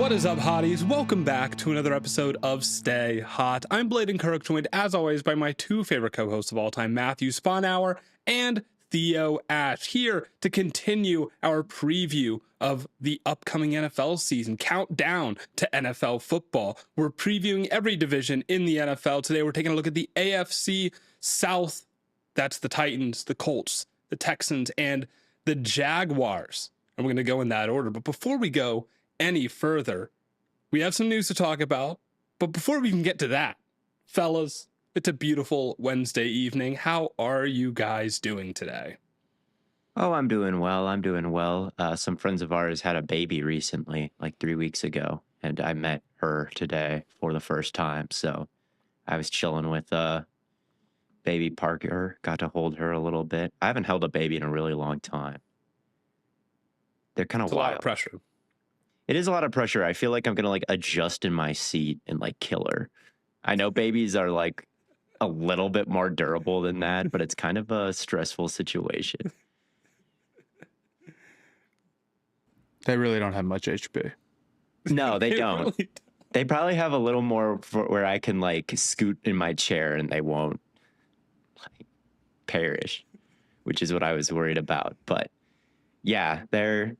What is up, hotties? Welcome back to another episode of Stay Hot. I'm Blaiden Kirk, joined as always by my two favorite co-hosts of all time, Matthew Sponhour and Theo Ash, here to continue our preview of the upcoming NFL season, countdown to NFL football. We're previewing every division in the NFL. Today we're taking a look at the AFC South. That's the Titans, the Colts, the Texans, and the Jaguars. And we're going to go in that order. But before we go any further, we have some news to talk about. But before we can get to that, fellas, it's a beautiful Wednesday evening. How are you guys doing today? Oh, I'm doing well. Some friends of ours had a baby recently, like 3 weeks ago, and I met her today for the first time. So I was chilling with baby Parker, got to hold her a little bit. I haven't held a baby in a really long time. They're kind of It's wild. a lot of pressure. It is a lot of pressure. I feel like I'm going to adjust in my seat and kill her. I know babies are a little bit more durable than that, but it's kind of a stressful situation. They really don't have much HP. No, they don't. Really don't. They probably have a little more where I can scoot in my chair and they won't perish, which is what I was worried about. But yeah, they're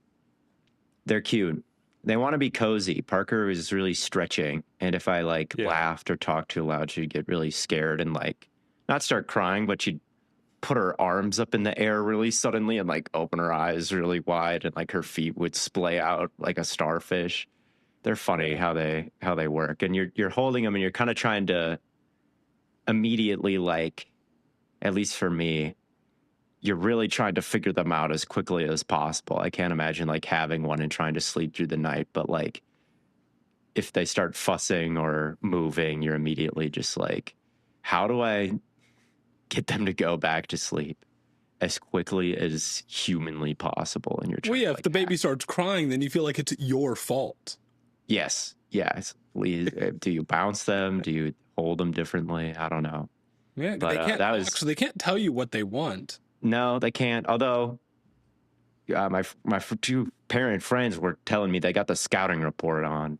cute. They want to be cozy. Parker is really stretching, and if I laughed or talked too loud, she'd get really scared and not start crying, but she'd put her arms up in the air really suddenly and open her eyes really wide, and her feet would splay out like a starfish. They're funny how they work, and you're holding them and you're kind of trying to immediately, at least for me, you're really trying to figure them out as quickly as possible. I can't imagine having one and trying to sleep through the night, but if they start fussing or moving, you're immediately just how do I get them to go back to sleep as quickly as humanly possible? And you're trying Well, yeah, if the baby starts crying, then you feel like it's your fault. Yes. Do you bounce them? Do you hold them differently? I don't know. Yeah, but they can't they can't tell you what they want. No, they can't. Although my two parent friends were telling me they got the scouting report on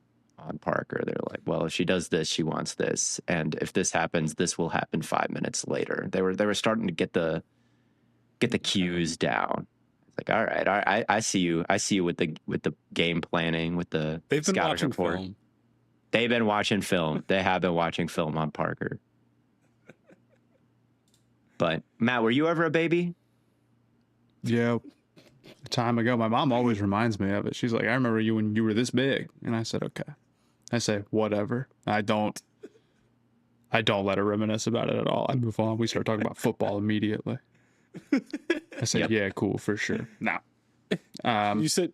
Parker. They're like, well, if she does this, she wants this, and if this happens, this will happen 5 minutes later. They were starting to get the cues down. It's all right, I see you with the game planning, with the They've been scouting watching report. film. They've been watching film. They have been watching film on Parker. But Matt, were you ever a baby? Yeah, a time ago. My mom always reminds me of it. She's like, I remember you when you were this big. And I said, okay. I say, whatever. I don't let her reminisce about it at all. I move on. We start talking about football immediately. I said, Yep. Yeah, cool, for sure. Now, You said,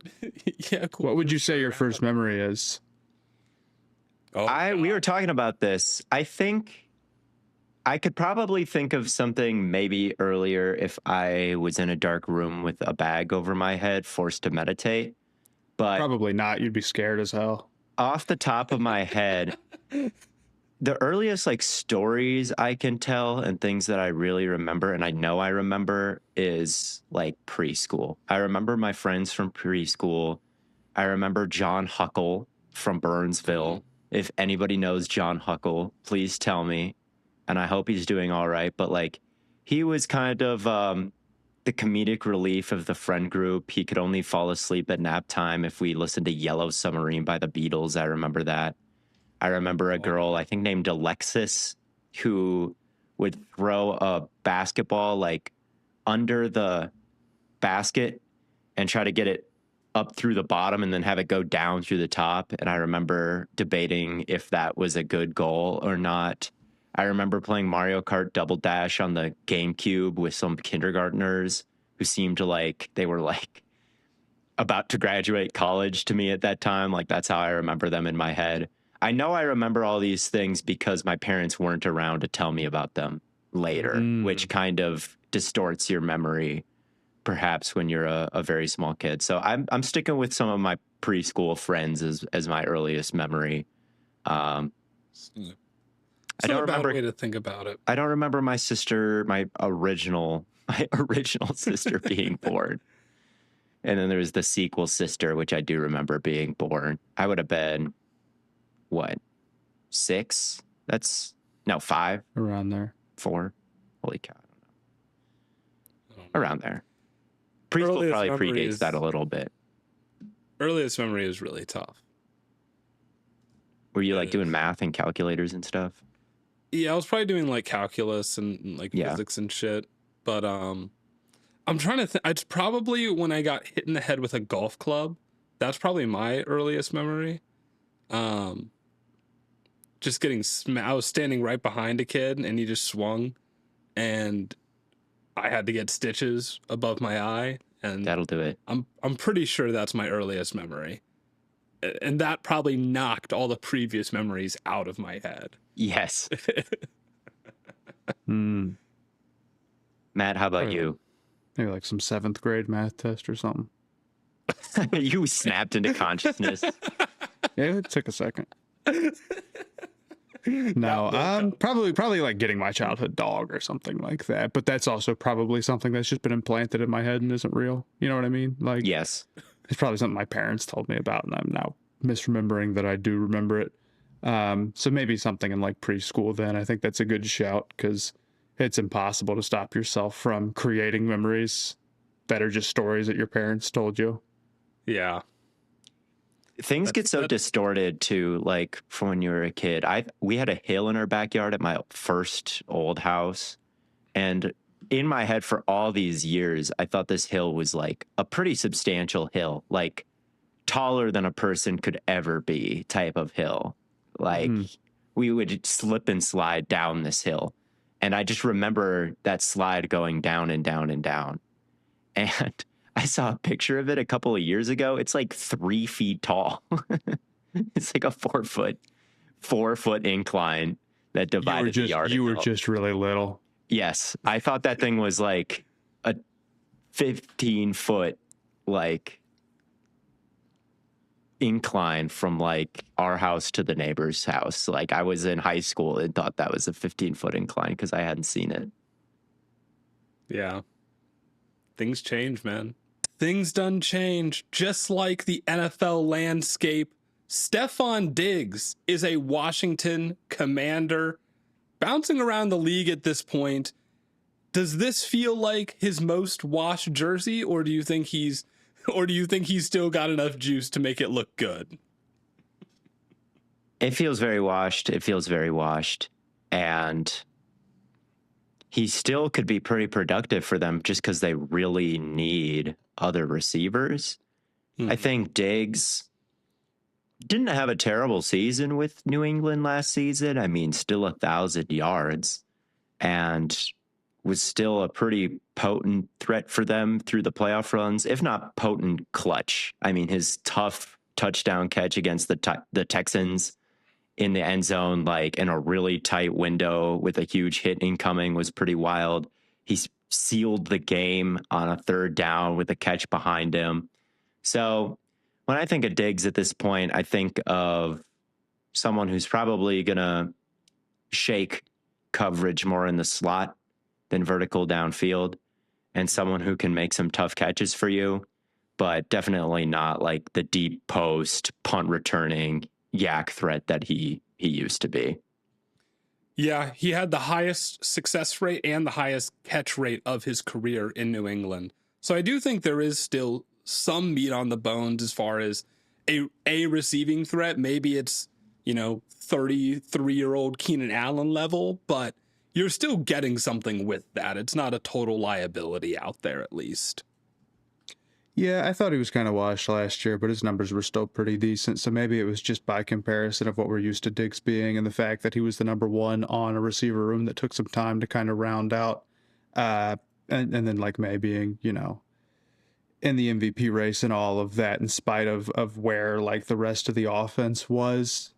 yeah, cool. what would you say your first memory is? We were talking about this. I think I could probably think of something maybe earlier if I was in a dark room with a bag over my head, forced to meditate. But Probably not. You'd be scared as hell. off the top of my head, the earliest stories I can tell and things that I really remember, and I know I remember, is preschool. I remember my friends from preschool. I remember John Huckle from Burnsville. If anybody knows John Huckle, please tell me. And I hope he's doing all right. But he was kind of the comedic relief of the friend group. He could only fall asleep at nap time if we listened to Yellow Submarine by the Beatles. I remember that. I remember a girl, I think named Alexis, who would throw a basketball under the basket and try to get it up through the bottom and then have it go down through the top. And I remember debating if that was a good goal or not. I remember playing Mario Kart Double Dash on the GameCube with some kindergartners who seemed they were about to graduate college to me at that time. That's how I remember them in my head. I know I remember all these things because my parents weren't around to tell me about them later, which kind of distorts your memory, perhaps when you're a very small kid. So I'm sticking with some of my preschool friends as my earliest memory. It's not a bad way to think about it. I don't remember my sister, my original sister being born. And then there was the sequel sister, which I do remember being born. I would have been, what, 6? No, 5, Around there. 4. Holy cow. I don't know. Around there. Preschool Earliest probably memory predates is- that a little bit. Earliest memory is really tough. Were you It like is. doing math and calculators and stuff? Yeah, I was probably doing like calculus and like Yeah. physics and shit. But I'm trying to think. It's probably when I got hit in the head with a golf club. That's probably my earliest memory. Just getting I was standing right behind a kid and he just swung, and I had to get stitches above my eye, and That'll do it. I'm pretty sure that's my earliest memory. And that probably knocked all the previous memories out of my head. Yes. Hmm. Matt, how about Right. you? Maybe like some 7th grade math test or something. You snapped into consciousness. Yeah, it took a second. No, probably like getting my childhood dog or something like that. But that's also probably something that's just been implanted in my head and isn't real. You know what I mean? Like, Yes. it's probably something my parents told me about, and I'm now misremembering that I do remember it. So maybe something in like preschool. Then I think that's a good shout, because it's impossible to stop yourself from creating memories that are just stories that your parents told you. Yeah. Things get so distorted too, like from when you were a kid. We had a hill in our backyard at my first old house, and in my head for all these years, I thought this hill was like a pretty substantial hill, like taller than a person could ever be type of hill. Like we would slip and slide down this hill, and I just remember that slide going down and down and down. And I saw a picture of it a couple of years ago. It's like 3 feet tall. It's like a 4-foot incline that divided the yard. You were just really little. Yes. I thought that thing was like a 15-foot like incline from like our house to the neighbor's house. Like I was in high school and thought that was a 15-foot incline because I hadn't seen it. Yeah. Things change, man. Things done change. Just like the NFL landscape, Stephon Diggs is a Washington Commander bouncing around the league at this point. Does this feel like his most washed jersey, or do you think he's still got enough juice to make it look good? It feels very washed. And he still could be pretty productive for them just because they really need other receivers. I think Diggs didn't have a terrible season with New England last season. I mean, still 1,000 yards, and was still a pretty potent threat for them through the playoff runs, if not potent clutch. I mean, his tough touchdown catch against the Texans in the end zone, like in a really tight window with a huge hit incoming, was pretty wild. He sealed the game on a 3rd down with a catch behind him. So when I think of Diggs at this point, I think of someone who's probably going to shake coverage more in the slot than vertical downfield, and someone who can make some tough catches for you, but definitely not like the deep post punt returning yak threat that he used to be. Yeah, he had the highest success rate and the highest catch rate of his career in New England. So I do think there is still some meat on the bones as far as a receiving threat. Maybe it's, 33-year-old Keenan Allen level, but you're still getting something with that. It's not a total liability out there, at least. Yeah, I thought he was kind of washed last year, but his numbers were still pretty decent. So maybe it was just by comparison of what we're used to Diggs being, and the fact that he was the number 1 on a receiver room that took some time to kind of round out. And then like May being, in the MVP race and all of that, in spite of where like the rest of the offense was.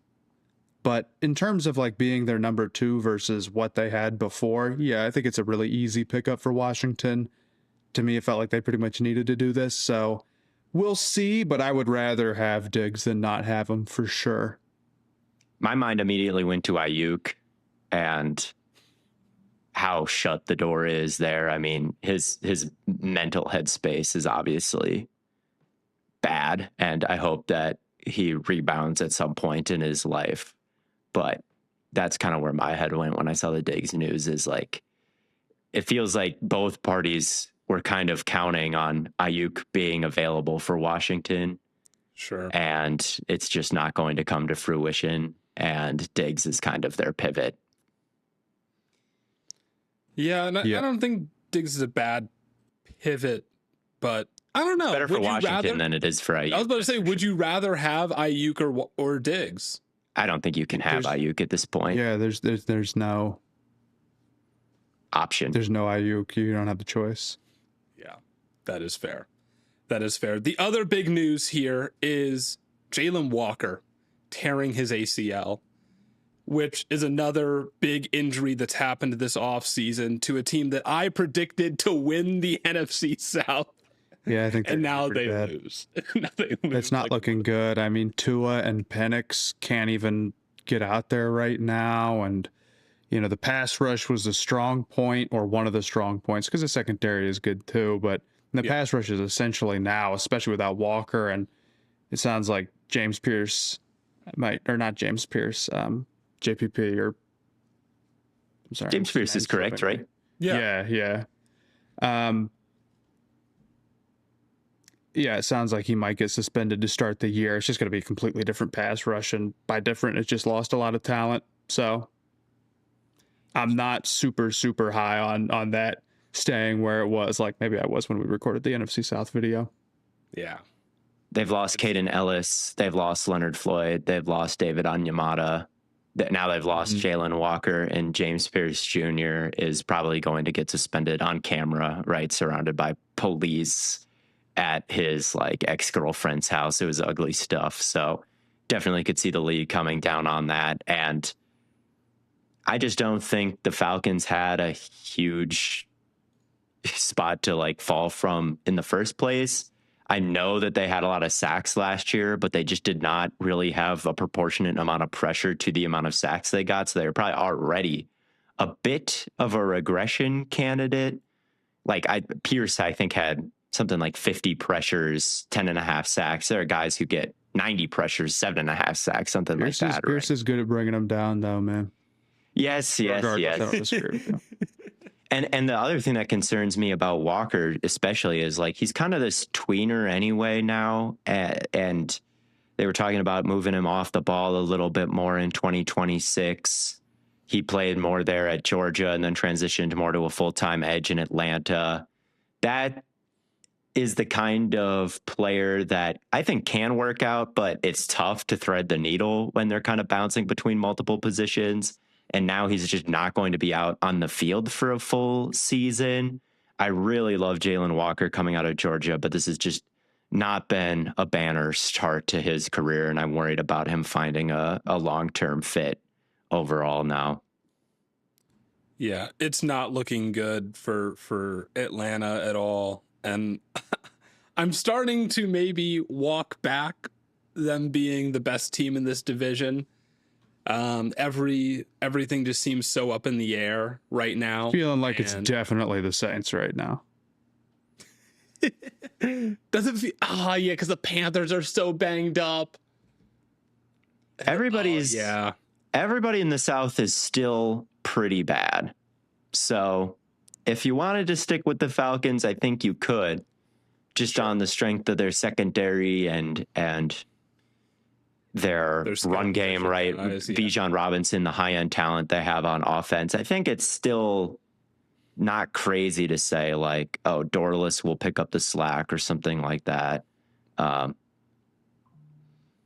But in terms of like being their number 2 versus what they had before, yeah, I think it's a really easy pickup for Washington. To me, it felt like they pretty much needed to do this. So we'll see, but I would rather have Diggs than not have him for sure. My mind immediately went to Ayuk and how shut the door is there. I mean, his mental headspace is obviously bad, and I hope that he rebounds at some point in his life. But that's kind of where my head went when I saw the Diggs news, is like, it feels like both parties were kind of counting on Ayuk being available for Washington. Sure. And it's just not going to come to fruition. And Diggs is kind of their pivot. Yeah, and I don't think Diggs is a bad pivot, but I don't know. Better for Washington than it is for Ayuk. I was about to say, would you rather have Ayuk or Diggs? I don't think you can have Ayuk at this point. Yeah, there's no option. There's no Ayuk. You don't have the choice. Yeah, that is fair. That is fair. The other big news here is Jalen Walker tearing his ACL, which is another big injury that's happened this offseason to a team that I predicted to win the NFC South. Yeah, I think, and now they lose. It's not looking good. I mean, Tua and Penix can't even get out there right now, and the pass rush was a strong point, or one of the strong points, because the secondary is good too. But the pass rush is essentially now, especially without Walker, and it sounds like James Pierce JPP, or I'm sorry, James Pierce is correct, right? Yeah. Yeah, it sounds like he might get suspended to start the year. It's just going to be a completely different pass rush, and by different, it's just lost a lot of talent. So I'm not super, super high on that staying where it was. Like maybe I was when we recorded the NFC South video. Yeah. They've lost Caden Ellis. They've lost Leonard Floyd. They've lost David Onyemata. Now they've lost Jalen Walker, and James Pierce Jr. is probably going to get suspended on camera, right? Surrounded by police at his ex-girlfriend's house. It was ugly stuff. So definitely could see the league coming down on that. And I just don't think the Falcons had a huge spot to fall from in the first place. I know that they had a lot of sacks last year, but they just did not really have a proportionate amount of pressure to the amount of sacks they got. So they were probably already a bit of a regression candidate. Pierce, I think, had something like 50 pressures, 10.5 sacks. There are guys who get 90 pressures, 7.5 sacks, something like that. Pierce is good at bringing them down, though, man. Yes. And the other thing that concerns me about Walker especially is he's kind of this tweener anyway now. And they were talking about moving him off the ball a little bit more in 2026. He played more there at Georgia and then transitioned more to a full-time edge in Atlanta. That is the kind of player that I think can work out, but it's tough to thread the needle when they're kind of bouncing between multiple positions. And now he's just not going to be out on the field for a full season. I really love Jalen Walker coming out of Georgia, but this has just not been a banner start to his career. And I'm worried about him finding a long-term fit overall now. Yeah, it's not looking good for Atlanta at all. And I'm starting to maybe walk back them being the best team in this division. Everything just seems so up in the air right now. Feeling like it's definitely the Saints right now. Doesn't feel, because the Panthers are so banged up. Everybody in the South is still pretty bad. So if you wanted to stick with the Falcons, I think you could, just on the strength of their secondary and their run game, right? Bijan Robinson, the high-end talent they have on offense. I think it's still not crazy to say Dorless will pick up the slack or something like that.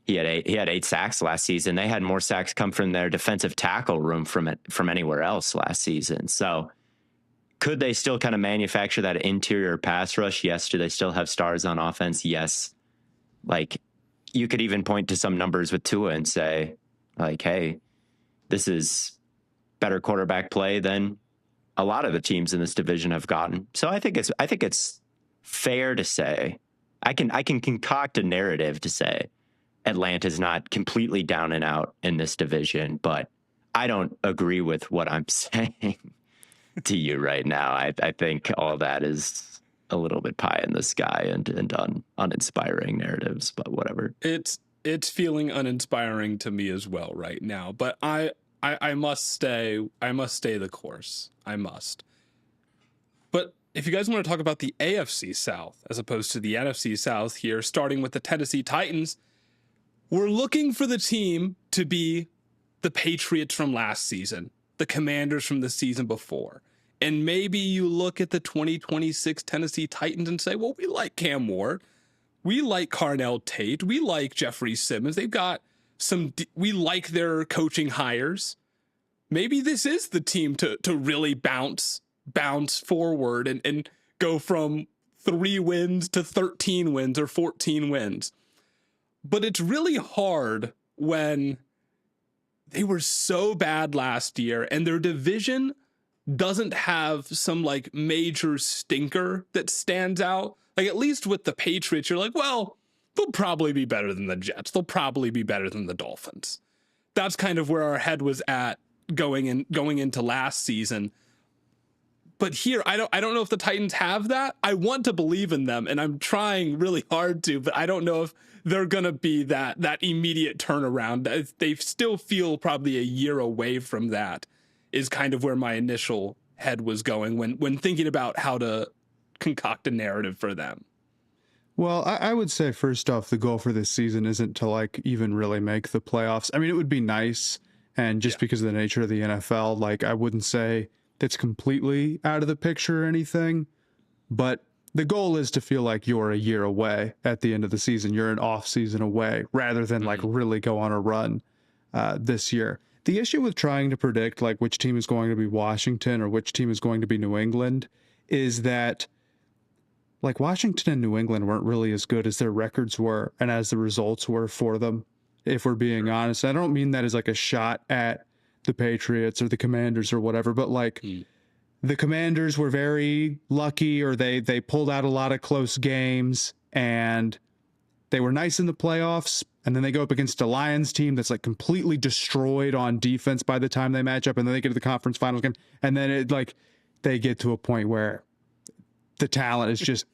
He had 8 sacks last season. They had more sacks come from their defensive tackle room from anywhere else last season. So could they still kind of manufacture that interior pass rush? Yes. Do they still have stars on offense? Yes. You could even point to some numbers with Tua and say, hey, this is better quarterback play than a lot of the teams in this division have gotten. So I think it's fair to say, I can concoct a narrative to say Atlanta's not completely down and out in this division, but I don't agree with what I'm saying to you right now. I think all that is a little bit pie in the sky and uninspiring narratives, but whatever. It's feeling uninspiring to me as well right now, but I must stay the course. I must. But if you guys want to talk about the AFC South as opposed to the NFC South here, starting with the Tennessee Titans, we're looking for the team to be the Patriots from last season, the Commanders from the season before. And maybe you look at the 2026 Tennessee Titans and say, well, we like Cam Ward. We like Carnell Tate. We like Jeffrey Simmons. They've got we like their coaching hires. Maybe this is the team to really bounce forward and go from 3 wins to 13 wins or 14 wins. But it's really hard when they were so bad last year and their division doesn't have some like major stinker that stands out. Like at least with the Patriots, you're like, well, they'll probably be better than the Jets. They'll probably be better than the Dolphins. That's kind of where our head was at going into last season. But here, I don't know if the Titans have that. I want to believe in them, and I'm trying really hard to, but I don't know if they're gonna be that immediate turnaround. They still feel probably a year away from that. Is kind of where my initial head was going when thinking about how to concoct a narrative for them. Well, I would say first off, the goal for this season isn't to like even really make the playoffs. I mean, it would be nice, and just because of the nature of the NFL, like I wouldn't say it's completely out of the picture or anything, but the goal is to feel like you're a year away at the end of the season. You're an off season away rather than like really go on a run this year. The issue with trying to predict like which team is going to be Washington or which team is going to be New England is that like Washington and New England weren't really as good as their records were and as the results were for them, if we're being honest. I don't mean that as like a shot at the Patriots or the Commanders or whatever, but like the Commanders were very lucky or they pulled out a lot of close games and they were nice in the playoffs. And then they go up against a Lions team that's like completely destroyed on defense by the time they match up. And then they get to the conference finals game. And then it like they get to a point where the talent is just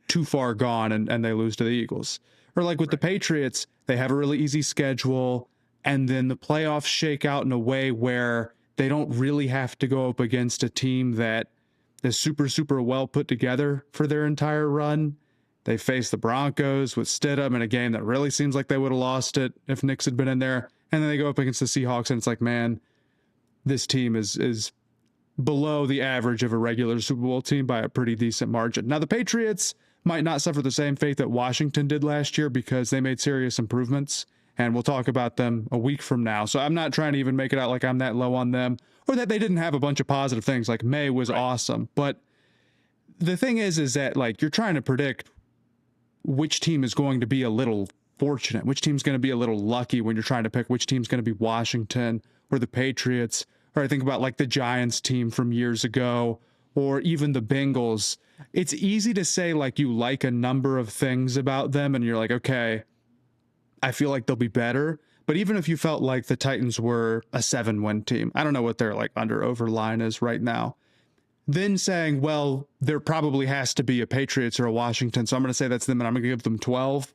too far gone and they lose to the Eagles. Or like with the Patriots, they have a really easy schedule. And then the playoffs shake out in a way where they don't really have to go up against a team that is super, super well put together for their entire run. They faced the Broncos with Stidham in a game that really seems like they would have lost it if Knicks had been in there. And then they go up against the Seahawks, and it's like, man, this team is below the average of a regular Super Bowl team by a pretty decent margin. Now, the Patriots might not suffer the same fate that Washington did last year because they made serious improvements, and we'll talk about them a week from now. So I'm not trying to even make it out like I'm that low on them or that they didn't have a bunch of positive things. Like May was awesome. But the thing is that like you're trying to predict which team is going to be a little fortunate, which team's going to be a little lucky when you're trying to pick which team's going to be Washington or the Patriots, or I think about like the Giants team from years ago, or even the Bengals. It's easy to say like you like a number of things about them and you're like, okay, I feel like they'll be better. But even if you felt like the Titans were a 7-win team, I don't know what their like under-over line is right now. Then saying, well, there probably has to be a Patriots or a Washington, so I'm going to say that's them, and I'm going to give them 12.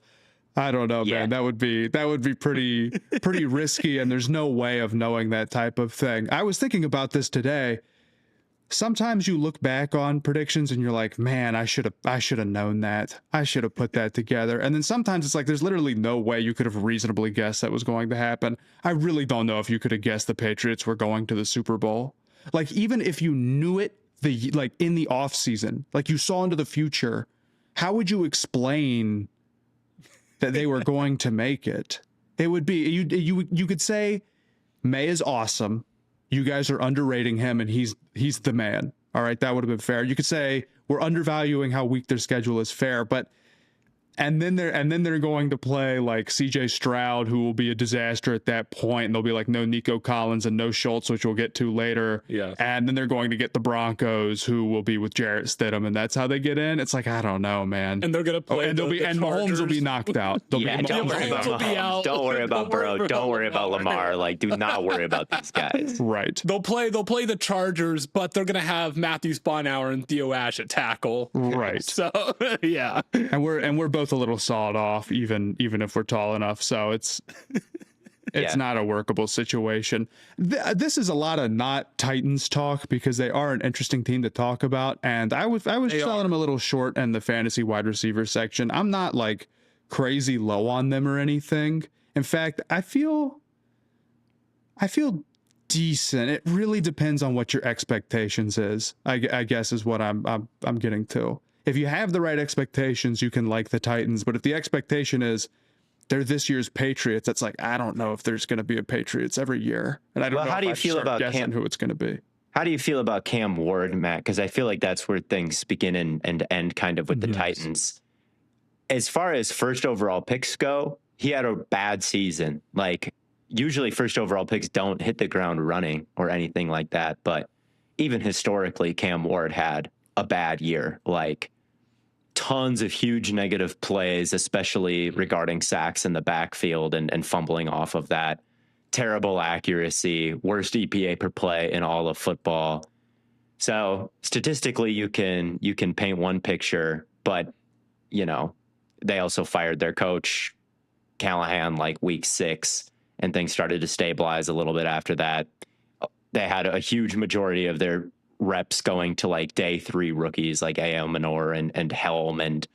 I don't know, man. That would be pretty risky, and there's no way of knowing that type of thing. I was thinking about this today. Sometimes you look back on predictions and you're like, man, I should have known that. I should have put that together. And then sometimes it's like there's literally no way you could have reasonably guessed that was going to happen. I really don't know if you could have guessed the Patriots were going to the Super Bowl. Like even if you knew it in the off season, like you saw into the future, how would you explain that they were going to make it? It would be you could say May is awesome. You guys are underrating him and he's the man. All right, that would have been fair. You could say we're undervaluing how weak their schedule is, fair, but And then they're going to play like CJ Stroud, who will be a disaster at that point, and they'll be like no Nico Collins and no Schultz, which we'll get to later. Yes. And then they're going to get the Broncos, who will be with Jarrett Stidham, and that's how they get in. It's like, I don't know, man. And they're gonna play. and the Mahomes will be knocked out. Don't worry about Mahomes. Don't worry about Burrow. Don't worry about Lamar. Like, do not worry about these guys. Right. They'll play the Chargers, but they're gonna have Matthew Sponhour and Theo Ash at tackle. Right. So yeah. And we're both a little sawed off, even if we're tall enough. So it's not a workable situation. This is a lot of not Titans talk because they are an interesting team to talk about. And I was selling them a little short in the fantasy wide receiver section. I'm not like crazy low on them or anything. In fact, I feel decent. It really depends on what your expectations is. I guess is what I'm getting to. If you have the right expectations, you can like the Titans. But if the expectation is they're this year's Patriots, that's like, I don't know if there's going to be a Patriots every year. And I don't know how do you feel about guessing who it's going to be. How do you feel about Cam Ward, Matt? Because I feel like that's where things begin and end kind of with the Titans. As far as first overall picks go, he had a bad season. Like, usually first overall picks don't hit the ground running or anything like that. But even historically, Cam Ward had a bad year. Like, tons of huge negative plays, especially regarding sacks in the backfield and fumbling off of that. Terrible accuracy, worst EPA per play in all of football. So statistically, you can paint one picture, but they also fired their coach Callahan like week 6, and things started to stabilize a little bit after that. They had a huge majority of their reps going to like day 3 rookies like A.O. Manor and Helm and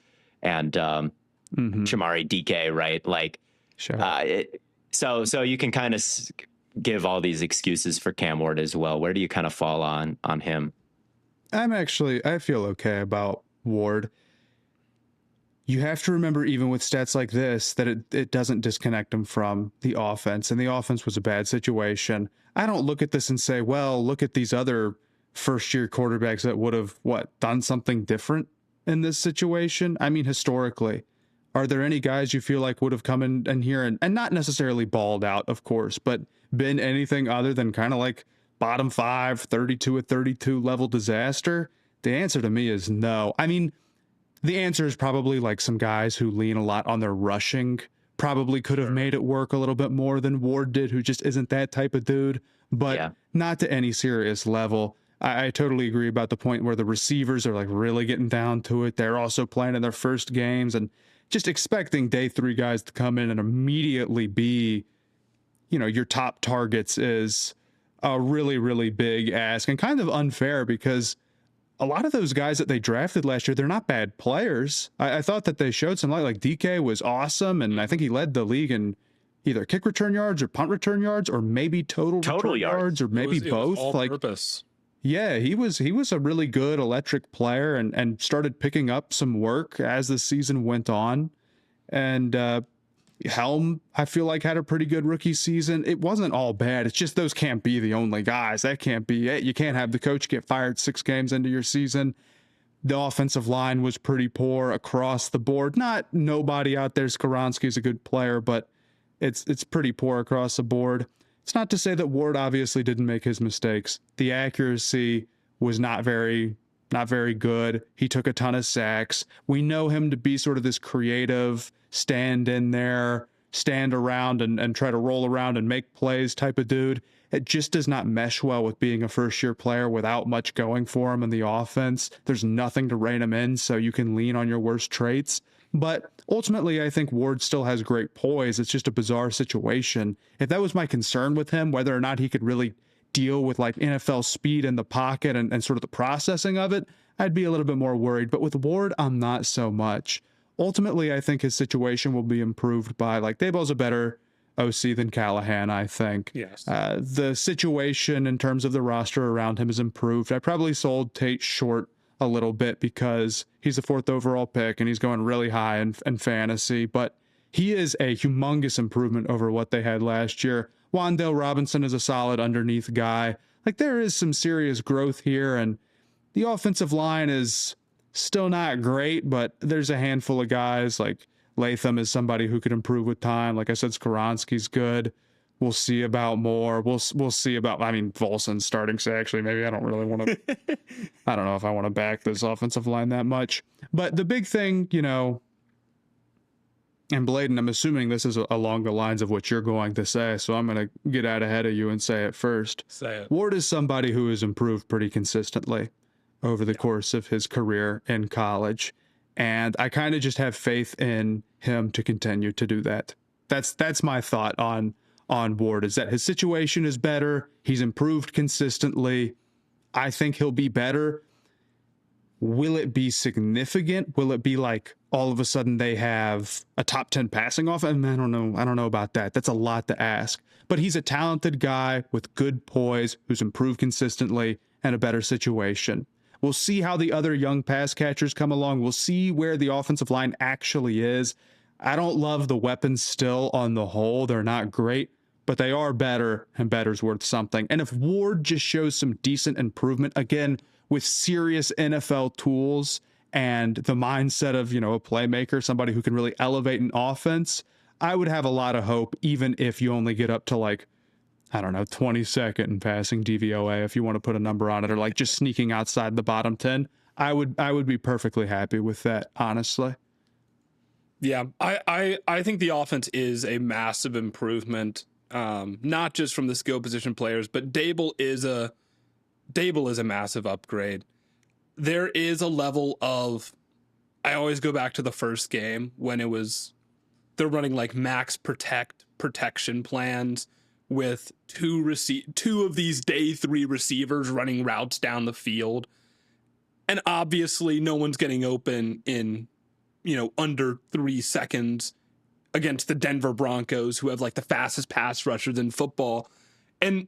Shamari DK, right? Like, sure. So you can kind of give all these excuses for Cam Ward as well. Where do you kind of fall on him? I feel okay about Ward. You have to remember, even with stats like this, that it doesn't disconnect him from the offense, and the offense was a bad situation. I don't look at this and say, well, look at these other first-year quarterbacks that would have, done something different in this situation. I mean, historically, are there any guys you feel like would have come in here and not necessarily balled out, of course, but been anything other than kind of like bottom 5, 32 at 32 level disaster? The answer to me is no. I mean, the answer is probably like some guys who lean a lot on their rushing probably could have made it work a little bit more than Ward did, who just isn't that type of dude, but not to any serious level. I totally agree about the point where the receivers are like really getting down to it. They're also playing in their first games, and just expecting day 3 guys to come in and immediately be, your top targets is a really, really big ask and kind of unfair because a lot of those guys that they drafted last year, they're not bad players. I thought that they showed some light. Like DK was awesome, and I think he led the league in either kick return yards or punt return yards, or maybe total return yards, or maybe both. All like purpose. Yeah, he was a really good electric player and started picking up some work as the season went on. And Helm, I feel like, had a pretty good rookie season. It wasn't all bad. It's just those can't be the only guys. That can't be it. You can't have the coach get fired 6 games into your season. The offensive line was pretty poor across the board. Not nobody out there. Skoronski's a good player, but it's pretty poor across the board. It's not to say that Ward obviously didn't make his mistakes. The accuracy was not very good. He took a ton of sacks. We know him to be sort of this creative, stand in there, stand around and try to roll around and make plays type of dude. It just does not mesh well with being a first-year player without much going for him in the offense. There's nothing to rein him in, so you can lean on your worst traits. But ultimately, I think Ward still has great poise. It's just a bizarre situation. If that was my concern with him, whether or not he could really deal with like NFL speed in the pocket and sort of the processing of it, I'd be a little bit more worried. But with Ward, I'm not so much. Ultimately, I think his situation will be improved by, like, Daboll's a better OC than Callahan, I think. Yes. The situation in terms of the roster around him is improved. I probably sold Tate short a little bit because he's a 4th overall pick and he's going really high in fantasy, but he is a humongous improvement over what they had last year. Wan'Dale Robinson is a solid underneath guy. Like, there is some serious growth here, and the offensive line is still not great, but there's a handful of guys like Latham is somebody who could improve with time. Like I said, Skoronski's good. We'll see about more. We'll see about. I mean, Volson starting. So actually, maybe I don't really want to. I don't know if I want to back this offensive line that much. But the big thing, you know, and Blaiden, I'm assuming this is along the lines of what you're going to say, so I'm going to get out ahead of you and say it first. Say it. Ward is somebody who has improved pretty consistently over the course of his career in college, and I kind of just have faith in him to continue to do that. That's my thought on Ward, is that his situation is better. He's improved consistently. I think he'll be better. Will it be significant? Will it be like all of a sudden they have a top 10 passing offense? I don't know. I don't know about that. That's a lot to ask. But he's a talented guy with good poise who's improved consistently and a better situation. We'll see how the other young pass catchers come along. We'll see where the offensive line actually is. I don't love the weapons still on the whole. They're not great, but they are better, and better's worth something. And if Ward just shows some decent improvement, again, with serious NFL tools and the mindset of, you know, a playmaker, somebody who can really elevate an offense, I would have a lot of hope, even if you only get up to like, I don't know, 22nd in passing DVOA, if you want to put a number on it, or like just sneaking outside the bottom 10. I would be perfectly happy with that, honestly. Yeah, I think the offense is a massive improvement, not just from the skill position players, but Dabble is a massive upgrade. There is a level of, I always go back to the first game when they're running like max protection plans with two of these day 3 receivers running routes down the field. And obviously no one's getting open in, you know, under 3 seconds against the Denver Broncos, who have like the fastest pass rushers in football. And,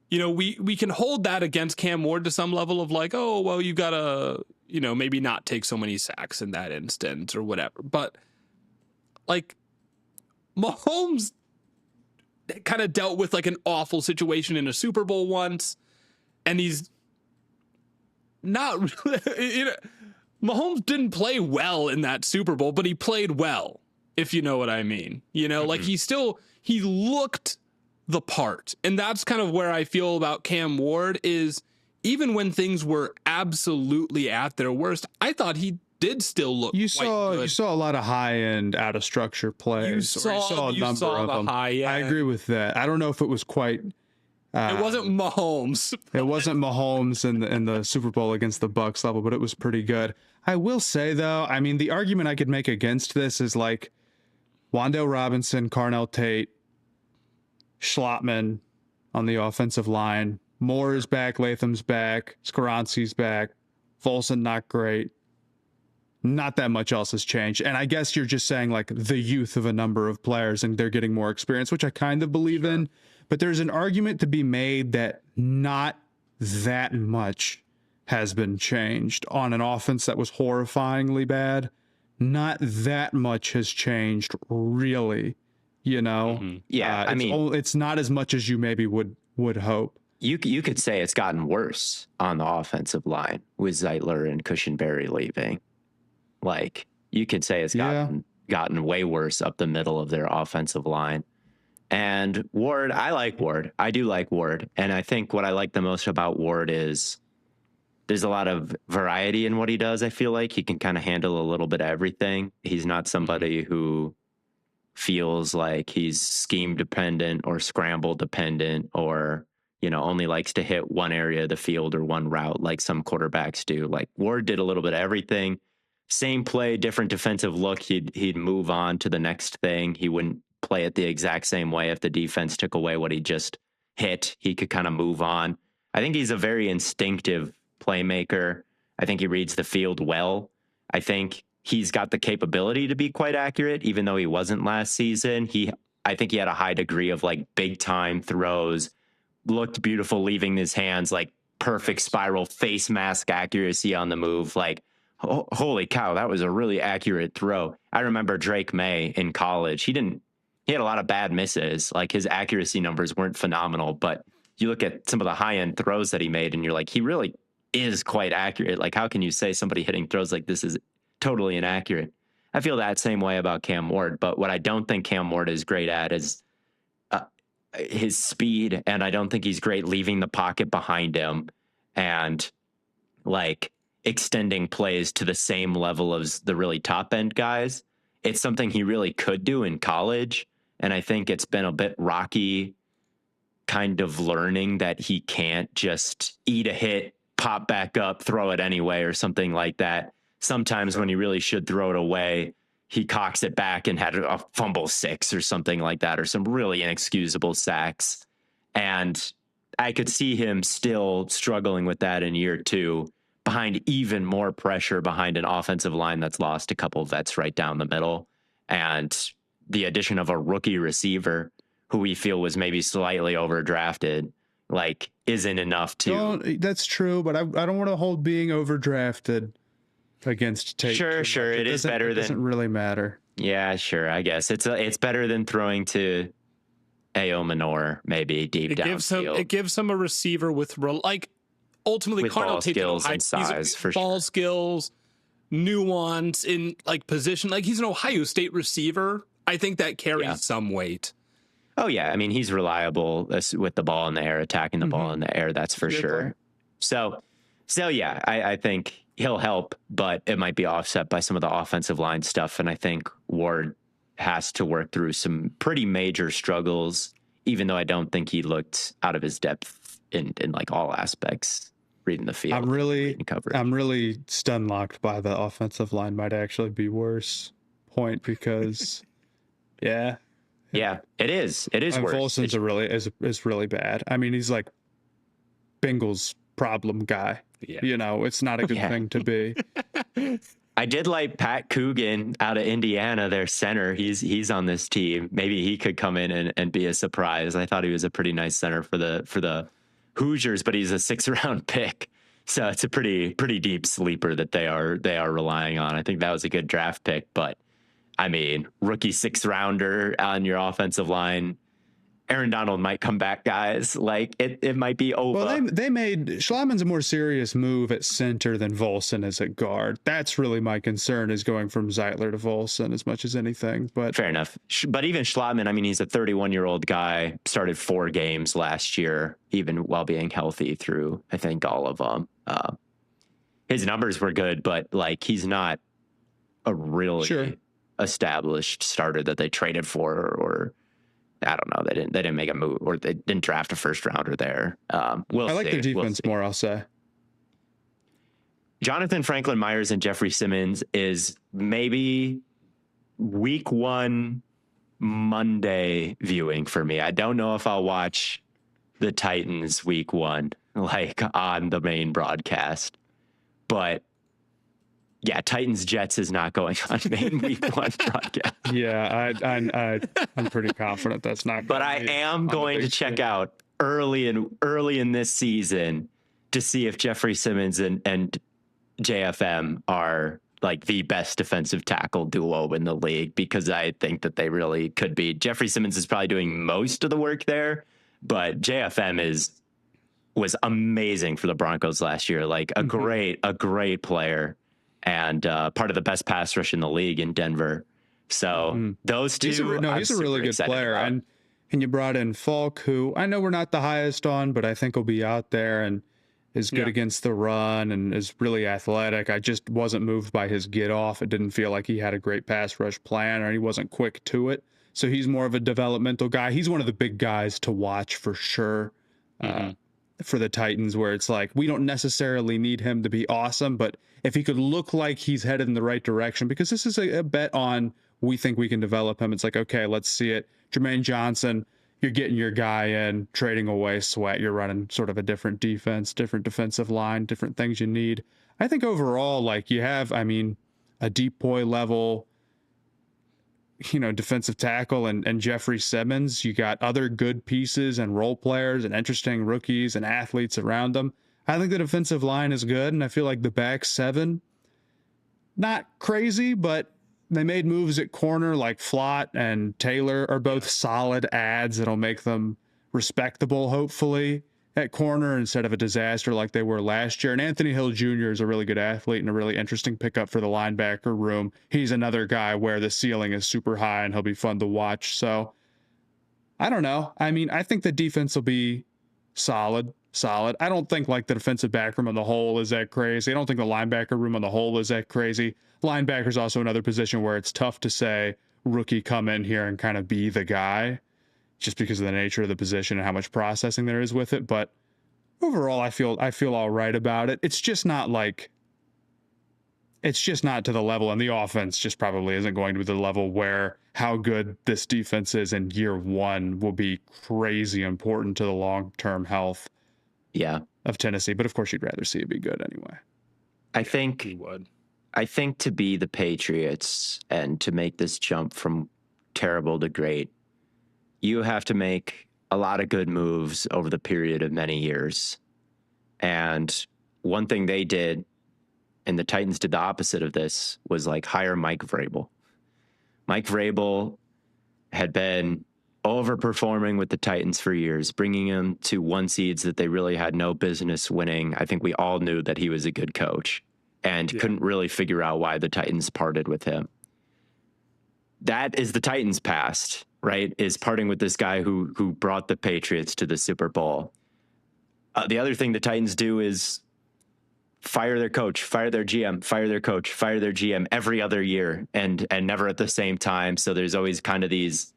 you know, we can hold that against Cam Ward to some level of like, oh, well, you got to, you know, maybe not take so many sacks in that instance or whatever. But like Mahomes kind of dealt with like an awful situation in a Super Bowl once, and he's not really, you know, Mahomes didn't play well in that Super Bowl, but he played well, if you know what I mean. You know, like he looked the part. And that's kind of where I feel about Cam Ward is, even when things were absolutely at their worst, I thought he did still look You quite good. You saw a lot of high end out of structure plays. You saw a number of them. high end. I agree with that. I don't know if it was quite. It wasn't Mahomes. It wasn't Mahomes in the Super Bowl against the Bucs level, but it was pretty good. I will say though, I mean, the argument I could make against this is like Wan'Dale Robinson, Carnell Tate, Schlottman on the offensive line. Moore is back, Latham's back, Skoronski's back, Volson not great. Not that much else has changed. And I guess you're just saying like the youth of a number of players and they're getting more experience, which I kind of believe in. But there's an argument to be made that not that much has been changed on an offense that was horrifyingly bad. Not that much has changed, really. You know, Yeah, I mean, it's not as much as you maybe would hope. you could say it's gotten worse on the offensive line with Zeitler and Cushenberry leaving. Like, you could say it's gotten way worse up the middle of their offensive line. And Ward, I like Ward. I do like Ward. And I think what I like the most about Ward is there's a lot of variety in what he does. I feel like he can kind of handle a little bit of everything. He's not somebody who feels like he's scheme dependent or scramble dependent, or, you know, only likes to hit one area of the field or one route like some quarterbacks do. Like, Ward did a little bit of everything. Same play, different defensive look. He'd move on to the next thing. He wouldn't play it the exact same way. If the defense took away what he just hit, he could kind of move on. I think he's a very instinctive playmaker. I think he reads the field well. I think he's got the capability to be quite accurate, even though he wasn't last season. I think he had a high degree of like big time throws, looked beautiful leaving his hands, like perfect spiral face mask accuracy on the move. Like, holy cow, that was a really accurate throw. I remember Drake May in college. He had a lot of bad misses. Like, his accuracy numbers weren't phenomenal, but you look at some of the high end throws that he made and you're like, he really is quite accurate. Like, how can you say somebody hitting throws like this is totally inaccurate? I feel that same way about Cam Ward, but what I don't think Cam Ward is great at is his speed, and I don't think he's great leaving the pocket behind him and like extending plays to the same level as the really top end guys. It's something he really could do in college, and I think it's been a bit rocky kind of learning that he can't just eat a hit, pop back up, throw it anyway, or something like that. Sometimes when he really should throw it away, he cocks it back and had a fumble 6 or something like that, or some really inexcusable sacks. And I could see him still struggling with that in year 2, behind even more pressure behind an offensive line that's lost a couple of vets right down the middle. And the addition of a rookie receiver who we feel was maybe slightly overdrafted, like, isn't enough to. That's true, but I don't want to hold being overdrafted against Tate. Sure. It is better than. It doesn't really matter. Yeah, sure. I guess it's better than throwing to A.O. Manor, maybe deep downfield. It gives him a receiver with ultimately with Cardinal ball Tate, skills and size, for sure. Ball skills, nuance in like position. Like, he's an Ohio State receiver. I think that carries some weight. Oh, yeah. I mean, he's reliable with the ball in the air, attacking the ball in the air. That's for sure. So yeah, I think he'll help, but it might be offset by some of the offensive line stuff. And I think Ward has to work through some pretty major struggles, even though I don't think he looked out of his depth in like all aspects, reading the field. I'm really stun-locked by the offensive line might actually be worse point because, yeah, it is. It is worse. Volson's is really bad. I mean, he's like Bengals problem guy. Yeah. You know, it's not a good thing to be. I did like Pat Coogan out of Indiana, their center. He's on this team. Maybe he could come in and be a surprise. I thought he was a pretty nice center for the Hoosiers, but he's a 6th-round pick. So it's a pretty deep sleeper that they are relying on. I think that was a good draft pick, but I mean, rookie 6th-rounder on your offensive line. Aaron Donald might come back, guys. Like, it might be over. Well, they made Schlotman's a more serious move at center than Volson is at guard. That's really my concern, is going from Zeitler to Volson as much as anything. But fair enough. But even Schlotman, I mean, he's a 31-year-old guy, started 4 games last year, even while being healthy through, I think, all of them. His numbers were good, but like, he's not a really established starter that they traded for, or I don't know. They didn't make a move, or they didn't draft a 1st-rounder there. I like their defense more, I'll say. Jonathan Franklin Myers and Jeffrey Simmons is maybe week 1 Monday viewing for me. I don't know if I'll watch the Titans week 1, like on the main broadcast, but yeah, Titans Jets is not going on main week 1 broadcast. Yeah, I'm pretty confident that's not. But I am going to check out early in this season to see if Jeffrey Simmons and JFM are like the best defensive tackle duo in the league, because I think that they really could be. Jeffrey Simmons is probably doing most of the work there, but JFM was amazing for the Broncos last year. Like a great player. And part of the best pass rush in the league in Denver. So those two, he's a really good player. And you brought in Falk, who I know we're not the highest on, but I think will be out there and is good against the run and is really athletic. I just wasn't moved by his get off. It didn't feel like he had a great pass rush plan, or he wasn't quick to it. So he's more of a developmental guy. He's one of the big guys to watch for sure. For the Titans, where it's like, we don't necessarily need him to be awesome, but if he could look like he's headed in the right direction, because this is a bet on, we think we can develop him. It's like, okay, let's see it. Jermaine Johnson, you're getting your guy in, trading away Sweat. You're running sort of a different defense, different defensive line, different things you need. I think overall, like, you have, I mean, a deep boy level, defensive tackle and Jeffrey Simmons. You got other good pieces and role players and interesting rookies and athletes around them. I think the defensive line is good, and I feel like the back 7, not crazy, but they made moves at corner, like Flott and Taylor are both solid adds that'll make them respectable, hopefully. at corner instead of a disaster like they were last year. And Anthony Hill Jr. is a really good athlete and a really interesting pickup for the linebacker room. He's another guy where the ceiling is super high and he'll be fun to watch. So I don't know. I mean, I think the defense will be solid. I don't think like the defensive back room on the whole is that crazy. I don't think the linebacker room on the whole is that crazy. Linebacker's also another position where it's tough to say rookie come in here and kind of be the guy just because of the nature of the position and how much processing there is with it. But overall, I feel all right about it. It's just not to the level, and the offense just probably isn't going to be the level where how good this defense is in year one will be crazy important to the long-term health of Tennessee. But of course, you'd rather see it be good anyway. I think He would. I think to be the Patriots and to make this jump from terrible to great, you have to make a lot of good moves over the period of many years. And one thing they did, and the Titans did the opposite of this, was like hire Mike Vrabel. Mike Vrabel had been overperforming with the Titans for years, bringing them to 1 seeds that they really had no business winning. I think we all knew that he was a good coach and couldn't really figure out why the Titans parted with him. That is the Titans' past, right? Is parting with this guy who brought the Patriots to the Super Bowl. The other thing the Titans do is fire their coach, fire their GM, fire their coach, fire their GM every other year and never at the same time. So there's always kind of these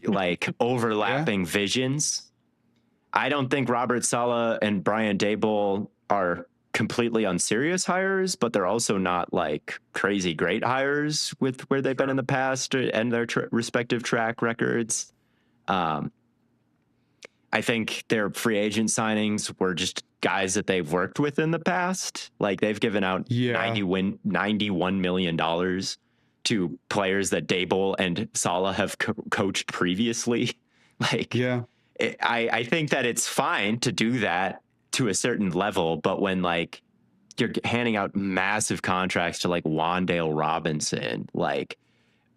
like overlapping visions. I don't think Robert Saleh and Brian Dabble are completely unserious hires, but they're also not like crazy great hires with where they've been in the past and their respective track records. I think their free agent signings were just guys that they've worked with in the past. Like they've given out $91 million to players that Dabble and Saleh have coached previously. I think that it's fine to do that to a certain level, but when like you're handing out massive contracts to like Wan'Dale Robinson, like,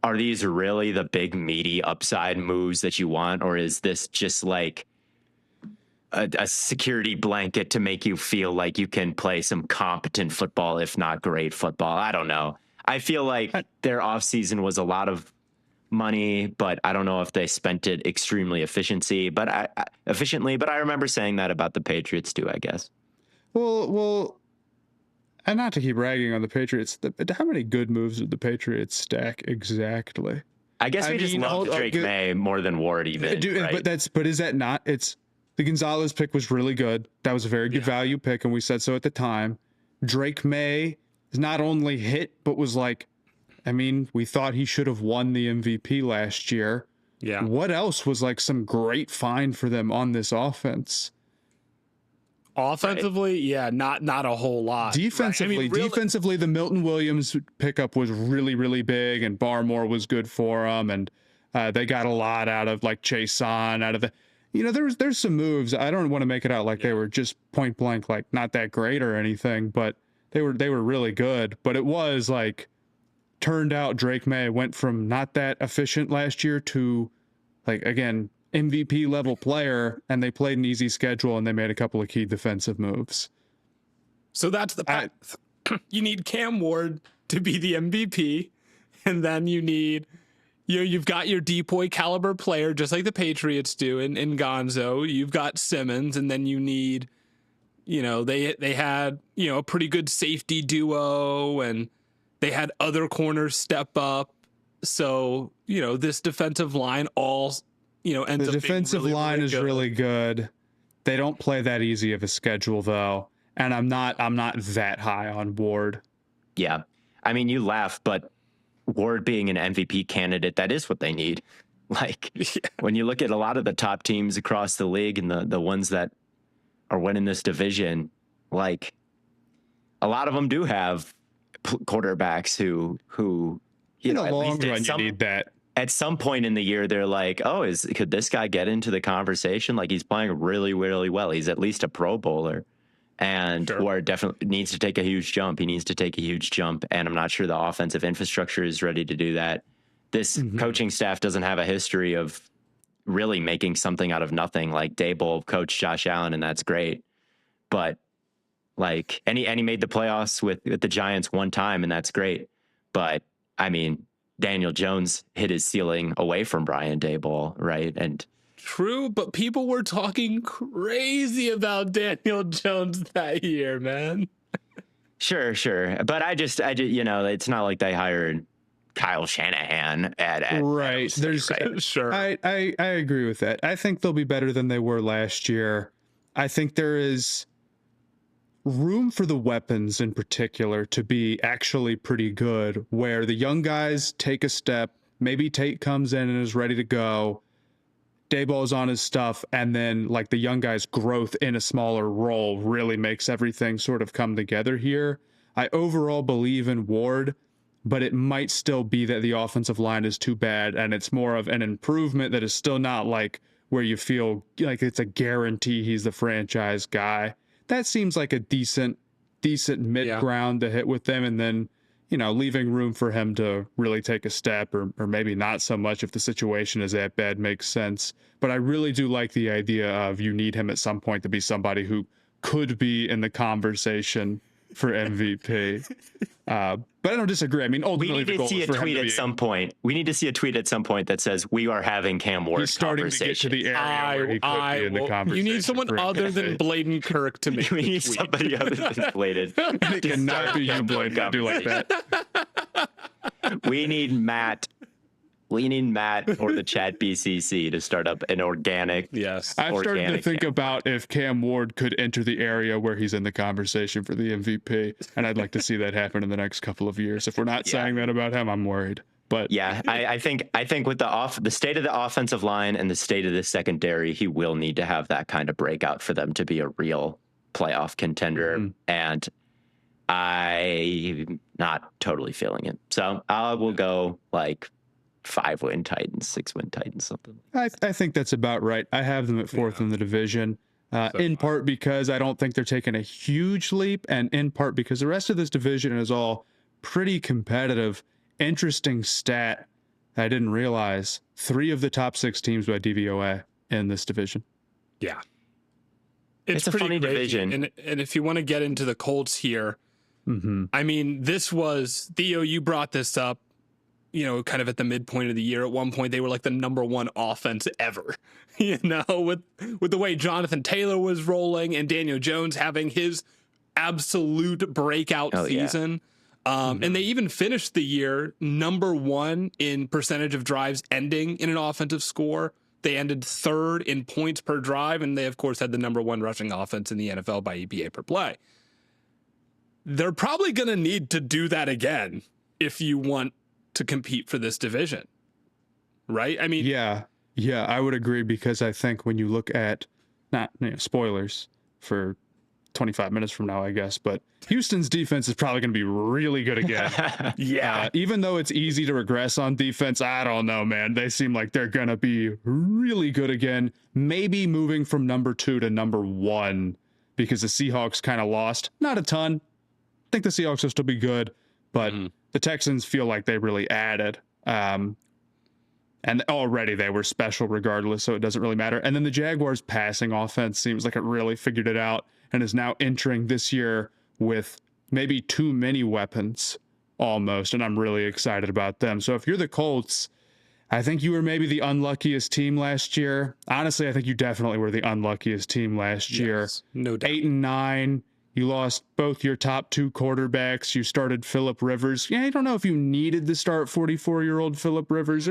are these really the big meaty upside moves that you want? Or is this just like a security blanket to make you feel like you can play some competent football, if not great football? I don't know. I feel like their offseason was a lot of money, but I don't know if they spent it extremely efficiently. But I remember saying that about the Patriots too, I guess. Well, and not to keep ragging on the Patriots, how many good moves did the Patriots stack exactly? I guess we just love Drake May more than Ward even. Right? But is that not? It's the Gonzalez pick was really good. That was a very good value pick, and we said so at the time. Drake May is not only hit, but was like, I mean, we thought he should have won the MVP last year. Yeah. What else was like some great find for them on this offense? Offensively, not a whole lot. Defensively, defensively, the Milton Williams pickup was really, really big, and Barmore was good for them, and they got a lot out of like Chason, out of the, there's some moves. I don't want to make it out like they were just point blank, like not that great or anything, but they were really good. But it was like, turned out Drake May went from not that efficient last year to like, again, MVP level player, and they played an easy schedule and they made a couple of key defensive moves. So that's the path. You need Cam Ward to be the MVP, and then you need you've got your Depoy caliber player just like the Patriots do in Gonzo. You've got Simmons, and then you need they had a pretty good safety duo, and they had other corners step up. So this defensive line ends the up defensive being line is really good. They don't play that easy of a schedule though, and I'm not that high on Ward. Yeah, I mean, you laugh, but Ward being an MVP candidate, that is what they need. Like when you look at a lot of the top teams across the league and the ones that are winning this division, like a lot of them do have quarterbacks who in the long run you need that. At some point in the year, they're like, oh, could this guy get into the conversation? Like he's playing really, really well. He's at least a Pro Bowler, and Ward definitely needs to take a huge jump. He needs to take a huge jump, and I'm not sure the offensive infrastructure is ready to do that. This coaching staff doesn't have a history of really making something out of nothing. Like Dabble coached Josh Allen, and that's great. But like, and he made the playoffs with the Giants one time, and that's great. But I mean, Daniel Jones hit his ceiling away from Brian Daboll, right? And True, but people were talking crazy about Daniel Jones that year, man. sure. But I just, it's not like they hired Kyle Shanahan at Right. State, There's right? Sure. I agree with that. I think they'll be better than they were last year. I think there is room for the weapons in particular to be actually pretty good, where the young guys take a step, maybe Tate comes in and is ready to go, Dayball's on his stuff, and then like the young guy's growth in a smaller role really makes everything sort of come together here. I overall believe in Ward, but it might still be that the offensive line is too bad, and it's more of an improvement that is still not like where you feel like it's a guarantee he's the franchise guy. That seems like a decent mid ground to hit with them, and then leaving room for him to really take a step, or maybe not so much if the situation is that bad, makes sense. But I really do like the idea of you need him at some point to be somebody who could be in the conversation for MVP. But I don't disagree. I mean, ultimately, we need to see a tweet at some point. We need to see a tweet at some point that says we are having Cam Ward he's starting to get to the area where he could be in the conversation. You need someone other than Blaiden Kirk to make we need tweet. somebody other than Blaiden. It cannot be you, Blaiden, to do like that. We need Matt or the Chat BCC to start up an organic. Yes. I've started to think about if Cam Ward could enter the area where he's in the conversation for the MVP, and I'd like to see that happen in the next couple of years. If we're not saying that about him, I'm worried. But yeah, I think with the state of the offensive line and the state of the secondary, he will need to have that kind of breakout for them to be a real playoff contender. Mm-hmm. And I'm not totally feeling it. So I will go like 5-win Titans, 6-win Titans, something. I think that's about right. I have them at fourth in the division, in part because I don't think they're taking a huge leap, and in part because the rest of this division is all pretty competitive. Interesting stat I didn't realize: 3 of the top 6 teams by DVOA in this division. Yeah. It's a funny division. And if you want to get into the Colts here, I mean, this was, Theo, you brought this up, kind of at the midpoint of the year. At one point, they were like the number 1 offense ever, with the way Jonathan Taylor was rolling and Daniel Jones having his absolute breakout season. Yeah. And they even finished the year number 1 in percentage of drives ending in an offensive score. They ended 3rd in points per drive, and they, of course, had the number 1 rushing offense in the NFL by EPA per play. They're probably going to need to do that again if you want to compete for this division, right? I mean, yeah, I would agree, because I think when you look at, not spoilers for 25 minutes from now, I guess, but Houston's defense is probably going to be really good again. Even though it's easy to regress on defense, I don't know, man. They seem like they're going to be really good again, maybe moving from number 2 to number 1, because the Seahawks kind of lost. Not a ton. I think the Seahawks will still be good, but the Texans feel like they really added. And already they were special regardless, so it doesn't really matter. And then the Jaguars' passing offense seems like it really figured it out and is now entering this year with maybe too many weapons almost, and I'm really excited about them. So if you're the Colts, I think you were maybe the unluckiest team last year. Honestly, I think you definitely were the unluckiest team last year. No doubt. 8-9. You lost both your top 2 quarterbacks. You started Phillip Rivers. Yeah, I don't know if you needed to start 44-year-old Phillip Rivers.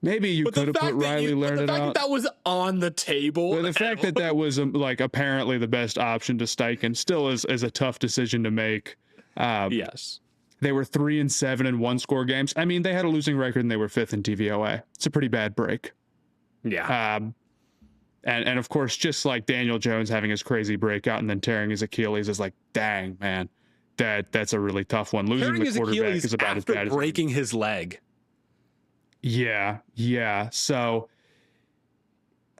Maybe you could have put Riley Leonard out. The fact that was on the table. Well, the fact that was like apparently the best option to Steichen still is a tough decision to make. Yes. They were 3-7 in 1-score games. I mean, they had a losing record and they were 5th in DVOA. It's a pretty bad break. Yeah. And of course, just like Daniel Jones having his crazy breakout and then tearing his Achilles is like, dang, man, that's a really tough one. Losing the quarterback is about as bad as breaking his leg. Yeah. So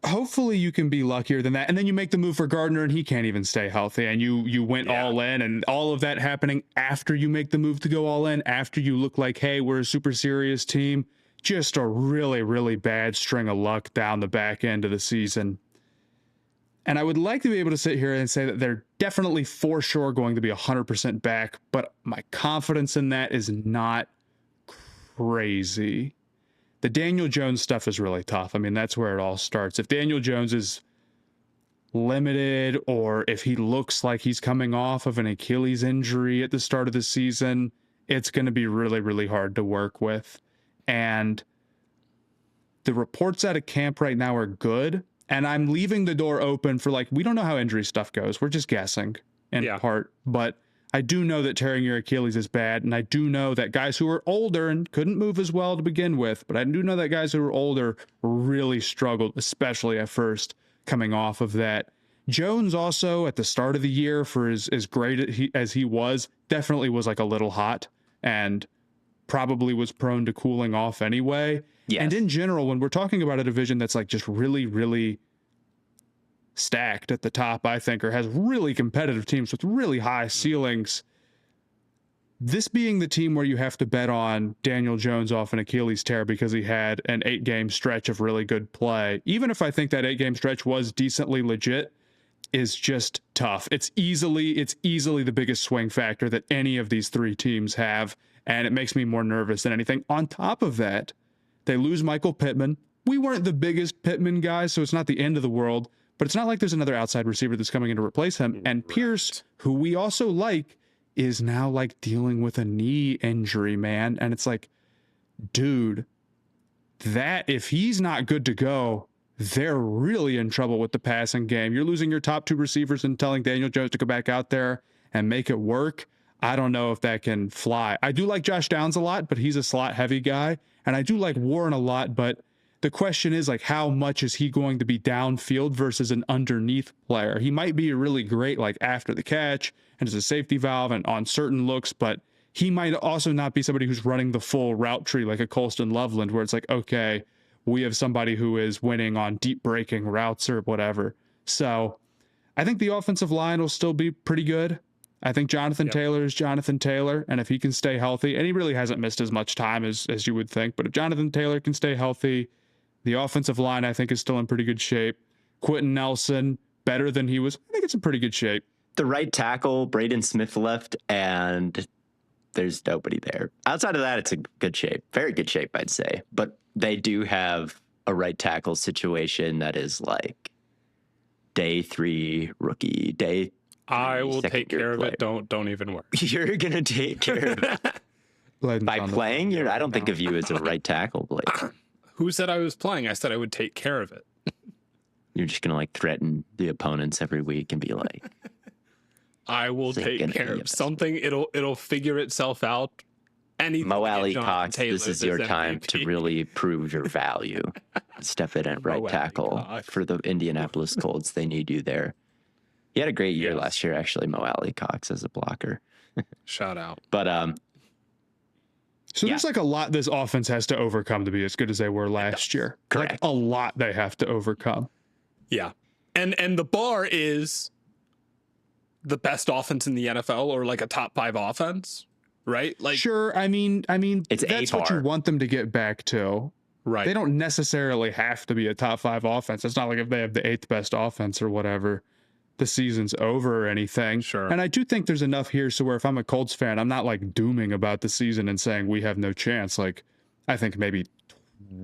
hopefully you can be luckier than that. And then you make the move for Gardner and he can't even stay healthy. And you went all in, and all of that happening after you make the move to go all in, after you look like, hey, we're a super serious team. just a really, really bad string of luck down the back end of the season. And I would like to be able to sit here and say that they're definitely for sure going to be 100% back, but my confidence in that is not crazy. The Daniel Jones stuff is really tough. I mean, that's where it all starts. If Daniel Jones is limited, or if he looks like he's coming off of an Achilles injury at the start of the season, it's going to be really, really hard to work with. And the reports out of camp right now are good. And I'm leaving the door open for, like, we don't know how injury stuff goes. We're just guessing in part. But I do know that tearing your Achilles is bad. And I do know that guys who are older and couldn't move as well to begin with, but I do know that guys who are older really struggled, especially at first coming off of that. Jones also at the start of the year, for as great as he was, definitely was like a little hot and probably was prone to cooling off anyway. Yes. And in general, when we're talking about a division that's like just really, really stacked at the top, I think, or has really competitive teams with really high ceilings, this being the team where you have to bet on Daniel Jones off an Achilles tear because he had an 8-game stretch of really good play, even if I think that 8-game stretch was decently legit, is just tough. It's easily the biggest swing factor that any of these three teams have, and it makes me more nervous than anything. On top of that, they lose Michael Pittman. We weren't the biggest Pittman guys, so it's not the end of the world, but it's not like there's another outside receiver that's coming in to replace him. And Pierce, who we also like, is now like dealing with a knee injury, man. And it's like, dude, that if he's not good to go, they're really in trouble with the passing game. You're losing your top two receivers and telling Daniel Jones to go back out there and make it work. I don't know if that can fly. I do like Josh Downs a lot, but he's a slot heavy guy. And I do like Warren a lot, but the question is, like, how much is he going to be downfield versus an underneath player? He might be really great, like, after the catch and as a safety valve and on certain looks, but he might also not be somebody who's running the full route tree like a Colston Loveland, where it's like, okay, we have somebody who is winning on deep breaking routes or whatever. So I think the offensive line will still be pretty good. I think Jonathan Taylor is Jonathan Taylor, and if he can stay healthy, and he really hasn't missed as much time as you would think, but if Jonathan Taylor can stay healthy, the offensive line, I think, is still in pretty good shape. Quentin Nelson, better than he was. I think it's in pretty good shape. The right tackle, Braden Smith left, and there's nobody there. Outside of that, it's in good shape. Very good shape, I'd say. But they do have a right tackle situation that is like day 3 rookie, day 3 I will take care player. of it. Don't even worry. You're going to take care of it. By playing, I don't think of you as a right tackle, Blake. Who said I was playing? I said I would take care of it. You're just going to like threaten the opponents every week and be like, I will take care of something. It'll figure itself out. Anything Mo Alley Cox, this is your time to really prove your value. Step in at right tackle for the Indianapolis Colts. They need you there. He had a great year last year, actually, Mo Alley Cox as a blocker. Shout out. But so there's like a lot this offense has to overcome to be as good as they were last year. Correct. Like a lot they have to overcome. Yeah. And the bar is the best offense in the NFL, or like a top 5 offense, right? Like, sure. I mean, it's that's what you want them to get back to. Right. They don't necessarily have to be a top 5 offense. It's not like if they have the 8th best offense or whatever, the season's over or anything. Sure. And I do think there's enough here so where if I'm a Colts fan, I'm not like dooming about the season and saying we have no chance. Like, I think maybe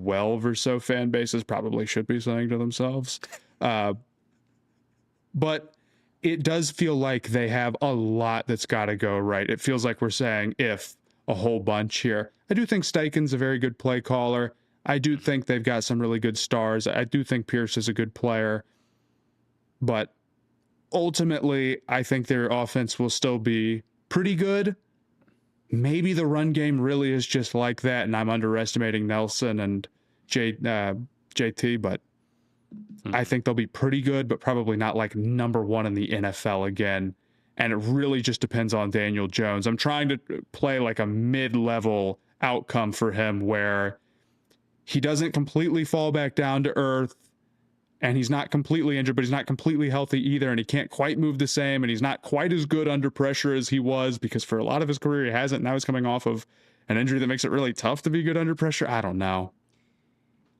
12 or so fan bases probably should be saying to themselves. But it does feel like they have a lot that's got to go right. It feels like we're saying if a whole bunch here. I do think Steichen's a very good play caller. I do think they've got some really good stars. I do think Pierce is a good player. But ultimately, I think their offense will still be pretty good. Maybe the run game really is just like that, and I'm underestimating Nelson and JT, but I think they'll be pretty good, but probably not like number 1 in the NFL again. And it really just depends on Daniel Jones. I'm trying to play like a mid-level outcome for him where he doesn't completely fall back down to earth, and he's not completely injured, but he's not completely healthy either, and he can't quite move the same, and he's not quite as good under pressure as he was, because for a lot of his career he hasn't. Now he's coming off of an injury that makes it really tough to be good under pressure. I don't know.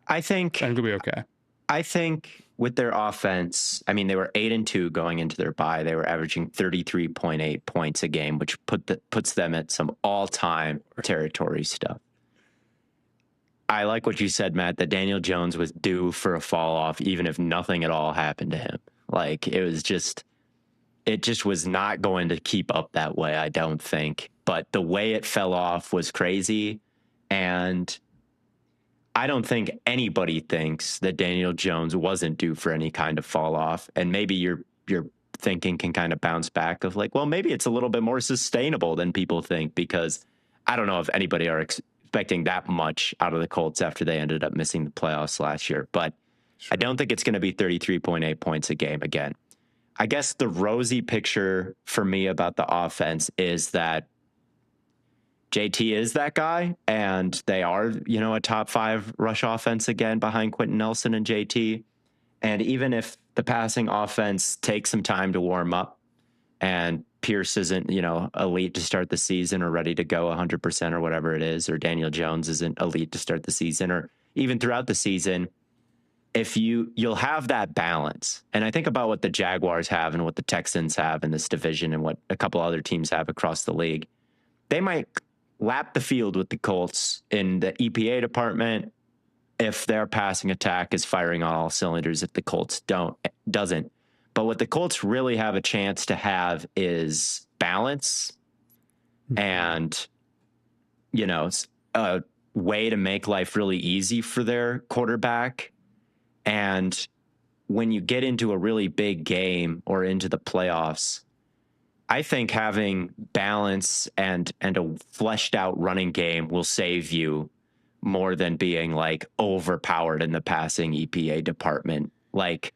I think think it'll be okay. I think with their offense, I mean, they were 8-2 going into their bye. They were averaging 33.8 points a game, which puts them at some all-time territory stuff. I like what you said, Matt, that Daniel Jones was due for a fall off, even if nothing at all happened to him. Like, it just was not going to keep up that way, I don't think. But the way it fell off was crazy. And I don't think anybody thinks that Daniel Jones wasn't due for any kind of fall off. And maybe your thinking can kind of bounce back of like, well, maybe it's a little bit more sustainable than people think, because I don't know if anybody are expecting that much out of the Colts after they ended up missing the playoffs last year. But sure, I don't think it's going to be 33.8 points a game again. I guess the rosy picture for me about the offense is that JT is that guy, and they are, a top 5 rush offense again behind Quentin Nelson and JT. And even if the passing offense takes some time to warm up and Pierce isn't, elite to start the season or ready to go 100% or whatever it is, or Daniel Jones isn't elite to start the season, or even throughout the season, if you'll have that balance. And I think about what the Jaguars have and what the Texans have in this division and what a couple other teams have across the league. They might lap the field with the Colts in the EPA department if their passing attack is firing on all cylinders, if the Colts doesn't. But what the Colts really have a chance to have is balance and, a way to make life really easy for their quarterback. And when you get into a really big game or into the playoffs, I think having balance and a fleshed out running game will save you more than being like overpowered in the passing EPA department. Like,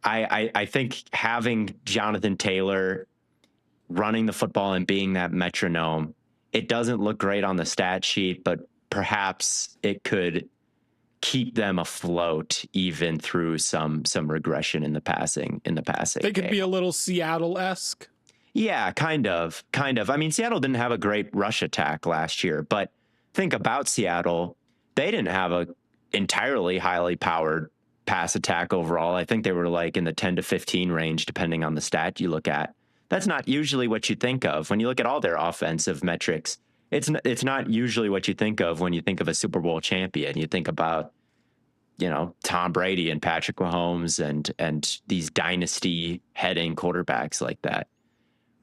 I think having Jonathan Taylor running the football and being that metronome, it doesn't look great on the stat sheet, but perhaps it could keep them afloat even through some regression in the passing. They could be a little Seattle-esque. Yeah, kind of. I mean, Seattle didn't have a great rush attack last year, but think about Seattle. They didn't have a entirely highly powered pass attack overall. I think they were like in the 10 to 15 range, depending on the stat you look at. That's not usually what you think of when you look at all their offensive metrics. It's not usually what you think of when you think of a Super Bowl champion. You think about, Tom Brady and Patrick Mahomes and these dynasty heading quarterbacks like that.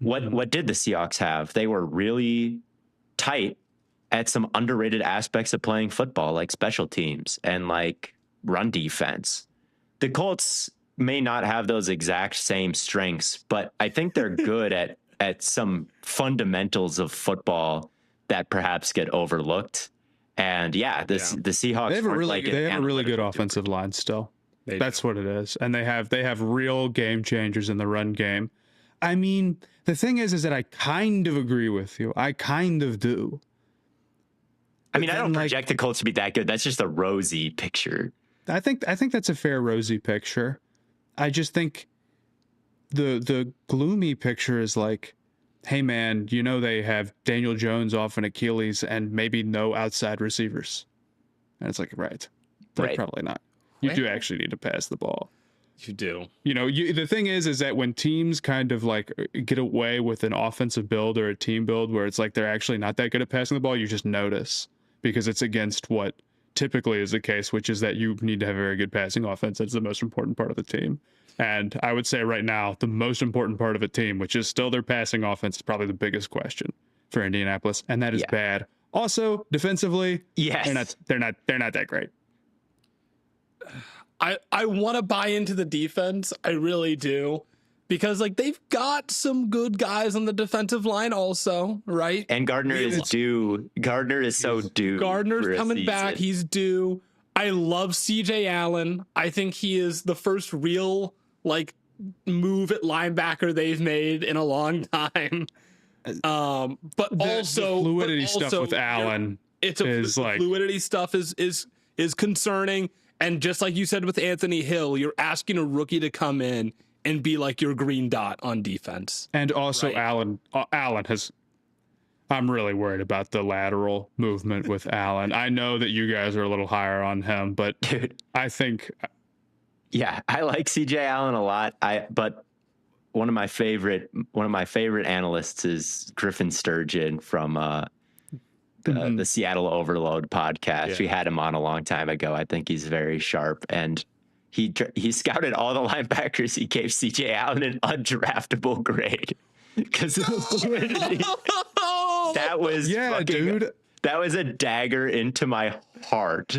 What did the Seahawks have? They were really tight at some underrated aspects of playing football, like special teams and like run defense. The Colts may not have those exact same strengths, but I think they're good at some fundamentals of football that perhaps get overlooked. And the Seahawks they have a really good offensive line still. That's what it is. And they have real game changers in the run game. I mean, the thing is that I kind of agree with you. I kind of do. I mean, I don't project the Colts to be that good. That's just a rosy picture. I think that's a fair rosy picture. I just think the gloomy picture is like, hey man, they have Daniel Jones off an Achilles and maybe no outside receivers. And it's like, right. Probably not. You do actually need to pass the ball. You do. The thing is that when teams kind of like get away with an offensive build or a team build where it's like they're actually not that good at passing the ball, you just notice because it's against what typically is the case, which is that you need to have a very good passing offense. That's the most important part of the team. And I would say right now, the most important part of a team, which is still their passing offense, is probably the biggest question for Indianapolis. And that is bad. Also, defensively, yes, they're not that great. I want to buy into the defense. I really do. Because they've got some good guys on the defensive line also, right? And Gardner is due. Gardner is so due. Gardner's coming back. He's due. I love CJ Allen. I think he is the first real move at linebacker they've made in a long time. But the fluidity stuff with Allen fluidity stuff is concerning. And just like you said with Anthony Hill, you're asking a rookie to come in and be like your green dot on defense. And also, right? Allen has I'm really worried about the lateral movement with Allen. I know that you guys are a little higher on him, but Dude, I think yeah, I like CJ Allen a lot. But one of my favorite analysts is Griffin Sturgeon from the Seattle Overload podcast. We had him on a long time ago. I think he's very sharp, and he scouted all the linebackers. He gave CJ Allen an undraftable grade because of the fluidity. That was dude. That was a dagger into my heart.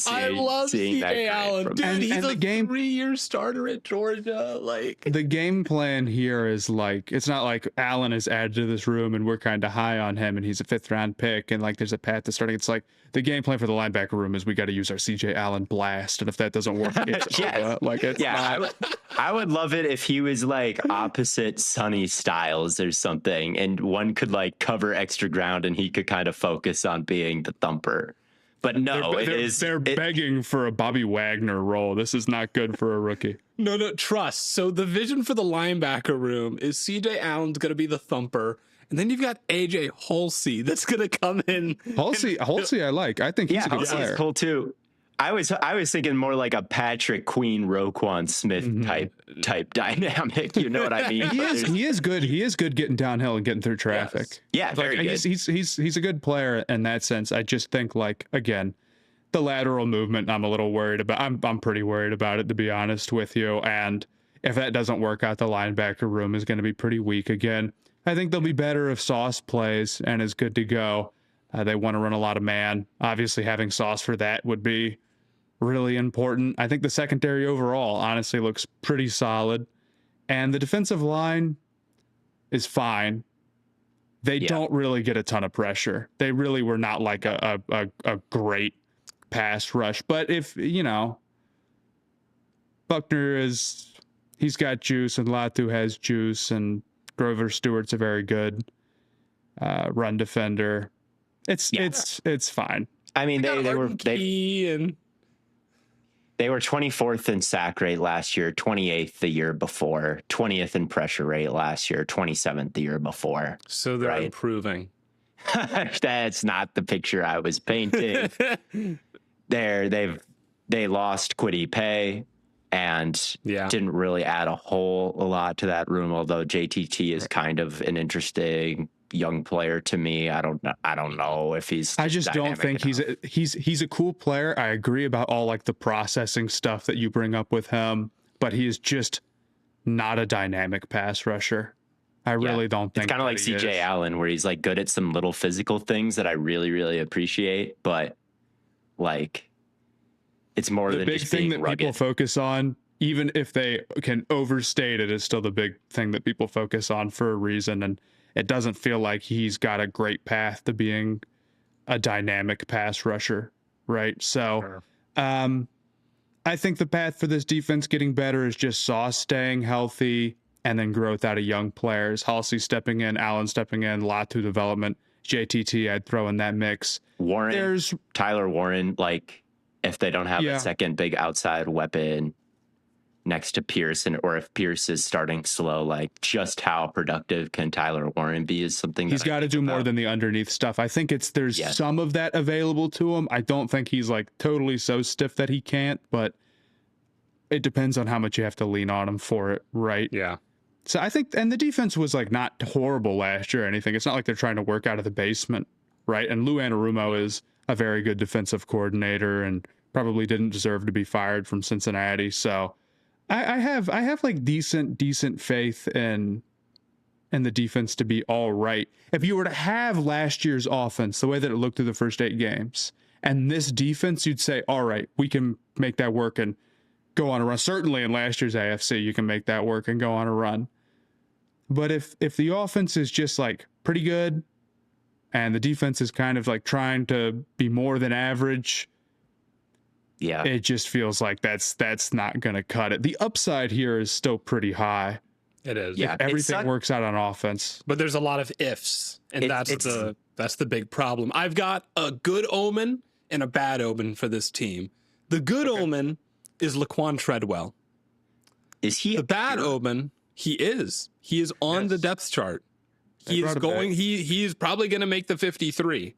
I love C.J. Allen. Dude, he's a 3-year starter at Georgia. Like, the game plan here is like, it's not like Allen is added to this room and we're kind of high on him and he's a 5th round pick and like there's a path to starting. It's like the game plan for the linebacker room is we got to use our C.J. Allen blast, and if that doesn't work, it's over. Like, it's not. I would love it if he was like opposite Sonny Styles or something, and one could like cover extra ground and he could kind of focus on being the thumper. But no, they're begging for a Bobby Wagner role. This is not good for a rookie. No, trust. So the vision for the linebacker room is CJ Allen's going to be the thumper. And then you've got AJ Hulsey that's going to come in. Hulsey I like. I think he's a good player. He's cool too. I was thinking more like a Patrick Queen, Roquan Smith type dynamic. You know what I mean? He is good. He is good getting downhill and getting through traffic. Yes. Yeah, very good. He's a good player in that sense. I just think, like, again, the lateral movement I'm a little worried about. I'm pretty worried about it, to be honest with you. And if that doesn't work out, the linebacker room is going to be pretty weak again. I think they'll be better if Sauce plays and is good to go. They want to run a lot of man. Obviously, having Sauce for that would be really important. I think the secondary overall honestly looks pretty solid, and the defensive line is fine. They don't really get a ton of pressure. They really were not like a great pass rush. But if, you know, Buckner he's got juice and Latu has juice and Grover Stewart's a very good run defender. It's fine. I mean, they were 24th in sack rate last year, 28th the year before, 20th in pressure rate last year, 27th the year before. So they're improving. That's not the picture I was painting. They lost Kwity Paye and didn't really add a lot to that room. Although JTT is kind of an interesting young player to me. I don't know if he's. I just don't think he's a cool player. I agree about all like the processing stuff that you bring up with him, but he is just not a dynamic pass rusher. I really don't think it's kind of like CJ Allen, where he's like good at some little physical things that I really, really appreciate, but like it's more than just being rugged. The big thing that people focus on, even if they can overstate it, is still the big thing that people focus on for a reason. And it doesn't feel like he's got a great path to being a dynamic pass rusher, right? So I think the path for this defense getting better is just Sauce staying healthy and then growth out of young players. Halsey stepping in, Allen stepping in, Latu development, JTT I'd throw in that mix. Tyler Warren, like if they don't have a second big outside weapon next to Pearson, or if Pierce is starting slow, like just how productive can Tyler Warren be is something he's got to do more than the underneath stuff. I think there's some of that available to him. I don't think he's like totally so stiff that he can't, but it depends on how much you have to lean on him for it, right? Yeah. So I think, and the defense was like not horrible last year or anything. It's not like they're trying to work out of the basement, right? And Lou Anarumo is a very good defensive coordinator and probably didn't deserve to be fired from Cincinnati. So I have like decent faith in the defense to be all right. If you were to have last year's offense, the way that it looked through the first 8 games, and this defense, you'd say, all right, we can make that work and go on a run. Certainly in last year's AFC, you can make that work and go on a run. But if the offense is just like pretty good and the defense is kind of like trying to be more than average, it just feels like that's not going to cut it. The upside here is still pretty high. It is. Yeah, if everything works out on offense. But there's a lot of ifs, and that's the big problem. I've got a good omen and a bad omen for this team. The good omen is Laquan Treadwell. Is he the bad omen? He is. He is on the depth chart. He is brought it going. back. He's probably going to make the 53.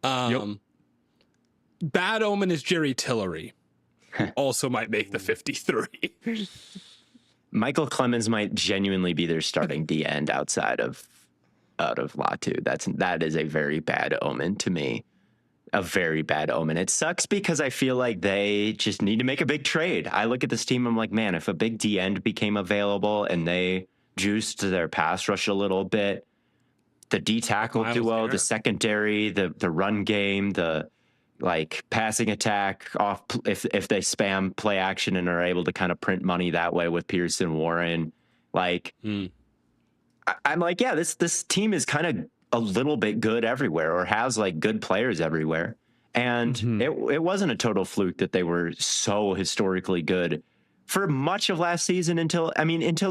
Bad omen is Jerry Tillery. Also might make the 53. Michael Clemens might genuinely be their starting D end outside of Latu. That is a very bad omen to me. A very bad omen. It sucks because I feel like they just need to make a big trade. I look at this team, I'm like, man, if a big D end became available and they juiced their pass rush a little bit, the D tackle Miles duo, Garrett. the secondary, the run game, the like passing attack off if they spam play action and are able to kind of print money that way with Pearson Warren, like I'm like, yeah, this team is kind of a little bit good everywhere, or has like good players everywhere. And it wasn't a total fluke that they were so historically good for much of last season until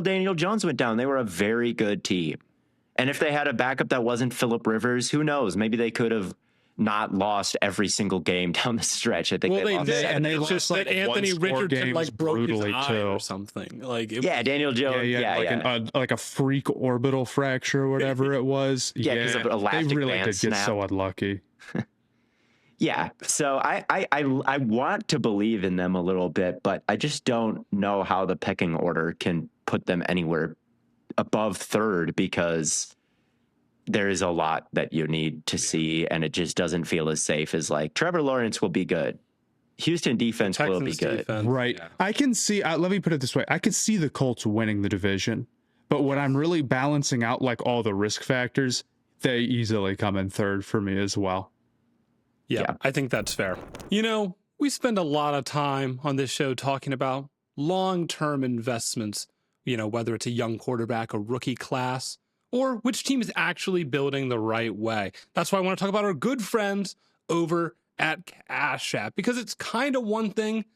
Daniel Jones went down. They were a very good team. And if they had a backup that wasn't Phillip Rivers, who knows? Maybe they could have not lost every single game down the stretch. I think Well, they lost did, 7 and in they a row. just that Anthony one-score Richardson like games broke his brutally, eye too. or something. Like Yeah, Daniel Jones. Like a freak orbital fracture or whatever it was. Yeah, 'cause of elastic they really band did get snap. so unlucky. Yeah, so I want to believe in them a little bit, but I just don't know how the pecking order can put them anywhere above third, because there is a lot that you need to see, and it just doesn't feel as safe as like Trevor Lawrence will be good. Houston defense will be good. defense, Right. yeah. I can see, let me put it this way. I could see the Colts winning the division, but when I'm really balancing out like all the risk factors, they easily come in third for me as well. Yeah, I think that's fair. You know, we spend a lot of time on this show talking about long-term investments, you know, whether it's a young quarterback, a rookie class, or which team is actually building the right way. That's why I want to talk about our good friends over at Cash App, because it's kind of one thing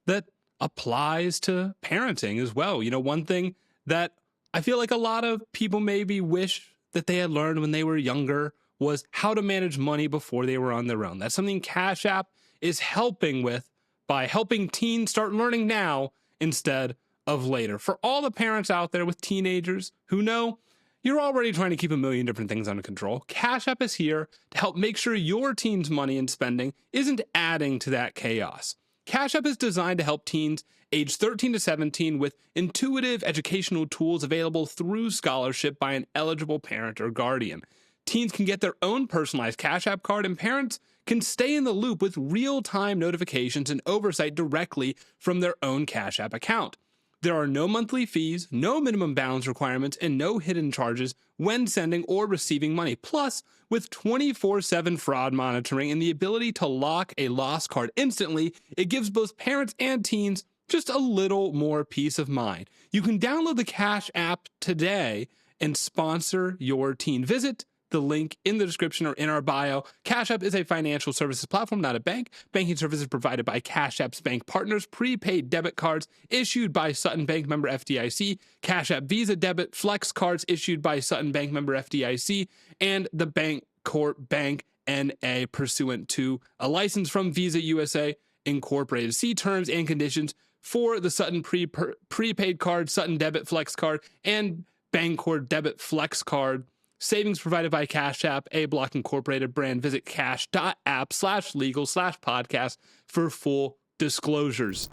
that applies to parenting as well. You know, one thing that I feel like a lot of people maybe wish that they had learned when they were younger was how to manage money before they were on their own. That's something Cash App is helping with by helping teens start learning now instead of later. For all the parents out there with teenagers who know you're already trying to keep a million different things under control, Cash App is here to help make sure your teen's money and spending isn't adding to that chaos. Cash App is designed to help teens age 13 to 17 with intuitive educational tools available through scholarship by an eligible parent or guardian. Teens can get their own personalized Cash App card, and parents can stay in the loop with real-time notifications and oversight directly from their own Cash App account. There are no monthly fees, no minimum balance requirements, and no hidden charges when sending or receiving money. Plus, with 24/7 fraud monitoring and the ability to lock a lost card instantly, it gives both parents and teens just a little more peace of mind. You can download the Cash App today and sponsor your teen. Visit the link in the description or in our bio. Cash App is a financial services platform, not a bank. Banking services provided by Cash App's bank partners. Prepaid debit cards issued by Sutton Bank, member FDIC. Cash App Visa debit flex cards issued by Sutton Bank, member FDIC. And the Bank Corp Bank NA, pursuant to a license from Visa USA Incorporated. See terms and conditions for the Sutton prepaid card, Sutton debit flex card, and Bancorp debit flex card. Savings provided by Cash App, a Block Incorporated brand. Visit cash.app/legal/podcast for full disclosures.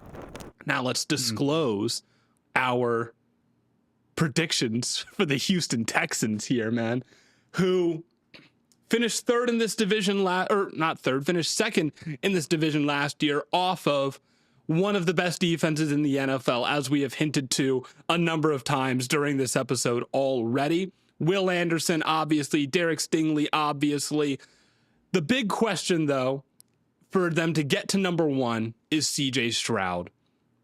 Now let's disclose our predictions for the Houston Texans here, man, who finished third in this division finished second in this division last year off of one of the best defenses in the NFL, as we have hinted to a number of times during this episode already. Will Anderson, obviously. Derek Stingley, obviously. The big question, though, for them to get to number one is CJ Stroud,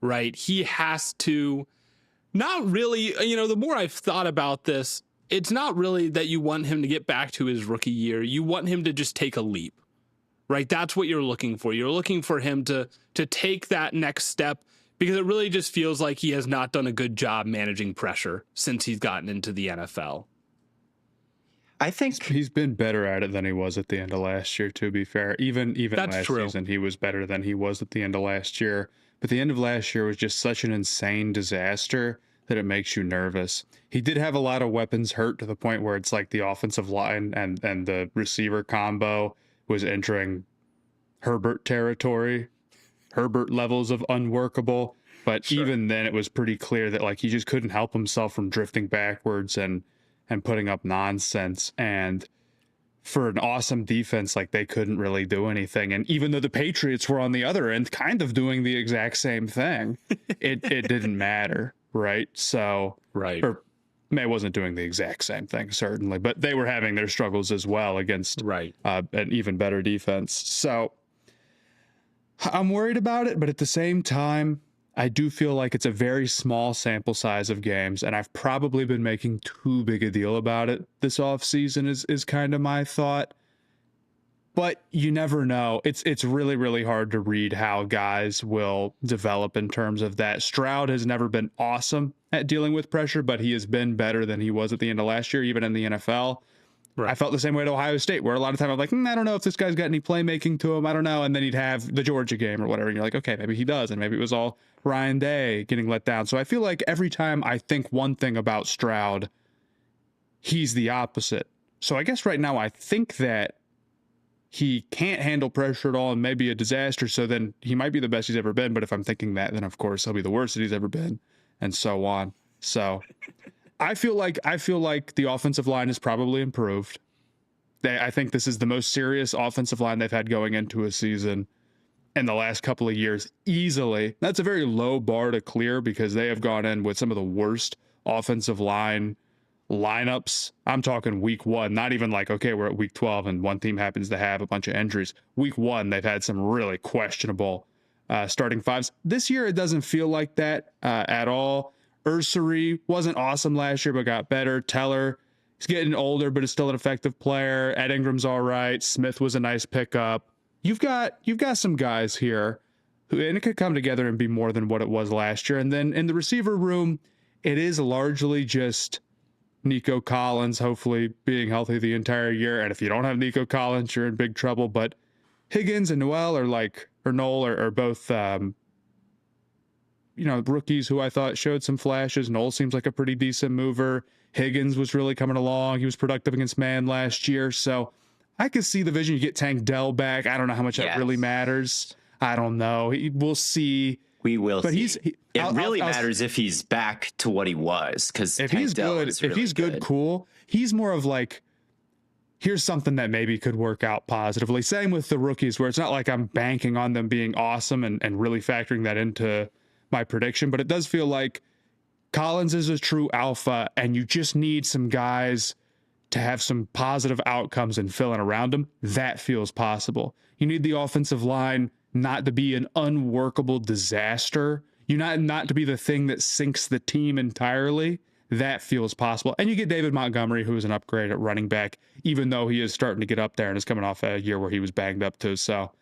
right? He has to not really, you know, the more I've thought about this, it's not really that you want him to get back to his rookie year. You want him to just take a leap, right? That's what you're looking for. You're looking for him to take that next step, because it really just feels like he has not done a good job managing pressure since he's gotten into the NFL. I think He's been better at it than he was at the end of last year, to be fair. Even That's last true. season, he was better than he was at the end of last year. But the end of last year was just such an insane disaster that it makes you nervous. He did have a lot of weapons hurt to the point where it's like the offensive line and the receiver combo was entering Herbert territory, Herbert levels of unworkable. But Sure. even then, it was pretty clear that like he just couldn't help himself from drifting backwards and putting up nonsense. And for an awesome defense, like they couldn't really do anything. And even though the Patriots were on the other end, kind of doing the exact same thing, it didn't matter, right? So, Right. or May wasn't doing the exact same thing, certainly, but they were having their struggles as well against Right. an even better defense. So I'm worried about it, but at the same time, I do feel like it's a very small sample size of games, and I've probably been making too big a deal about it this offseason is kind of my thought. But you never know. It's really, really hard to read how guys will develop in terms of that. Stroud has never been awesome at dealing with pressure, but he has been better than he was at the end of last year, even in the NFL. Right. I felt the same way at Ohio State, where a lot of time I'm like, I don't know if this guy's got any playmaking to him. I don't know. And then he'd have the Georgia game or whatever. And you're like, okay, maybe he does. And maybe it was all Ryan Day getting let down. So I feel like every time I think one thing about Stroud, he's the opposite. So I guess right now I think that he can't handle pressure at all and may be a disaster. So then he might be the best he's ever been. But if I'm thinking that, then of course he'll be the worst that he's ever been, and so on. So I feel like the offensive line is probably improved. I think this is the most serious offensive line they've had going into a season in the last couple of years, easily. That's a very low bar to clear because they have gone in with some of the worst offensive line lineups. I'm talking week 1, not even like, okay, we're at week 12 and one team happens to have a bunch of injuries. Week 1, they've had some really questionable starting fives. This year, it doesn't feel like that at all. Ursary wasn't awesome last year, but got better. Teller, he's getting older, but is still an effective player. Ed Ingram's all right. Smith was a nice pickup. You've got some guys here who, and it could come together and be more than what it was last year. And then in the receiver room, it is largely just Nico Collins, hopefully being healthy the entire year. And if you don't have Nico Collins, you're in big trouble. But Higgins and Noel are both, rookies who I thought showed some flashes. Noel seems like a pretty decent mover. Higgins was really coming along. He was productive against man last year. So I could see the vision. You get Tank Dell back. I don't know how much that really matters. I don't know. We'll see. We will but see. It really matters if he's back to what he was, because if he's good, cool. He's more of like, here's something that maybe could work out positively. Same with the rookies, where it's not like I'm banking on them being awesome and really factoring that into my prediction, but it does feel like Collins is a true alpha, and you just need some guys to have some positive outcomes and fill in around them. That feels possible. You need the offensive line not to be an unworkable disaster. You not to be the thing that sinks the team entirely. That feels possible. And you get David Montgomery, who is an upgrade at running back, even though he is starting to get up there and is coming off a year where he was banged up too. So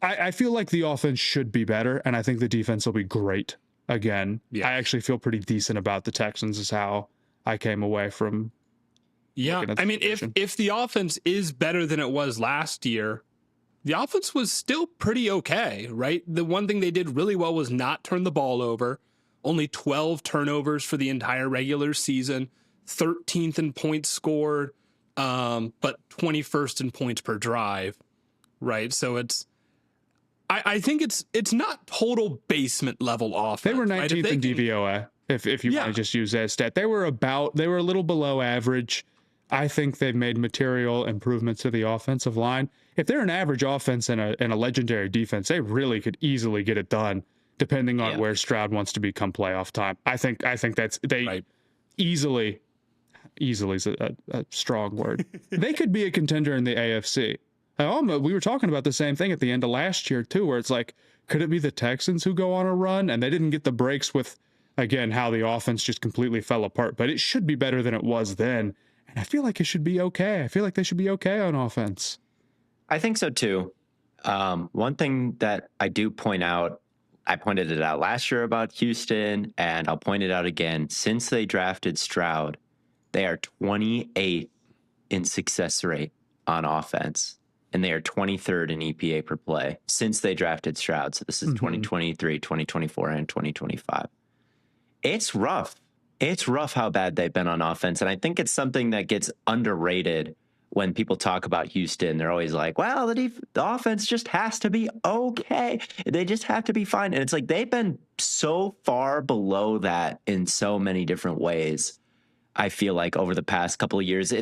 I feel like the offense should be better, and I think the defense will be great again. Yeah. I actually feel pretty decent about the Texans is how I came away from. Yeah, I mean, if the offense is better than it was last year, the offense was still pretty okay, right? The one thing they did really well was not turn the ball over. Only 12 turnovers for the entire regular season, 13th in points scored, but 21st in points per drive, right? So I think it's not total basement level offense. They were 19th in DVOA, if you want to just use that stat. They were a little below average. I think they've made material improvements to the offensive line. If they're an average offense and a legendary defense, they really could easily get it done, depending on where Stroud wants to become playoff time. I think that's easily is a strong word. They could be a contender in the AFC. We were talking about the same thing at the end of last year too, where it's like, could it be the Texans who go on a run? And they didn't get the breaks with, again, how the offense just completely fell apart. But it should be better than it was then. And I feel like it should be okay. I feel like they should be okay on offense. I think so too. One thing that I do point out, I pointed it out last year about Houston, and I'll point it out again. Since they drafted Stroud, they are 28th in success rate on offense, and they are 23rd in EPA per play since they drafted Stroud. So this is 2023, 2024, and 2025. it's rough. It's rough how bad they've been on offense. And I think it's something that gets underrated when people talk about Houston. They're always like, well, the offense just has to be okay. They just have to be fine. And it's like they've been so far below that in so many different ways. I feel like over the past couple of years,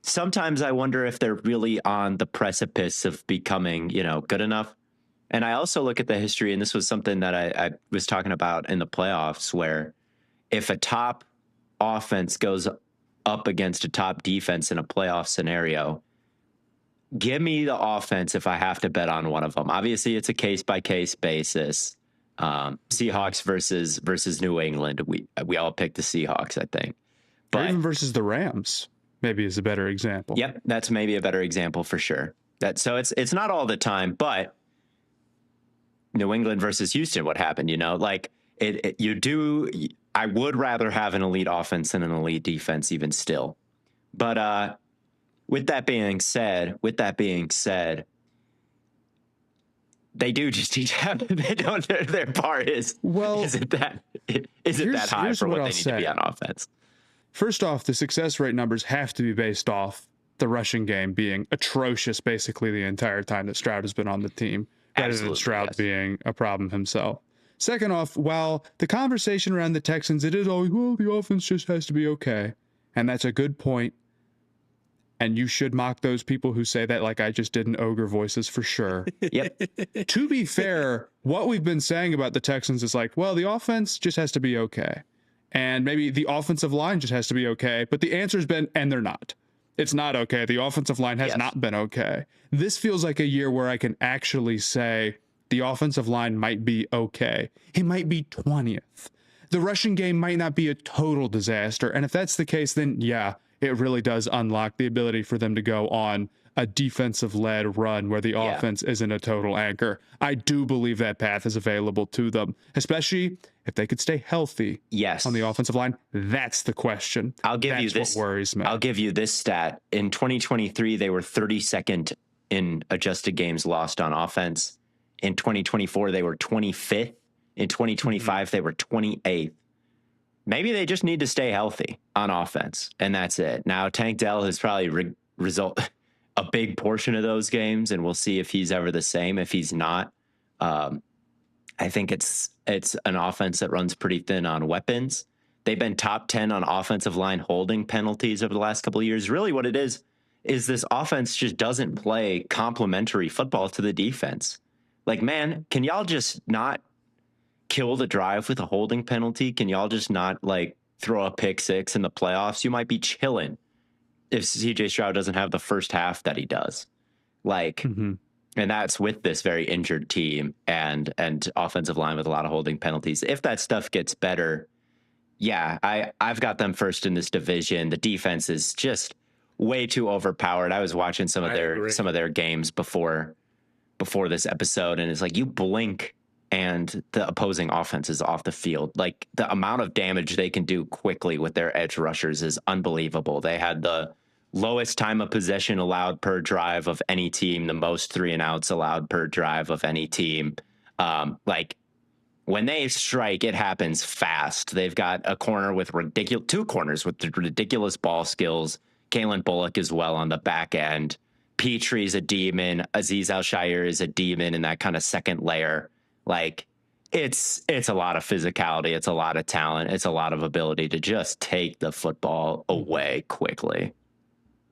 sometimes I wonder if they're really on the precipice of becoming, good enough. And I also look at the history, and this was something that I was talking about in the playoffs, where if a top offense goes up against a top defense in a playoff scenario, give me the offense if I have to bet on one of them. Obviously, it's a case-by-case basis. Seahawks versus New England. We all picked the Seahawks, I think. Or even versus the Rams, maybe is a better example. Yep, that's maybe a better example for sure. So it's not all the time, but New England versus Houston, what happened? I would rather have an elite offense than an elite defense, even still. But with that being said, they do just each have. They don't. Their bar is isn't that high for what they need to be on offense. First off, the success rate numbers have to be based off the rushing game being atrocious basically the entire time that Stroud has been on the team, rather than Stroud being a problem himself. Second off, while the conversation around the Texans, it is always, well, the offense just has to be okay. And that's a good point. And you should mock those people who say that like I just did in ogre voices for sure. Yep. To be fair, what we've been saying about the Texans is like, well, the offense just has to be okay. And maybe the offensive line just has to be okay. But the answer's been, and they're not. It's not okay. The offensive line has not been okay. This feels like a year where I can actually say the offensive line might be okay. It might be 20th. The rushing game might not be a total disaster. And if that's the case, then yeah, it really does unlock the ability for them to go on a defensive-led run where the offense isn't a total anchor. I do believe that path is available to them, especially if they could stay healthy on the offensive line. That's the question. That's what worries me. I'll give you this stat. In 2023, they were 32nd in adjusted games lost on offense. In 2024, they were 25th. In 2025, they were 28th. Maybe they just need to stay healthy on offense, and that's it. Now, Tank Dell has probably result a big portion of those games, and we'll see if he's ever the same. If he's not, I think it's an offense that runs pretty thin on weapons. They've been top 10 on offensive line holding penalties over the last couple of years. Really what it is this offense just doesn't play complementary football to the defense. Like, man, can y'all just not kill the drive with a holding penalty? Can y'all just not like throw a pick six in the playoffs? You might be chilling if CJ Stroud doesn't have the first half that he does. Like, and that's with this very injured team and offensive line with a lot of holding penalties. If that stuff gets better, yeah, I've got them first in this division. The defense is just way too overpowered. I was watching some of their games before this episode, and it's like you blink and the opposing offense is off the field. Like, the amount of damage they can do quickly with their edge rushers is unbelievable. They had the lowest time of possession allowed per drive of any team, the most 3-and-outs allowed per drive of any team. Like, when they strike, it happens fast. They've got a corner with two corners with ridiculous ball skills. Kalen Bullock as well on the back end. Petrie's a demon. Azeez Al-Shaair is a demon in that kind of second layer. Like, it's a lot of physicality. It's a lot of talent. It's a lot of ability to just take the football away quickly.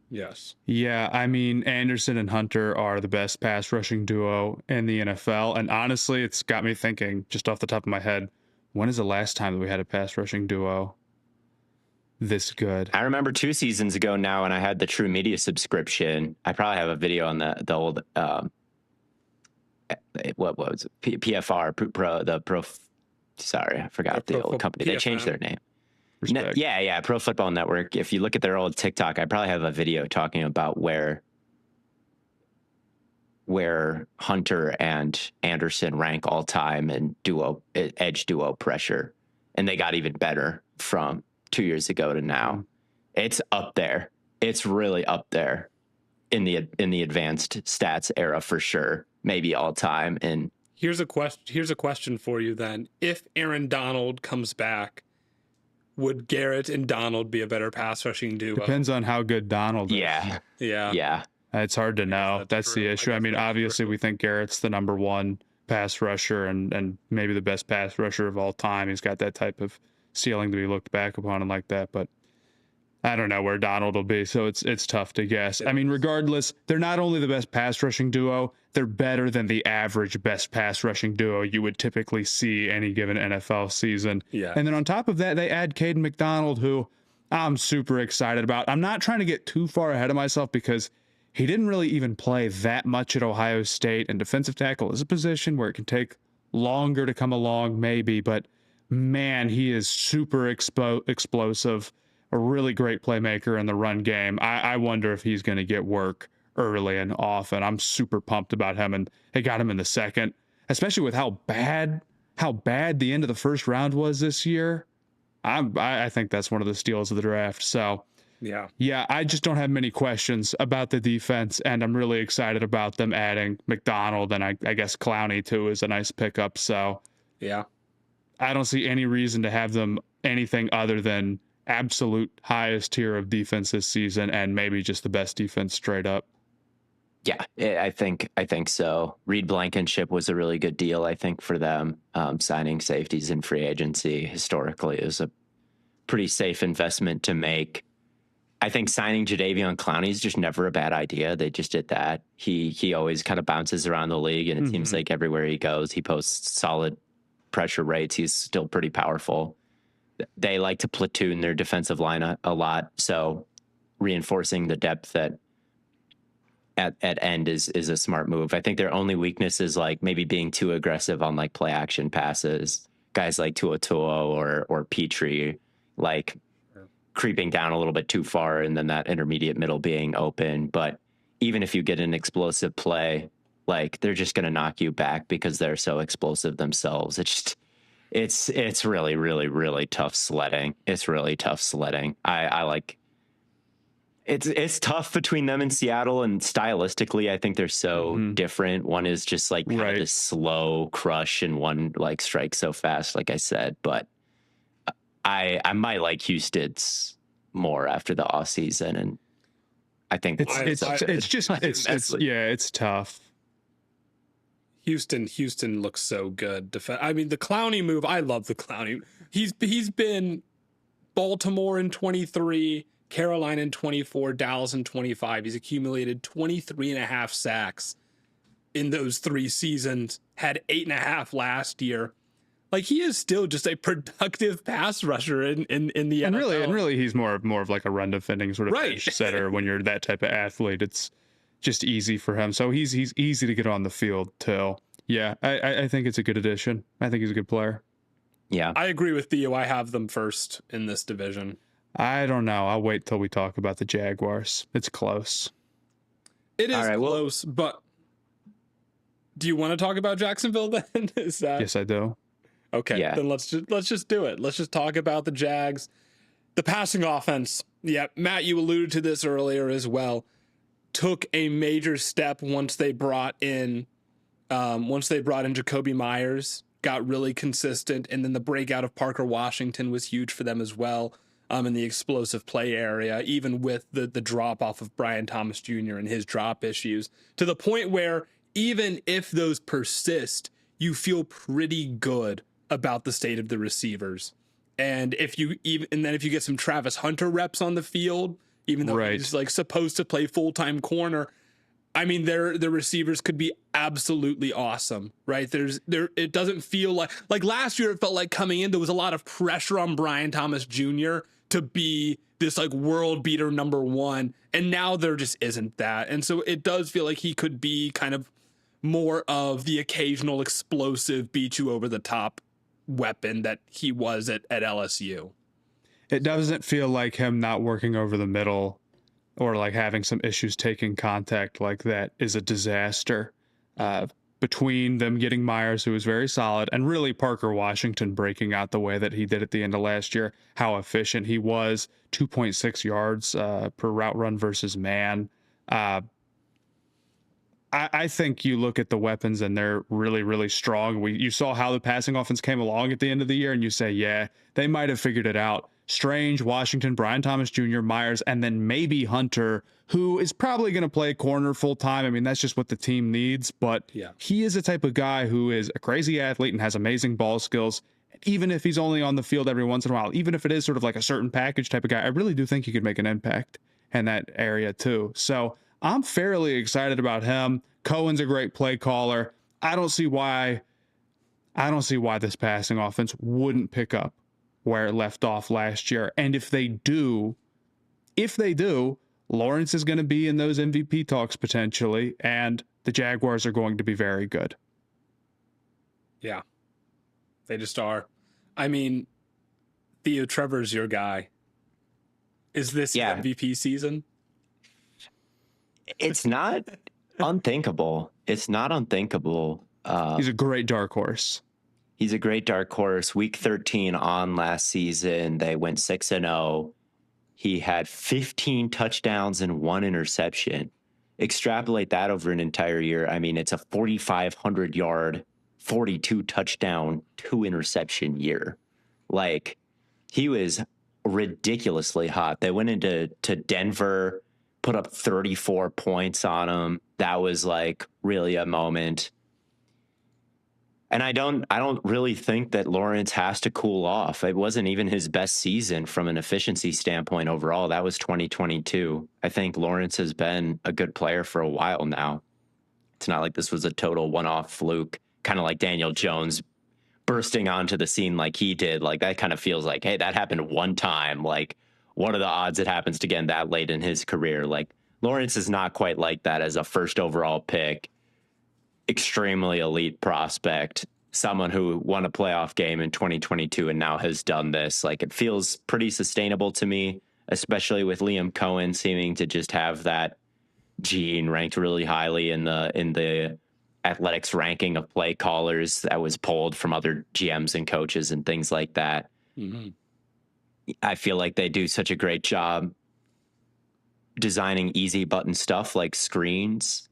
Yes. Yeah, I mean, Anderson and Hunter are the best pass rushing duo in the NFL. And honestly, it's got me thinking, just off the top of my head, when is the last time that we had a pass rushing duo this good? I remember 2 seasons ago now when I had the True Media subscription. I probably have a video on the old what was it? PFR sorry, I forgot the old company. They changed their name. Pro Football Network. If you look at their old TikTok, I probably have a video talking about where Hunter and Anderson rank all time in edge duo pressure, and they got even better from 2 years ago to now. It's up there. It's really up there in the advanced stats era for sure. Maybe all time in Here's a question for you then. If Aaron Donald comes back, would Garrett and Donald be a better pass rushing duo? Depends on how good Donald is. Yeah. Yeah. Yeah. It's hard to know. That's the issue. I mean, obviously, we think Garrett's the number one pass rusher and maybe the best pass rusher of all time. He's got that type of ceiling to be looked back upon and like that. But I don't know where Donald will be, so it's tough to guess. I mean, regardless, they're not only the best pass rushing duo, they're better than the average best pass rushing duo you would typically see any given NFL season. Yeah. And then on top of that, they add Caden McDonald, who I'm super excited about. I'm not trying to get too far ahead of myself because he didn't really even play that much at Ohio State, and defensive tackle is a position where it can take longer to come along, maybe, but man, he is super explosive, a really great playmaker in the run game. I wonder if he's going to get work early and often. I'm super pumped about him, and they got him in the second, especially with how bad the end of the first round was this year. I think that's one of the steals of the draft. So yeah, I just don't have many questions about the defense, and I'm really excited about them adding McDonald, and I guess Clowney too is a nice pickup. So yeah, I don't see any reason to have them anything other than absolute highest tier of defense this season, and maybe just the best defense straight up. Yeah, I think so. Reed Blankenship was a really good deal, I think, for them. Signing safeties in free agency historically is a pretty safe investment to make. I think signing Jadeveon Clowney is just never a bad idea. They just did that. He always kind of bounces around the league, and it seems like everywhere he goes, he posts solid pressure rates. He's still pretty powerful. They like to platoon their defensive line a lot, so reinforcing the depth at end is a smart move. I think their only weakness is like maybe being too aggressive on like play action passes. Guys like Tua or Petrie, like creeping down a little bit too far, and then that intermediate middle being open. But even if you get an explosive play, like they're just going to knock you back because they're so explosive themselves. It's really, really, really tough sledding. It's really tough sledding. I like it's tough between them and Seattle, and stylistically, I think they're so different. One is just like kind of this slow crush, and one like strikes so fast, like I said. But I might like Houston's more after the off season, and I think it's tough. Houston looks so good. I mean, the Clowney move, I love the Clowney. He's been Baltimore in 23, Carolina in 24, Dallas in 25. He's accumulated 23 and a half sacks in those 3 seasons, had 8.5 last year. Like, he is still just a productive pass rusher in the NFL. And really, he's more of like a run defending sort of edge setter. When you're that type of athlete, it's just easy for him. So he's easy to get on the field too. Yeah, I think it's a good addition. I think he's a good player. Yeah, I agree with Theo. I have them first in this division. I don't know. I'll wait till we talk about the Jaguars. It's close. It is close, but do you want to talk about Jacksonville then? Is that? Yes, I do. Okay, then let's just do it. Let's just talk about the Jags. The passing offense. Yeah, Matt, you alluded to this earlier as well. Took a major step once they brought in Jacoby Myers, got really consistent, and then the breakout of Parker Washington was huge for them as well. In the explosive play area, even with the drop off of Brian Thomas Jr. and his drop issues, to the point where even if those persist, you feel pretty good about the state of the receivers. And if you get some Travis Hunter reps on the field, even though he's like supposed to play full-time corner, I mean, their receivers could be absolutely awesome, right? It doesn't feel like last year. It felt like coming in, there was a lot of pressure on Brian Thomas Jr. to be this like world beater number 1. And now there just isn't that. And so it does feel like he could be kind of more of the occasional explosive beat you over the top weapon that he was at LSU. It doesn't feel like him not working over the middle or like having some issues taking contact like that is a disaster. Between them getting Myers, who was very solid, and really Parker Washington breaking out the way that he did at the end of last year, how efficient he was, 2.6 yards per route run versus man. I think you look at the weapons and they're really, really strong. You saw how the passing offense came along at the end of the year, and you say, yeah, they might have figured it out. Strange, Washington, Brian Thomas Jr., Myers, and then maybe Hunter, who is probably going to play corner full time. I mean, that's just what the team needs. But he is the type of guy who is a crazy athlete and has amazing ball skills. Even if he's only on the field every once in a while, even if it is sort of like a certain package type of guy, I really do think he could make an impact in that area too. So I'm fairly excited about him. Cohen's a great play caller. I don't see why this passing offense wouldn't pick up where it left off last year. And if they do, Lawrence is going to be in those MVP talks potentially, and the Jaguars are going to be very good. Yeah, they just are. I mean, Theo, Trevor's your guy. Is this MVP season? It's not unthinkable. It's not unthinkable. He's a great dark horse. He's a great dark horse. Week 13 on last season, they went 6-0. He had 15 touchdowns and 1 interception. Extrapolate that over an entire year. I mean, it's a 4,500 yard, 42 touchdown, 2 interception year. Like, he was ridiculously hot. They went into Denver, put up 34 points on him. That was like really a moment. And I don't really think that Lawrence has to cool off. It wasn't even his best season from an efficiency standpoint overall. That was 2022. I think Lawrence has been a good player for a while now. It's not like this was a total one-off fluke, kind of like Daniel Jones bursting onto the scene like he did. Like, that kind of feels like, hey, that happened one time. Like, what are the odds it happens again that late in his career? Like, Lawrence is not quite like that as a first overall pick, extremely elite prospect, someone who won a playoff game in 2022 and now has done this. Like, it feels pretty sustainable to me, especially with Liam Cohen seeming to just have that gene ranked really highly in the athletics ranking of play callers that was pulled from other GMs and coaches and things like that. Mm-hmm. I feel like they do such a great job designing easy button stuff like screens,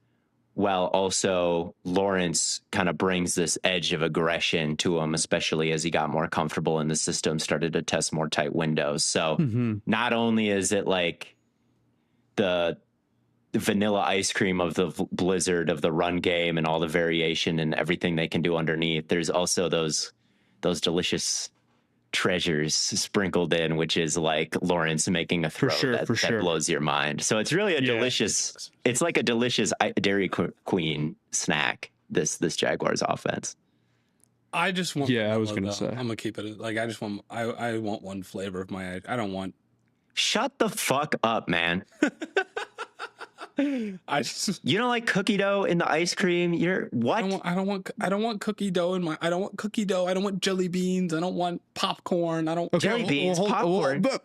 while also Lawrence kind of brings this edge of aggression to him, especially as he got more comfortable in the system, started to test more tight windows. So not only is it like the vanilla ice cream of the blizzard of the run game and all the variation and everything they can do underneath, there's also those delicious treasures sprinkled in, which is like Lawrence making a throw that blows your mind. So it's really a delicious, it's like a delicious Dairy Queen snack, this Jaguars offense. I just want I was gonna say, I'm gonna keep it like I want one flavor of my, I don't want. Shut the fuck up, man. You don't like cookie dough in the ice cream? You're what? I don't want cookie dough in my. I don't want cookie dough. I don't want jelly beans. I don't want popcorn. I don't jelly beans, popcorn. But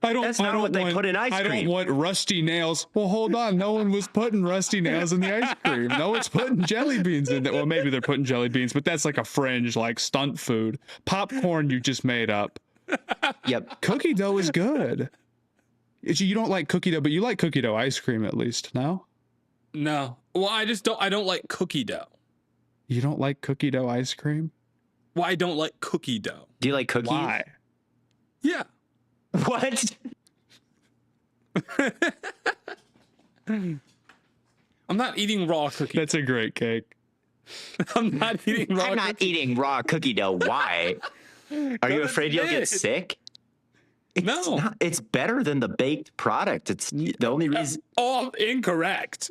that's not what they put in ice cream. I don't want rusty nails. Well, hold on. No one was putting rusty nails in the ice cream. No one's putting jelly beans in it. Well, maybe they're putting jelly beans, but that's like a fringe, like stunt food. Popcorn you just made up. Yep. Cookie dough is good. You don't like cookie dough, but you like cookie dough ice cream at least, no? No. Well, I don't like cookie dough. You don't like cookie dough ice cream? Well, I don't like cookie dough. Do you like cookies? Why? Yeah. What? I'm not eating raw cookie. That's a great cake. I'm not eating raw cookie dough. Why? Are you afraid you'll get sick? It's better than the baked product. It's the only reason. All incorrect.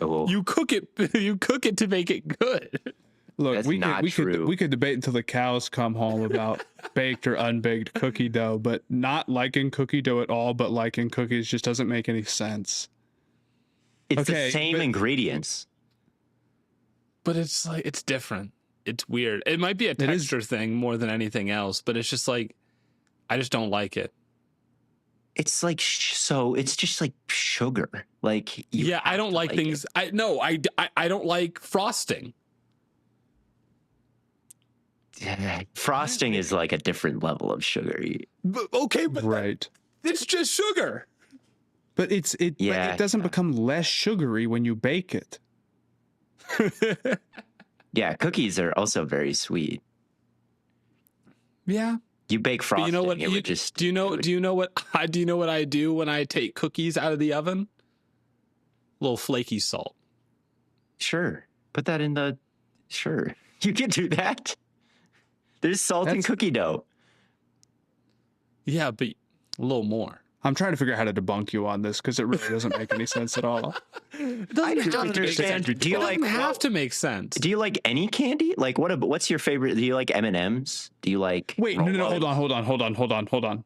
Oh. You cook it to make it good. Look, we could debate until the cows come home about baked or unbaked cookie dough, but not liking cookie dough at all, but liking cookies just doesn't make any sense. It's the same ingredients. But it's like, it's different. It's weird. It might be a texture thing more than anything else, but it's just like, I just don't like it. It's like, it's just like sugar. Like, I don't like things. I don't like frosting. Frosting is like a different level of sugar. But right. It's just sugar. But it doesn't become less sugary when you bake it. Yeah, cookies are also very sweet. Yeah. You bake But frosting, you know what? it would just. Do you know what I do when I take cookies out of the oven? A little flaky salt. Sure. Put that in the. Sure. You can do that. There's salt in cookie dough. Yeah, but a little more. I'm trying to figure out how to debunk you on this because it really doesn't make any sense at all. It doesn't understand. Do you doesn't like have to make sense. Do you like any candy? Like what's your favorite? Do you like M&Ms? Do you like Wait, no, hold on.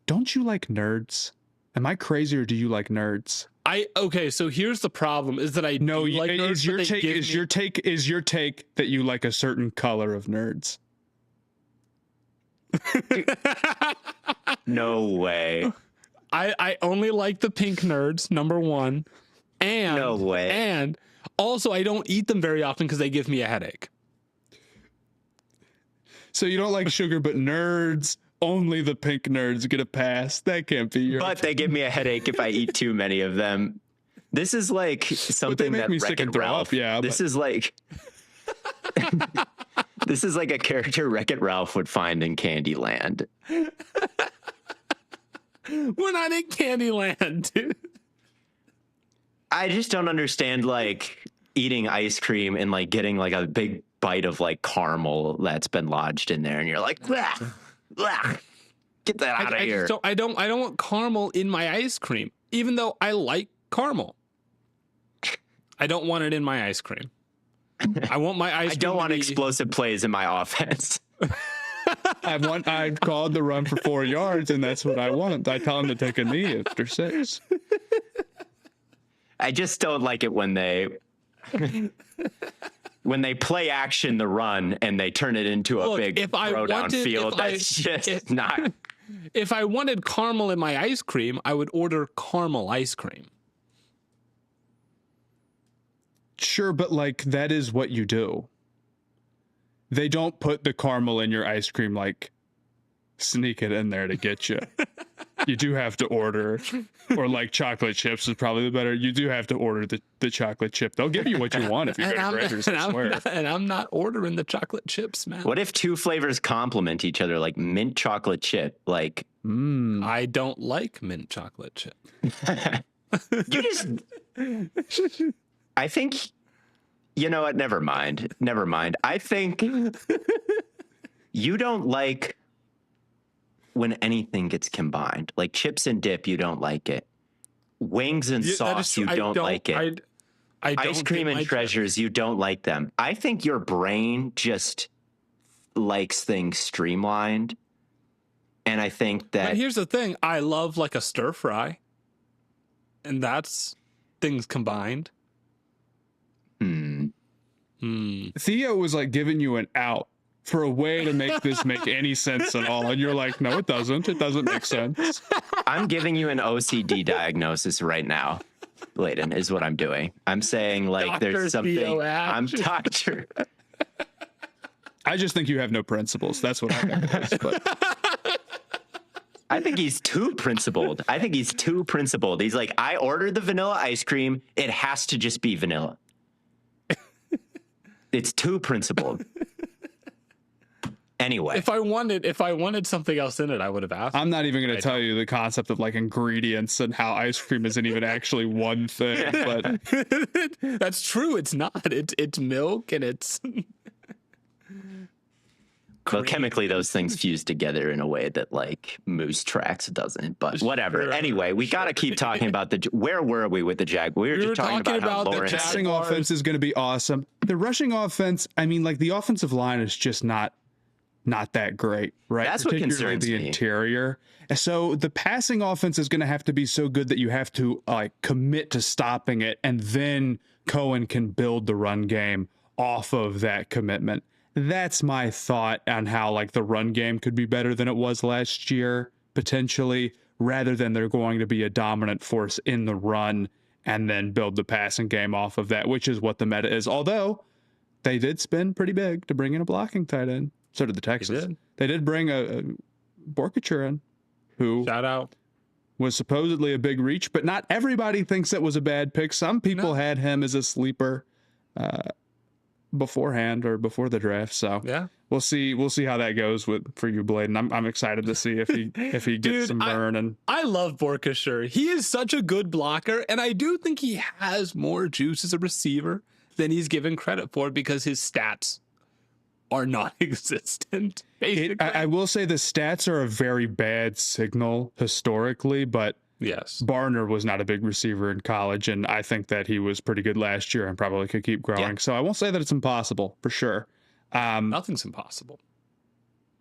Don't you like nerds? Am I crazy or do you like nerds? Okay, so here's the problem: is that I No, do like nerds, is your take that you like a certain color of nerds? No way. I only like the pink nerds, number one, and No way. And also, I don't eat them very often because they give me a headache. So you don't like sugar, but nerds, only the pink nerds get a pass. That can't be your. But they give me a headache if I eat too many of them. This is like something make that me sick and Wreck-It throw Ralph. up, yeah, This is like this is like a character Wreck-It Ralph would find in Candyland. We're not in Candyland, dude. I just don't understand like eating ice cream and like getting like a big bite of like caramel that's been lodged in there, and you're like, blah, blah, get that out of here. I don't want caramel in my ice cream, even though I like caramel. I don't want it in my ice cream. I want my ice cream. I don't want to be... explosive plays in my offense. I called the run for 4 yards, and that's what I want. I tell him to take a knee after 6. I just don't like it when they play action the run and they turn it into a big throwdown field. That's just not. If I wanted caramel in my ice cream, I would order caramel ice cream. Sure, but like that is what you do. They don't put the caramel in your ice cream, like sneak it in there to get you. You do have to order, or like chocolate chips is probably the better. You do have to order the chocolate chip. They'll give you what you want if you go to Grader's, I swear. And I'm not ordering the chocolate chips, man. What if two flavors complement each other, like mint chocolate chip? Like, I don't like mint chocolate chip. You just. I think. You know what? Never mind. I think you don't like when anything gets combined. Like chips and dip, you don't like it. Wings and sauce, you don't like it. Ice cream and treasures, you don't like them. I think your brain just likes things streamlined. And I think that... But here's the thing. I love like a stir fry. And that's things combined. Theo was like giving you an out for a way to make this make any sense at all. And you're like, no, it doesn't. It doesn't make sense. I'm giving you an OCD diagnosis right now, Blaiden, is what I'm doing. I'm saying like Dr. there's something. Theo I'm doctor. I just think you have no principles. That's what I think it is, but. I think he's too principled. He's like, I ordered the vanilla ice cream. It has to just be vanilla. It's too principled. Anyway, if I wanted something else in it, I would have asked. I'm not even going to tell you the concept of like ingredients and how ice cream isn't even actually one thing. But that's true. It's not. It's milk and it's. Well, chemically, those things fuse together in a way that like Moose Tracks doesn't. But whatever. Sure. Anyway, we got to keep talking about where were we with the Jaguars? We were just talking about how the Lawrence. the passing offense is going to be awesome. The rushing offense, I mean, like the offensive line is just not that great, right? That's what concerns the me. Interior. So the passing offense is going to have to be so good that you have to like commit to stopping it, and then Cohen can build the run game off of that commitment. That's my thought on how like the run game could be better than it was last year, potentially, rather than they're going to be a dominant force in the run and then build the passing game off of that, which is what the meta is. Although they did spend pretty big to bring in a blocking tight end. So did the Texans. They did bring a Borkature in, who Shout out. was supposedly a big reach, but not everybody thinks it was a bad pick. Some people had him as a sleeper. beforehand or before the draft. So Yeah. we'll see how that goes for you, Blaiden. I'm excited to see if he gets Dude, some burn. And I love Borkashire. He is such a good blocker, and I do think he has more juice as a receiver than he's given credit for because his stats are non-existent. Basically, I will say the stats are a very bad signal historically, but yes, Barner was not a big receiver in college, and I think that he was pretty good last year and probably could keep growing. Yeah. So I won't say that it's impossible for sure. nothing's impossible.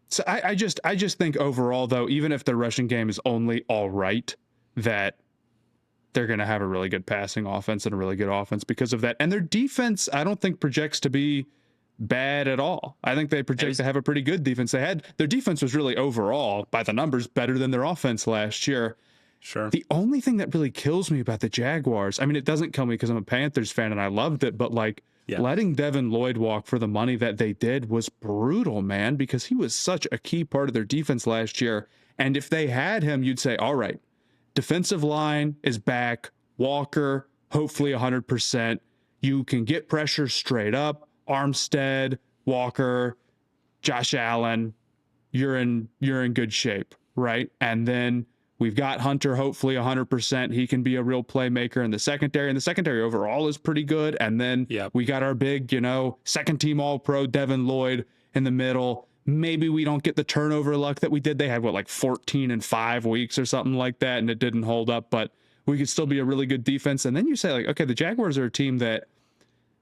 So I just think overall, though, even if their rushing game is only all right, that they're going to have a really good passing offense and a really good offense because of that. And their defense, I don't think projects to be bad at all. I think they project to have a pretty good defense. Their defense was really overall by the numbers better than their offense last year. Sure. The only thing that really kills me about the Jaguars, I mean, it doesn't kill me because I'm a Panthers fan and I loved it, but like letting Devin Lloyd walk for the money that they did was brutal, man, because he was such a key part of their defense last year. And if they had him, you'd say, all right, defensive line is back, Walker, hopefully 100%. You can get pressure straight up. Armstead, Walker, Josh Allen, you're in good shape, right? And then we've got Hunter, hopefully 100%. He can be a real playmaker in the secondary, and the secondary overall is pretty good. And then we got our big, second team All-Pro Devin Lloyd in the middle. Maybe we don't get the turnover luck that we did. They had 14 in 5 weeks or something like that, and it didn't hold up, but we could still be a really good defense. And then you say, okay, the Jaguars are a team that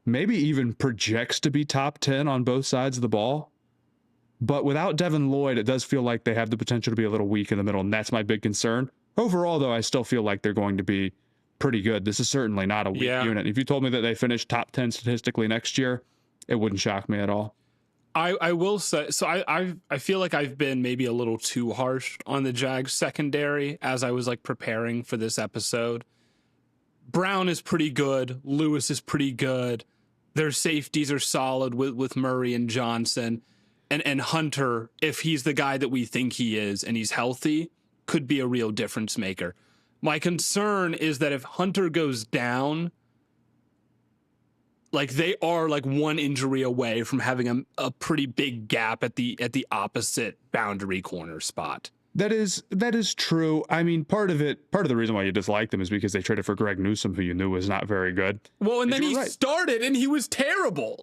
maybe even projects to be top 10 on both sides of the ball. But without Devin Lloyd, it does feel like they have the potential to be a little weak in the middle, and that's my big concern. Overall, though, I still feel like they're going to be pretty good. This is certainly not a weak unit. If you told me that they finished top 10 statistically next year, it wouldn't shock me at all. I will say, so I feel like I've been maybe a little too harsh on the Jags secondary as I was preparing for this episode. Brown is pretty good. Lewis is pretty good. Their safeties are solid with Murray and Johnson. And Hunter, if he's the guy that we think he is and he's healthy, could be a real difference maker. My concern is that if Hunter goes down, they are one injury away from having a pretty big gap at the opposite boundary corner spot. That is true. I mean, part of the reason why you dislike them is because they traded for Greg Newsome, who you knew was not very good. Well, and then he started and he was terrible.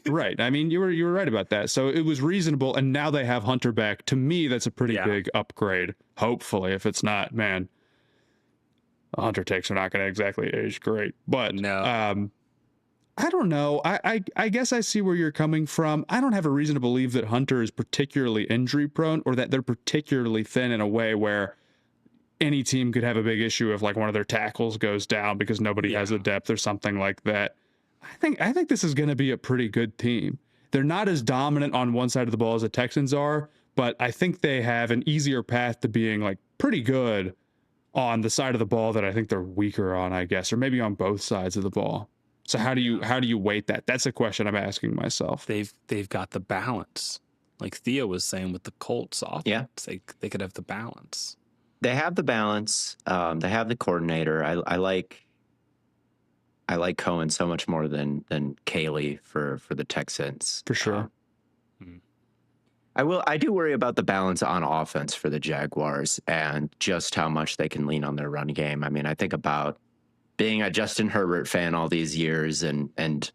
Right. I mean, you were right about that. So it was reasonable, and now they have Hunter back. To me, that's a pretty big upgrade. Hopefully, if it's not, man, Hunter takes are not going to exactly age great. But no. I don't know. I guess I see where you're coming from. I don't have a reason to believe that Hunter is particularly injury prone or that they're particularly thin in a way where any team could have a big issue if one of their tackles goes down because nobody has the depth or something like that. I think this is going to be a pretty good team. They're not as dominant on one side of the ball as the Texans are, but I think they have an easier path to being pretty good on the side of the ball that I think they're weaker on, I guess, or maybe on both sides of the ball. So how do you weight that? That's a question I'm asking myself. They've got the balance. Like Theo was saying with the Colts offense. Yeah. They could have the balance. They have the balance. They have the coordinator. I like Cohen so much more than Caley for the Texans. For sure. I do worry about the balance on offense for the Jaguars and just how much they can lean on their run game. I mean, I think about being a Justin Herbert fan all these years and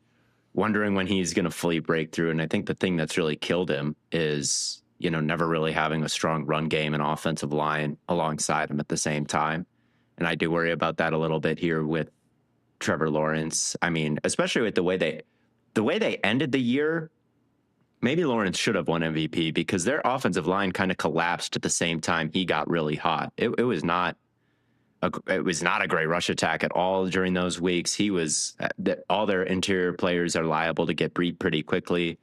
wondering when he's going to fully break through. And I think the thing that's really killed him is, never really having a strong run game and offensive line alongside him at the same time. And I do worry about that a little bit here with Trevor Lawrence. I mean, especially with the way they ended the year, maybe Lawrence should have won MVP because their offensive line kind of collapsed at the same time he got really hot. It was not a great rush attack at all during those weeks. All their interior players are liable to get beat pretty quickly.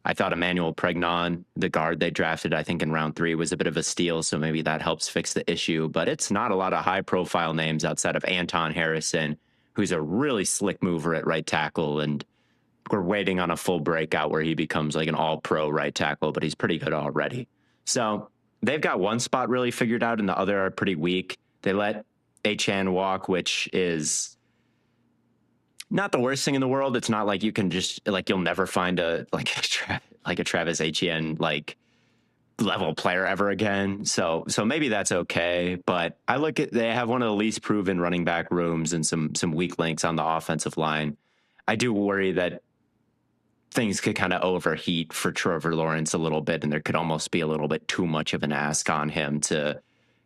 I thought Emmanuel Pregnon, the guard they drafted, I think in round 3, was a bit of a steal, so maybe that helps fix the issue. But it's not a lot of high-profile names outside of Anton Harrison, who's a really slick mover at right tackle, and we're waiting on a full breakout where he becomes an all-pro right tackle, but he's pretty good already. So they've got one spot really figured out, and the other are pretty weak. They let Achane walk, which is not the worst thing in the world. It's not like you can just like you'll never find a Travis Etienne like level player ever again. So maybe that's okay. But I look at they have one of the least proven running back rooms and some weak links on the offensive line. I do worry that things could kind of overheat for Trevor Lawrence a little bit, and there could almost be a little bit too much of an ask on him to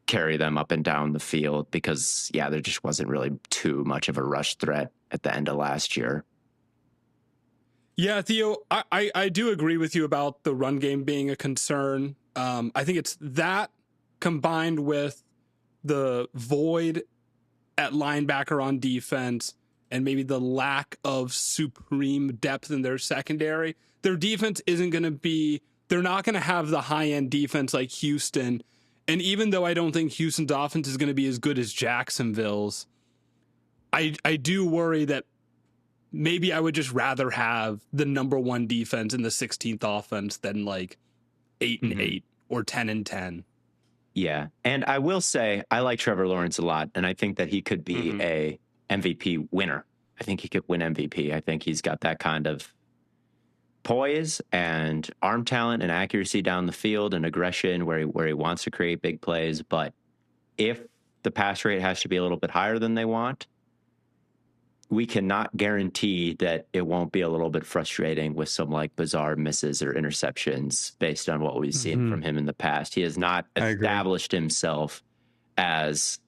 carry them up and down the field because, yeah, there just wasn't really too much of a rush threat at the end of last year. Yeah, Theo, I do agree with you about the run game being a concern. I think it's that combined with the void at linebacker on defense and maybe the lack of supreme depth in their secondary. Their defense isn't going to be, they're not going to have the high-end defense like Houston. And even though I don't think Houston's offense is going to be as good as Jacksonville's, I do worry that maybe I would just rather have the number one defense in the 16th offense than like 8-8 or 10-10. Yeah. And I will say, I like Trevor Lawrence a lot, and I think that he could be a MVP winner. I think he could win MVP. I think he's got that kind of poise and arm talent and accuracy down the field and aggression where he wants to create big plays. But if the pass rate has to be a little bit higher than they want, we cannot guarantee that it won't be a little bit frustrating with some like bizarre misses or interceptions based on what we've seen from him in the past. He has not established himself as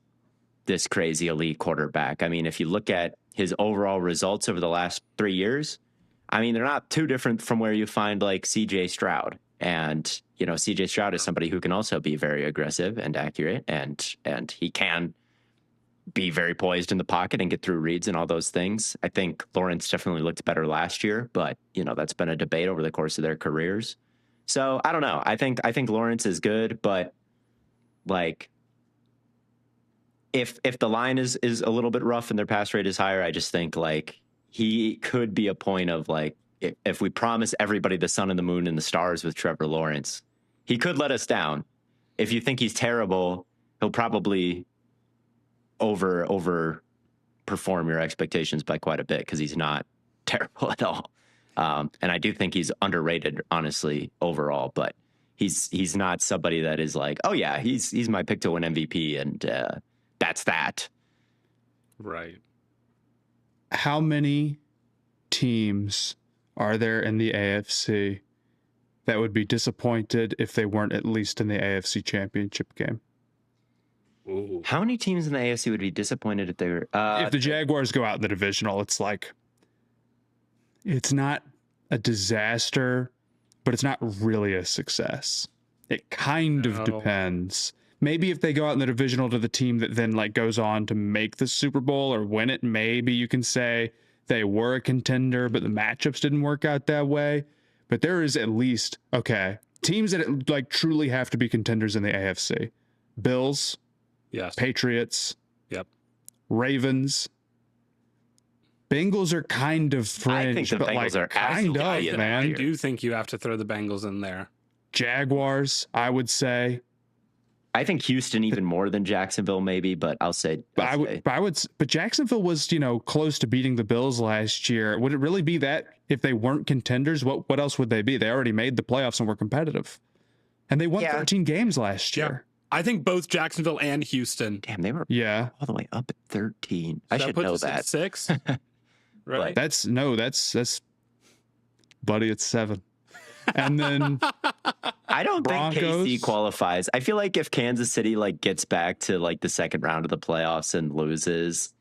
this crazy elite quarterback. I mean, if you look at his overall results over the last 3 years, I mean, they're not too different from where you find like CJ Stroud. And, you know, CJ Stroud is somebody who can also be very aggressive and accurate, and he can be very poised in the pocket and get through reads and all those things. I think Lawrence definitely looked better last year, but you know, that's been a debate over the course of their careers. So I don't know. I think Lawrence is good, but like if the line is a little bit rough and their pass rate is higher, I just think like he could be a point of like, if we promise everybody the sun and the moon and the stars with Trevor Lawrence, he could let us down. If you think he's terrible, he'll probably over perform your expectations by quite a bit because he's not terrible at all. And I do think he's underrated, honestly, overall, but he's not somebody that is like, oh yeah, he's my pick to win MVP. And that's that. Right. How many teams are there in the AFC that would be disappointed if they weren't at least in the AFC Championship game? Ooh. How many teams in the AFC would be disappointed if they were? If the Jaguars go out in the divisional, it's like, it's not a disaster, but it's not really a success. It kind of depends. Maybe if they go out in the divisional to the team that then like goes on to make the Super Bowl or win it, maybe you can say they were a contender, but the matchups didn't work out that way. But there is at least, okay, teams that like truly have to be contenders in the AFC. Bills. Yes. Patriots. Yep. Ravens. Bengals are kind of fringe. I think the but Bengals like, are kind of, man. I do think you have to throw the Bengals in there. Jaguars, I would say. I think Houston even more than Jacksonville, maybe, but But Jacksonville was, you know, close to beating the Bills last year. Would it really be that if they weren't contenders? What else would they be? They already made the playoffs and were competitive, and they won 13 games last year. I think both Jacksonville and Houston. Damn, they were all the way up at 13. I should know that. 6, right? That's buddy. It's 7, and then I don't Broncos. think KC qualifies. I feel like if Kansas City like gets back to like the second round of the playoffs and loses,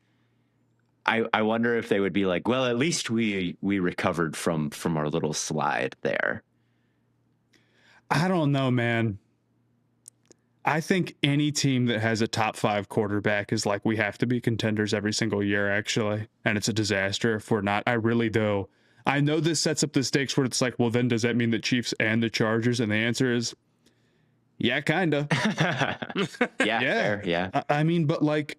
I wonder if they would be like, well, at least we recovered from our little slide there. I don't know, man. I think any team that has a top 5 quarterback is like, we have to be contenders every single year, actually. And it's a disaster if we're not. I really do. I know this sets up the stakes where it's like, well, then does that mean the Chiefs and the Chargers? And the answer is, yeah, kind of. Yeah. Fair, yeah. I mean, but like,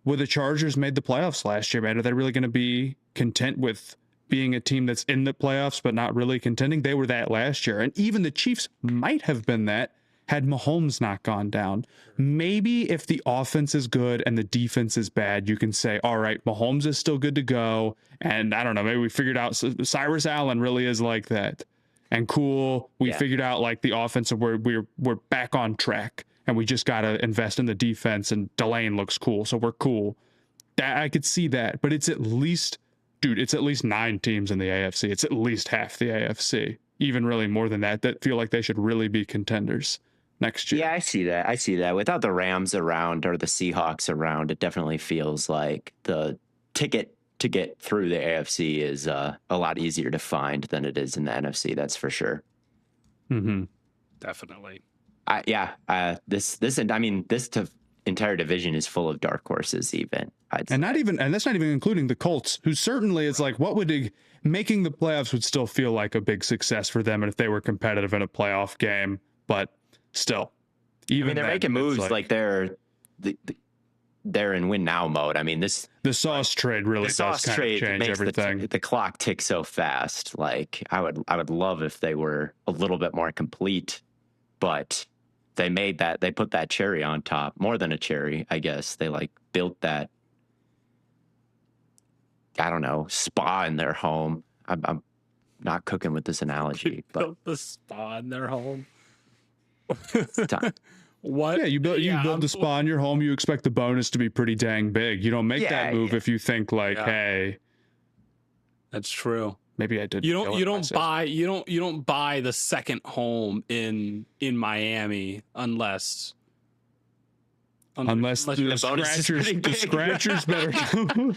well, the Chargers made the playoffs last year, man. Are they really going to be content with being a team that's in the playoffs but not really contending? They were that last year. And even the Chiefs might have been that had Mahomes not gone down. Maybe if the offense is good and the defense is bad, you can say, all right, Mahomes is still good to go. And I don't know, maybe we figured out Cyrus Allen really is like that. And cool, we figured out like the offense of where we're back on track and we just got to invest in the defense and Delane looks cool. So we're cool. That I could see that, but it's at least 9 teams in the AFC. It's at least half the AFC, even really more than that feel like they should really be contenders next year. Yeah, I see that. Without the Rams around or the Seahawks around, it definitely feels like the ticket to get through the AFC is a lot easier to find than it is in the NFC. That's for sure. Mm-hmm. Definitely. This entire division is full of dark horses. Even and that's not even including the Colts, who certainly is like making the playoffs would still feel like a big success for them, and if they were competitive in a playoff game, but still, even they're making moves like they're in win now mode. I mean, the Sauce trade really does kind of change everything. The clock ticks so fast. Like I would love if they were a little bit more complete, but they put that cherry on top, more than a cherry, I guess. They like built that, I don't know, spa in their home. I'm not cooking with this analogy, but built the spa in their home. What? Yeah, you build the spa in your home. You expect the bonus to be pretty dang big. You don't make that move if you think like, hey, that's true. Maybe I did. You don't buy the second home in Miami unless the scratchers better come.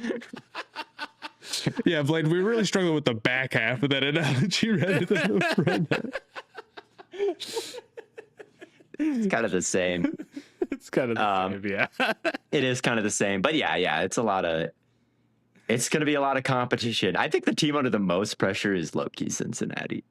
Yeah, Blaiden, we really struggle with the back half of that analogy rather than the front. It's kind of the same. It's kind of the same, yeah. It is kind of the same, but yeah, it's going to be a lot of competition. I think the team under the most pressure is low-key Cincinnati.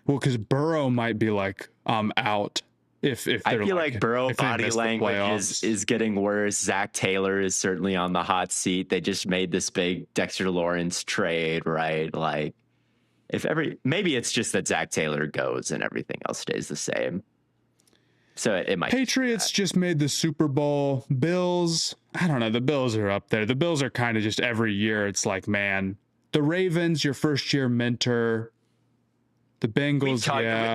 Well, because Burrow might be like, out. If I feel like Burrow body language is getting worse. Zach Taylor is certainly on the hot seat. They just made this big Dexter Lawrence trade, right? Like, maybe it's just that Zach Taylor goes and everything else stays the same. So it might. Patriots just made the Super Bowl. Bills, I don't know. The Bills are up there. The Bills are kind of just every year. It's like, man, the Ravens, your first year mentor. The Bengals,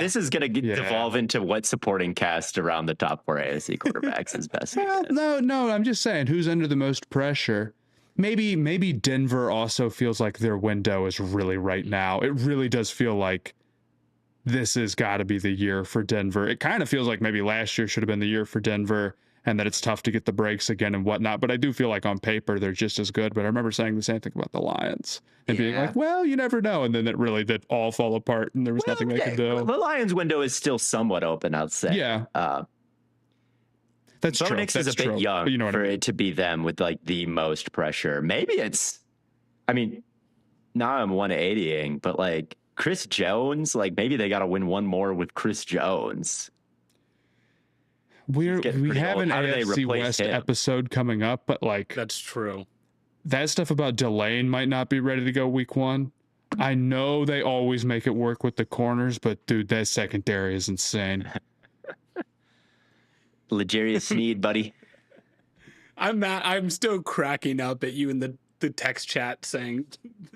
This is going to devolve into what supporting cast around the top 4 AFC quarterbacks is best. Well, no. I'm just saying, who's under the most pressure? Maybe Denver also feels like their window is really right now. It really does feel like this has got to be the year for Denver. It kind of feels like maybe last year should have been the year for Denver and that it's tough to get the breaks again and whatnot. But I do feel like on paper, they're just as good. But I remember saying the same thing about the Lions and being like, well, you never know. And then it really did all fall apart and there was nothing they could do. The Lions window is still somewhat open, I'd say. Yeah. That's true. Nix is a bit young for it to be them with like the most pressure. Maybe now I'm 180ing, but like Chris Jones, like maybe they got to win one more with Chris Jones. We have an AFC West episode coming up, but like that's true. That stuff about Delane might not be ready to go week 1. I know they always make it work with the corners, but dude, that secondary is insane. L'Jarius Sneed, buddy. I'm still cracking up at you in the text chat saying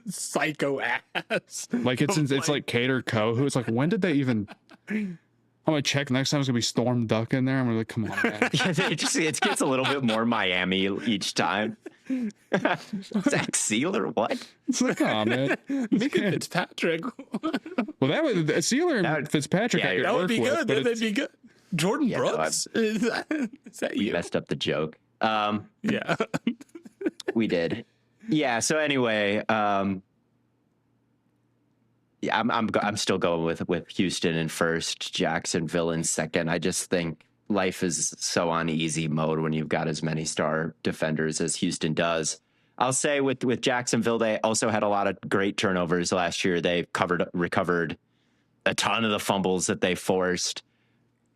psycho ass. Like it's like Cater Co. Who it's like, when did they even? I'm gonna check next time. It's gonna be Storm Duck in there. I'm gonna like, come on, man. it gets a little bit more Miami each time. Zach Sealer, what? It's like, oh man, Fitzpatrick. Well, that was Sealer and Fitzpatrick. Yeah, that would be good. That'd be good. Jordan Brooks. No, is that you? Messed up the joke. Yeah, we did. Yeah. So anyway, yeah, I'm still going with Houston in first, Jacksonville in second. I just think life is so on easy mode when you've got as many star defenders as Houston does. I'll say with Jacksonville, they also had a lot of great turnovers last year. They recovered a ton of the fumbles that they forced.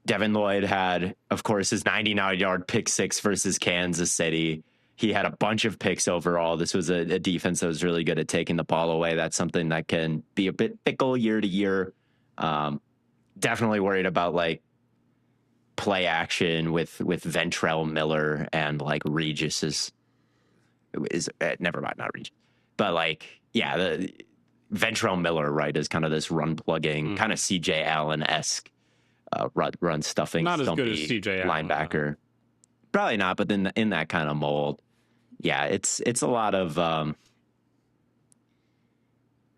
Devin Lloyd had, of course, his 99-yard pick six versus Kansas City. He had a bunch of picks overall. This was a defense that was really good at taking the ball away. That's something that can be a bit fickle year to year. definitely worried about like play action with Ventrell Miller and like Regis is never mind, not Regis, but like the Ventrell Miller, right, is kind of this run plugging kind of CJ Allen-esque run stuffing, Not as good as stumpy CJ Allen, linebacker. Probably not, but then in that kind of mold, it's a lot of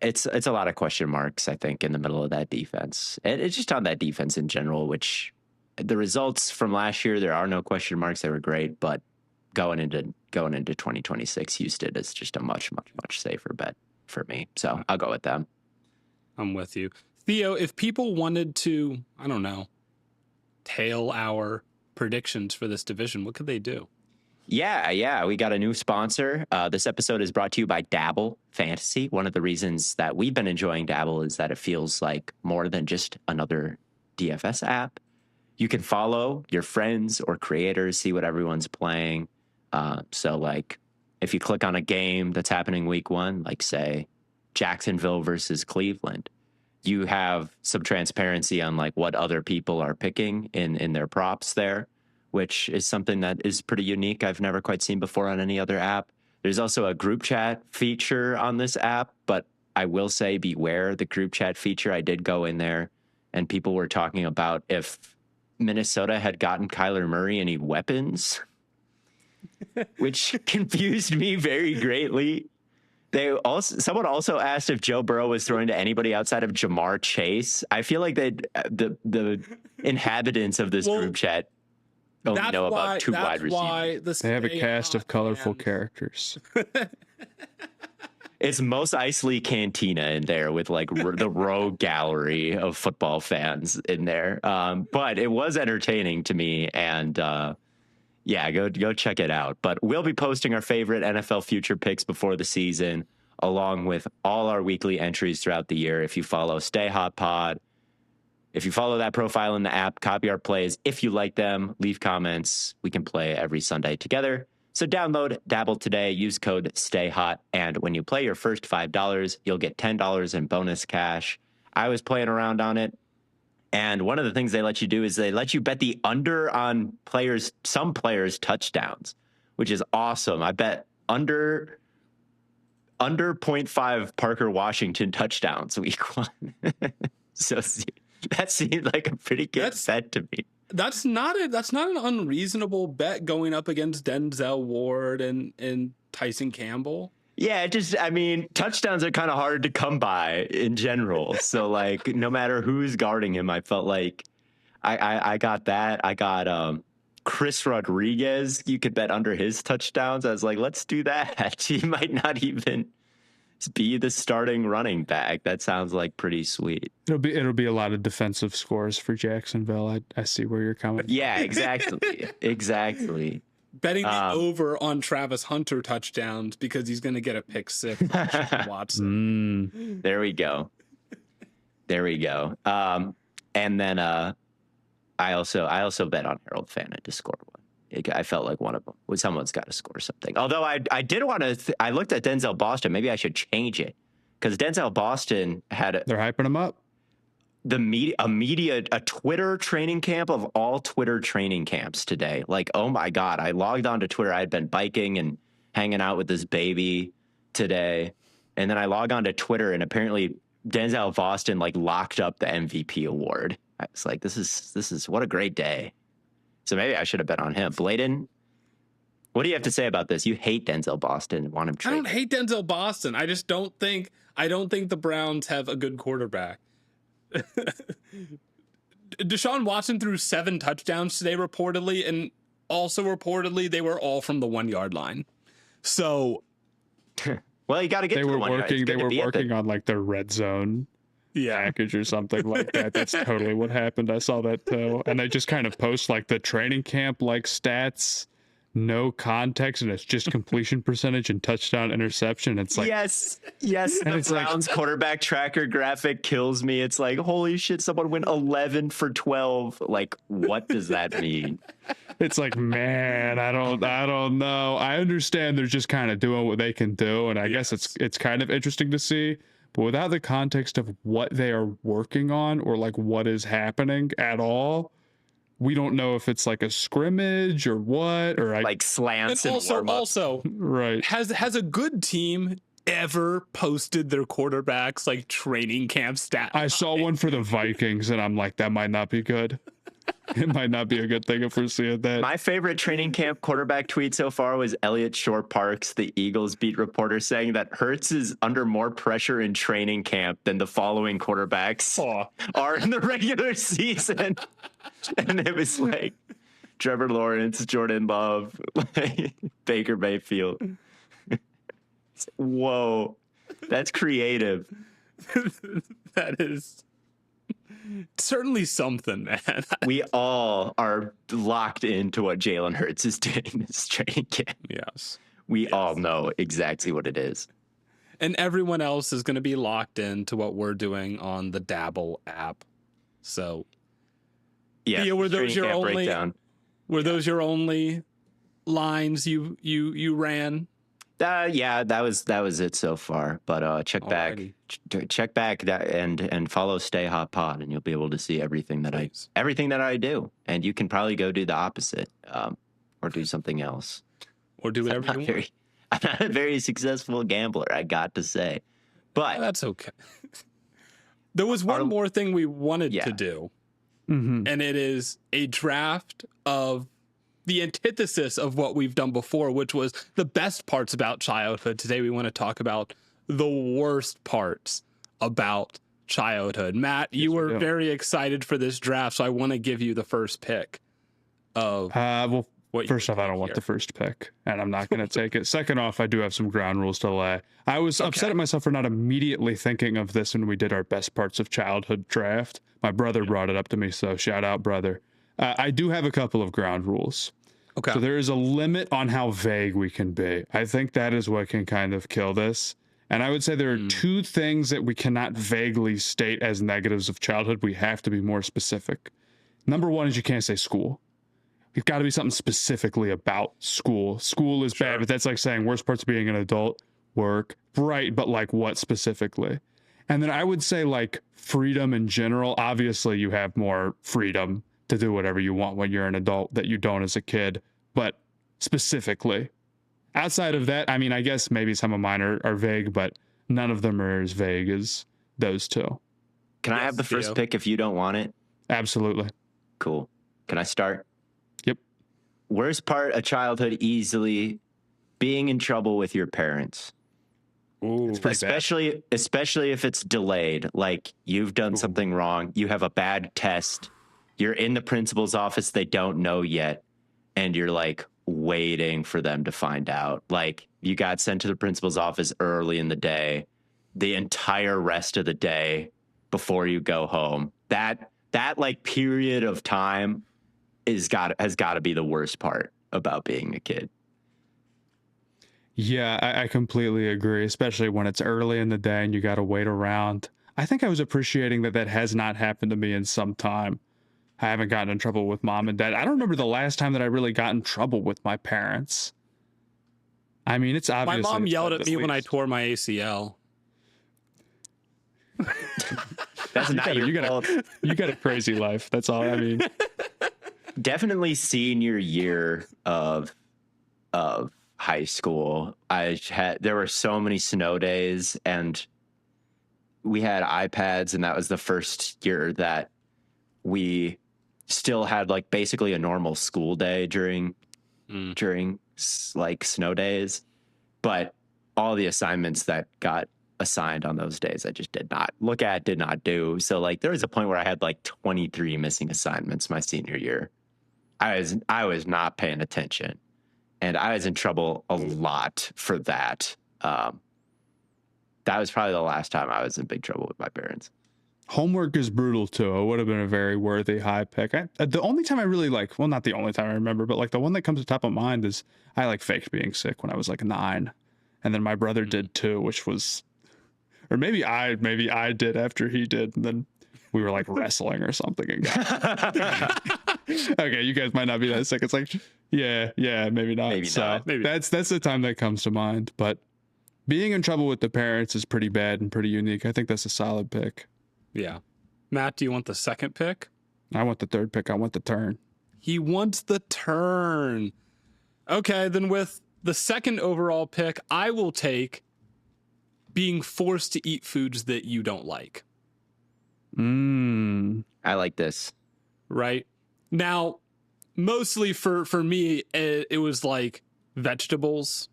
it's a lot of question marks, I think, in the middle of that defense. And it's just on that defense in general, which the results from last year, there are no question marks. They were great, but going into 2026, Houston is just a much safer bet for me. So I'll go with them. I'm with you. Theo, if people wanted to, I don't know, tail our predictions for this division, what could they do? Yeah. We got a new sponsor. This episode is brought to you by Dabble Fantasy. One of the reasons that we've been enjoying Dabble is that it feels like more than just another DFS app. You can follow your friends or creators, see what everyone's playing. So like if you click on a game that's happening week 1, like say Jacksonville versus Cleveland, you have some transparency on like what other people are picking in their props there, which is something that is pretty unique. I've never quite seen before on any other app. There's also a group chat feature on this app, but I will say beware the group chat feature. I did go in there and people were talking about if Minnesota had gotten Kyler Murray any weapons, which confused me very greatly. Someone also asked if Joe Burrow was throwing to anybody outside of Jamar Chase. I feel like the inhabitants of this group chat only know about 2 wide receivers. They have a cast of colorful characters. It's Mos Eisley Cantina in there with like the rogue gallery of football fans in there. But it was entertaining to me, and go check it out. But we'll be posting our favorite NFL future picks before the season, along with all our weekly entries throughout the year. If you follow Stay Hot Pod, if you follow that profile in the app, copy our plays. If you like them, leave comments. We can play every Sunday together. So download Dabble today, use code STAYHOT, and when you play your first $5, you'll get $10 in bonus cash. I was playing around on it, and one of the things they let you do is they let you bet the under on some players' touchdowns, which is awesome. I bet under 0.5 Parker Washington touchdowns week 1. So that seemed like a pretty good bet to me. That's not an unreasonable bet going up against Denzel Ward and Tyson Campbell. Yeah, touchdowns are kind of hard to come by in general. So like no matter who's guarding him, I felt like I got that. I got Chris Rodriguez. You could bet under his touchdowns. I was like, let's do that. He might not even be the starting running back. That sounds like pretty sweet. It'll be a lot of defensive scores for Jacksonville. I see where you're coming. Yeah, exactly. Betting the over on Travis Hunter touchdowns because he's going to get a pick 6. Watson. There we go. And then I also bet on Harold Fannin to score one. I felt like one of them. Someone's got to score something. Although I did want to. I looked at Denzel Boston. Maybe I should change it because Denzel Boston had. They're hyping him up. A Twitter training camp of all Twitter training camps today. Like, oh my God, I logged onto Twitter. I had been biking and hanging out with this baby today. And then I log onto Twitter and apparently Denzel Boston like locked up the MVP award. I was like, this is what a great day. So maybe I should have bet on him. Blaiden, what do you have to say about this? You hate Denzel Boston and want him traded. I don't hate Denzel Boston. I just don't think the Browns have a good quarterback. Deshaun Watson threw 7 touchdowns today reportedly, and also reportedly they were all from the 1-yard line. So well, you got to get to the 1 yard. They were working on like their red zone package or something like that. That's totally what happened. I saw that too. And they just kind of post like the training camp like stats, no context, and it's just completion percentage and touchdown interception. It's like yes. And the Browns quarterback tracker graphic kills me. It's like, holy shit, someone went 11 for 12. Like, what does that mean? It's like, man, I don't know. I understand they're just kind of doing what they can do, and I guess it's kind of interesting to see. but without the context of what they are working on or like what is happening at all, we don't know if it's like a scrimmage or what, or Like slants And and warm-ups. also, right. has a good team ever posted their quarterbacks like training camp stat? I saw one for the Vikings, and I'm like, that might not be good. It might not be a good thing if we're seeing that. My favorite training camp quarterback tweet so far was Elliot Shore-Parks, the Eagles beat reporter, saying that Hurts is under more pressure in training camp than the following quarterbacks are in the regular season. And it was like Trevor Lawrence, Jordan Love, Baker Mayfield. Whoa, that's creative. That is certainly something, man. We all are locked into what Jalen Hurts is doing this training camp. Yes. We all know exactly what it is. And everyone else is going to be locked into what we're doing on the Dabble app. So, yeah, Theo, were those your only breakdown. those your only lines you ran? Yeah, that was it so far. But check back that and follow Stay Hot Pod, and you'll be able to see everything that I do. And you can probably go do the opposite, or do something else, or do whatever you want. I'm not a very successful gambler, I got to say, but that's okay. There was one more thing we wanted to do, Mm-hmm. and it is a draft of the antithesis of what we've done before, which was the best parts about childhood. Today we want to talk about the worst parts about childhood. Matt, you were very excited for this draft, so I want to give you the first pick of well, first off, I don't want the first pick, and I'm not going to take it. Second off, I do have some ground rules to lay. I was upset at myself for not immediately thinking of this when we did our best parts of childhood draft. My brother brought it up to me, so shout out, brother. I do have a couple of ground rules. Okay. So there is a limit on how vague we can be. I think that is what can kind of kill this. And I would say there are two things that we cannot vaguely state as negatives of childhood. We have to be more specific. Number one is you can't say school. It's got to be something specifically about school. School is bad, but that's like saying worst parts of being an adult, work, right, but like what specifically? And then I would say like freedom in general. Obviously, you have more freedom to do whatever you want when you're an adult that you don't as a kid, but specifically. Outside of that, I mean, I guess maybe some of mine are vague, but none of them are as vague as those two. Can I have the first pick if you don't want it? Absolutely. Cool. Can I start? Yep. Worst part of childhood easily being in trouble with your parents. Ooh, especially if it's delayed, like you've done something wrong, you have a bad test, you're in the principal's office, they don't know yet, and you're like waiting for them to find out. Like you got sent to the principal's office early in the day, the entire rest of the day before you go home. That like period of time has got to be the worst part about being a kid. Yeah, I completely agree, especially when it's early in the day and you got to wait around. I think I was appreciating that has not happened to me in some time. I haven't gotten in trouble with mom and dad. I don't remember the last time that I really got in trouble with my parents. I mean, it's obvious. My mom yelled at me when I tore my ACL. That's not your fault. You got a crazy life. That's all. I mean, definitely senior year of high school, there were so many snow days, and we had iPads, and that was the first year that we still had like basically a normal school day during like snow days, but all the assignments that got assigned on those days I just did not look at, did not do. So like there was a point where I had like 23 missing assignments my senior year. I was not paying attention. And I was in trouble a lot for that. That was probably the last time I was in big trouble with my parents. Homework is brutal too. It would have been a very worthy high pick. The only time I really not the only time I remember, but like the one that comes to top of mind is I like faked being sick when I was like 9. And then my brother did too, which was, or maybe I did after he did. And then we were like wrestling or something. And okay, you guys might not be that sick. It's like, yeah, maybe not. Maybe not. That's the time that comes to mind. But being in trouble with the parents is pretty bad and pretty unique. I think that's a solid pick. Yeah. Matt, do you want the second pick? I want the third pick. I want the turn. He wants the turn. Okay, then with the second overall pick, I will take being forced to eat foods that you don't like. I like this. Right? Now, mostly for me, it was like vegetables.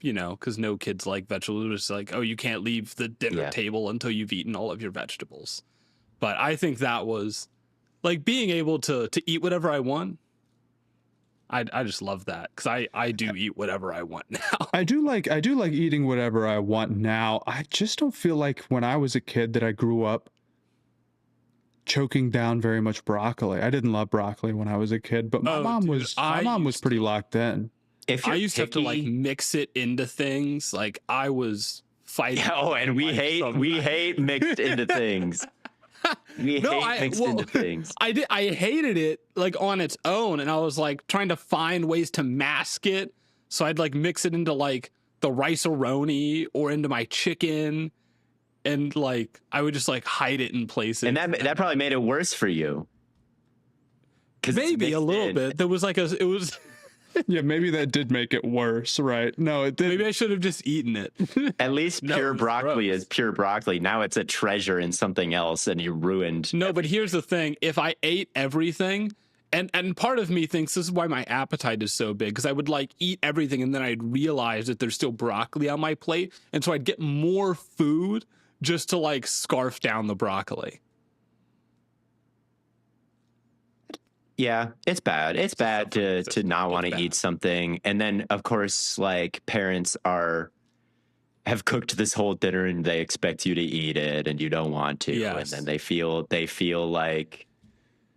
You know, because no kids like vegetables. It's like, oh, you can't leave the dinner table until you've eaten all of your vegetables. But I think that was like being able to eat whatever I want. I just love that because I do eat whatever I want now. I do like eating whatever I want now. I just don't feel like when I was a kid that I grew up choking down very much broccoli. I didn't love broccoli when I was a kid, but my mom was pretty locked in. If I used to have to like mix it into things, like I was fighting. Oh, and we hate mixed into things. Into things. I hated it like on its own, and I was like trying to find ways to mask it. So I'd like mix it into like the rice-a-roni or into my chicken, and like I would just like hide it in places. And that probably made it worse for you. Maybe a little bit. There was like it was. Yeah, maybe that did make it worse, right? No, it did. Maybe I should have just eaten it. At least pure broccoli is pure broccoli. Now it's a treasure in something else, and you ruined. No, but here's the thing: if I ate everything, and part of me thinks this is why my appetite is so big, because I would like eat everything, and then I'd realize that there's still broccoli on my plate, and so I'd get more food just to like scarf down the broccoli. Yeah, it's bad. It's bad to not want to eat something. And then, of course, like parents have cooked this whole dinner and they expect you to eat it and you don't want to. Yes. And then they feel like,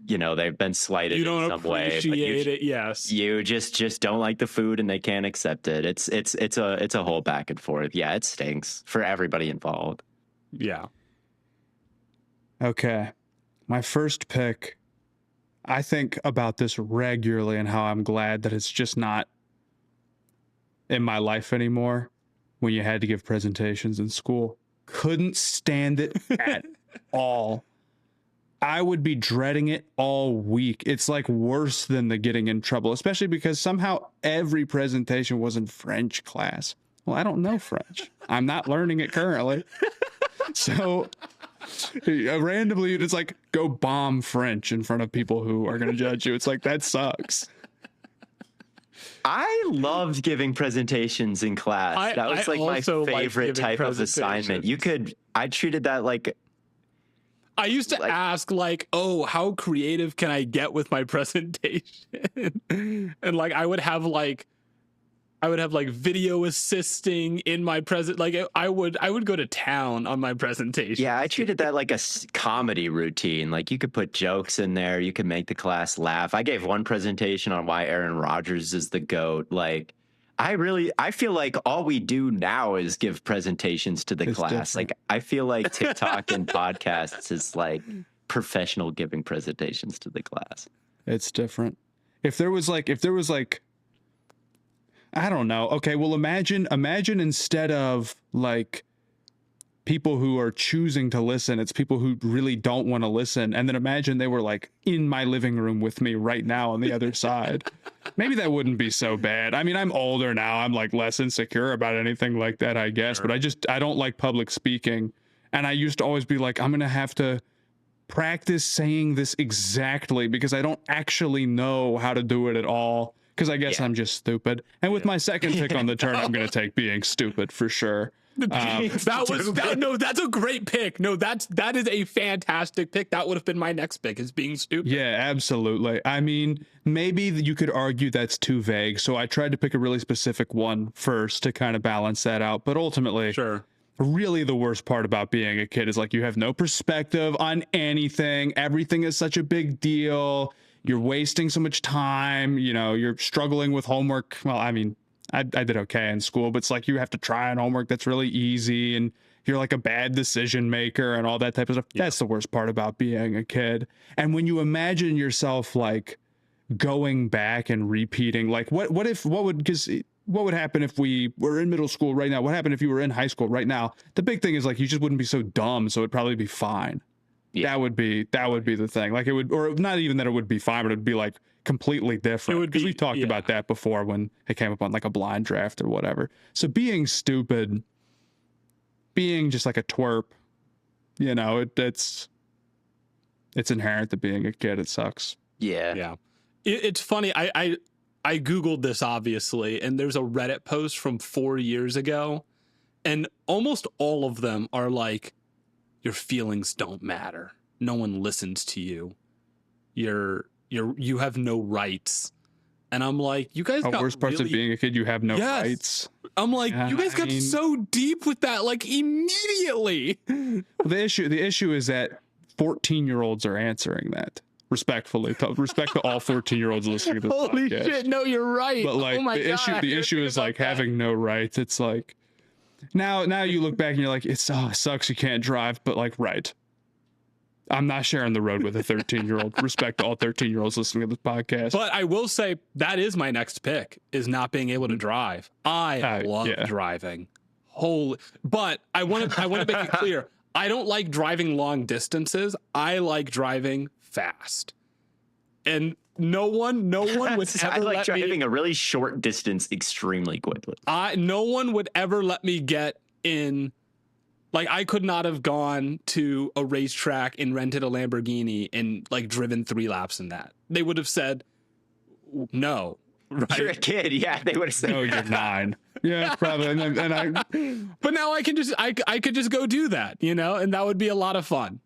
you know, they've been slighted in some way. You don't appreciate it, yes. You just don't like the food and they can't accept it. It's a whole back and forth. Yeah, it stinks for everybody involved. Yeah. Okay. My first pick, I think about this regularly and how I'm glad that it's just not in my life anymore when you had to give presentations in school. Couldn't stand it at all. I would be dreading it all week. It's like worse than the getting in trouble, especially because somehow every presentation was in French class. Well, I don't know French. I'm not learning it currently. So randomly, it's like go bomb French in front of people who are going to judge you. It's like, that sucks. I loved giving presentations in class. That was like my favorite type of assignment. I treated that like. I used to ask like, oh, how creative can I get with my presentation? And like, I would have like video assisting in my present. Like I would go to town on my presentation. Yeah, I treated that like a comedy routine. Like you could put jokes in there. You could make the class laugh. I gave one presentation on why Aaron Rodgers is the GOAT. Like I feel like all we do now is give presentations to the class. Different. Like I feel like TikTok and podcasts is like professional giving presentations to the class. It's different. If there was like I don't know. Okay, well, imagine instead of like people who are choosing to listen, it's people who really don't want to listen. And then imagine they were like in my living room with me right now on the other side. Maybe that wouldn't be so bad. I mean, I'm older now. I'm like less insecure about anything like that, I guess. Sure. But I don't like public speaking. And I used to always be like, I'm going to have to practice saying this exactly because I don't actually know how to do it at all. Because I guess I'm just stupid. And with my second pick on the turn, I'm going to take being stupid for sure. That's a great pick. No, that is a fantastic pick. That would have been my next pick, is being stupid. Yeah, absolutely. I mean, maybe you could argue that's too vague. So I tried to pick a really specific one first to kind of balance that out. But ultimately, sure. Really the worst part about being a kid is like you have no perspective on anything. Everything is such a big deal. You're wasting so much time, you know, you're struggling with homework. Well, I mean, I did okay in school, but it's like you have to try on homework that's really easy and you're like a bad decision maker and all that type of stuff. Yeah. That's the worst part about being a kid. And when you imagine yourself like going back and repeating, like what would, because what would happen if we were in middle school right now? What happened if you were in high school right now? The big thing is like you just wouldn't be so dumb, so it'd probably be fine. Yeah. That would be the thing. Like it would, or not even that it would be fine, but it would be like completely different. It would because be- we've talked about that before when it came up on like a blind draft or whatever. So being stupid, being just like a twerp, you know, it's inherent to being a kid. It sucks. Yeah. Yeah. It's funny. I Googled this, obviously, and there's a Reddit post from 4 years ago, and almost all of them are like, your feelings don't matter. No one listens to you. You have no rights. And I'm like, you guys got Worst parts of being a kid, you have no Yes. rights. I'm like, Yeah, you guys I got mean- so deep with that, like immediately. The issue is that 14-year-olds are answering that. Respectfully, respect to all 14-year-olds listening to this Holy podcast. shit! No, you're right. But like oh my the God, issue is like having no rights. It's like now you look back and you're like, it sucks you can't drive, but like, right. I'm not sharing the road with a 13-year-old. Respect to all 13-year-olds listening to this podcast. But I will say that is my next pick, is not being able to drive. I love driving. But I want to make it clear. I don't like driving long distances. I like driving fast. And no one would I ever like let driving me, a really short distance extremely quickly. no one would ever let me get in. Like, I could not have gone to a racetrack and rented a Lamborghini and like driven 3 laps in that. They would have said no. Right? You're a kid, yeah. They would have said, no, you're 9. Yeah, probably. And I But now I could just go do that, you know, and that would be a lot of fun,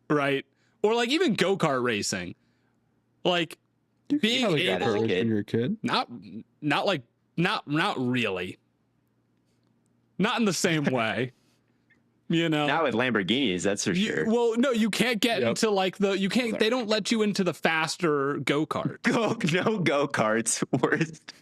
right? Or like even go-kart racing, like being probably got able, hurt when you're a kid. not really, not in the same way, you know. not with Lamborghinis, that's for sure. Well, no, you can't get into like they don't let you into the faster go-kart. No go-karts. Worst.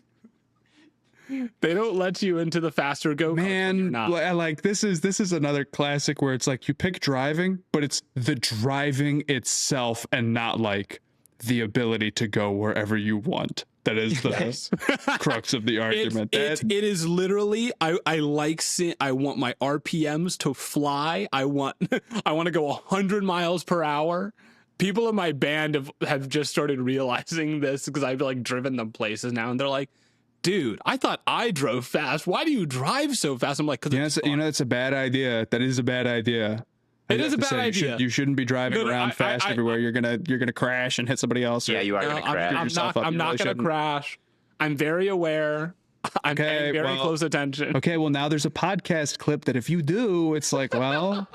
They don't let you into the faster go-kart. Man, like this is another classic where it's like you pick driving, but it's the driving itself and not like the ability to go wherever you want. That is the crux of the argument. It is literally, I want my RPMs to fly. I want to go 100 miles per hour. People in my band have just started realizing this because I've like driven them places now, and they're like, dude, I thought I drove fast. Why do you drive so fast? I'm like, because it's a bad idea. That is a bad idea. It is a bad idea. You shouldn't be driving around fast everywhere. You're gonna crash and hit somebody else. Yeah, you are gonna crash. I'm not gonna crash. I'm very aware. I'm paying very close attention. Okay, well now there's a podcast clip that if you do, it's like, well,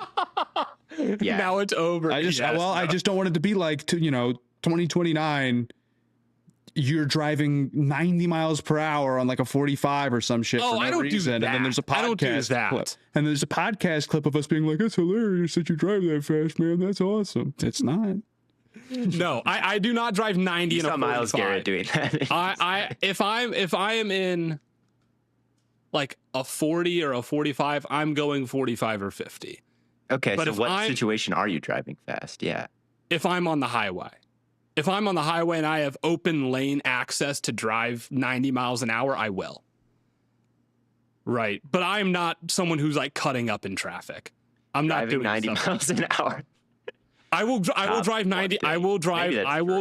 Yeah. Now it's over. I just don't want it to be like 2029. You're driving 90 miles per hour on like a 45 or some shit. Oh, for no I don't reason. do that. And then there's a podcast I don't do that. clip. And there's a podcast clip of us being like, "It's hilarious that you drive that fast, man. That's awesome." It's not. No, I do not drive 90 in a 45. Miles Garrett doing that. If I am in like a 40 or a 45, I'm going 45 or 50. Okay, But so if what situation are you driving fast? Yeah. If I'm on the highway. If I'm on the highway and I have open lane access to drive 90 miles an hour, I will. Right. But I'm not someone who's like cutting up in traffic. I'm not doing 90 miles an hour. I will drive 90. I will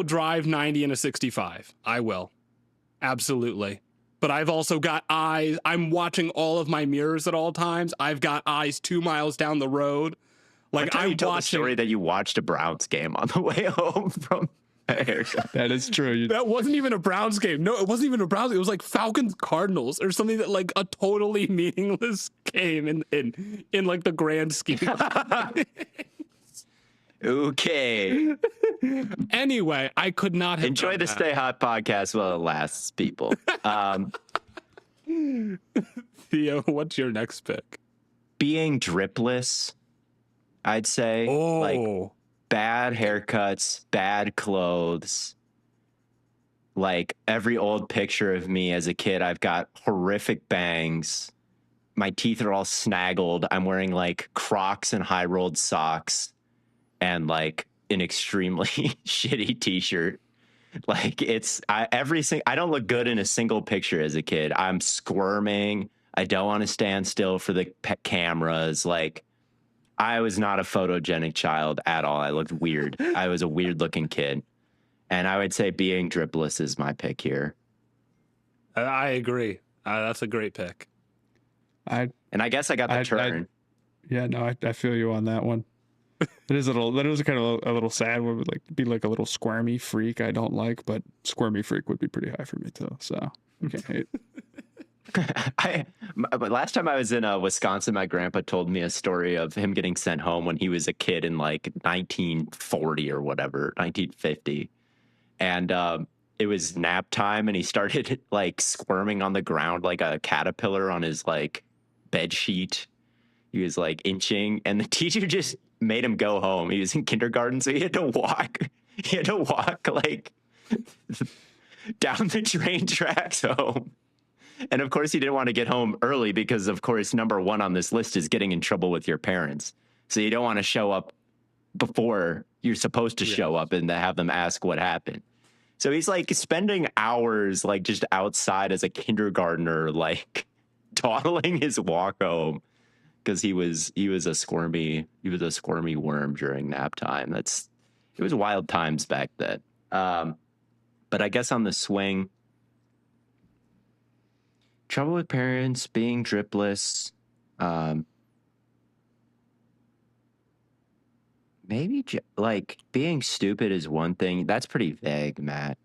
drive 90 in a 65. I will. Absolutely. But I've also got eyes. I'm watching all of my mirrors at all times. I've got eyes 2 miles down the road. Like I'm watching the story that you watched a Browns game on the way home from a haircut. That is true. That wasn't even a Browns game. No, it wasn't even a Browns. It was like Falcons Cardinals or something, that like a totally meaningless game in like the grand scheme. Okay. Anyway, I could not have Enjoy the Stay Hot podcast while it lasts, people. Theo, what's your next pick? Being dripless, I'd say. Like bad haircuts, bad clothes. Like every old picture of me as a kid, I've got horrific bangs. My teeth are all snaggled. I'm wearing like Crocs and high-rolled socks and like an extremely shitty t-shirt. Like I don't look good in a single picture as a kid. I'm squirming. I don't want to stand still for the cameras. Like I was not a photogenic child at all. I looked weird. I was a weird looking kid. And I would say being dripless is my pick here. I agree. That's a great pick. And I guess I got the turn. Yeah, no, I feel you on that one. It is kind of a little sad. Would like be like a little squirmy freak. I don't like, but squirmy freak would be pretty high for me too. So I can't hate. But last time I was in Wisconsin, my grandpa told me a story of him getting sent home when he was a kid in like 1940 or whatever, 1950, and it was nap time, and he started like squirming on the ground like a caterpillar on his like bed sheet. He was like inching, and the teacher just made him go home. He was in kindergarten, so he had to walk. He had to walk like down the train tracks home. And of course, he didn't want to get home early because, of course, number one on this list is getting in trouble with your parents. So you don't want to show up before you're supposed to show up and have them ask what happened. So he's like spending hours like just outside as a kindergartner, like dawdling his walk home because he was a squirmy worm during nap time. It was wild times back then. But I guess on the swing, trouble with parents, being dripless, maybe like being stupid is one thing. That's pretty vague, Matt.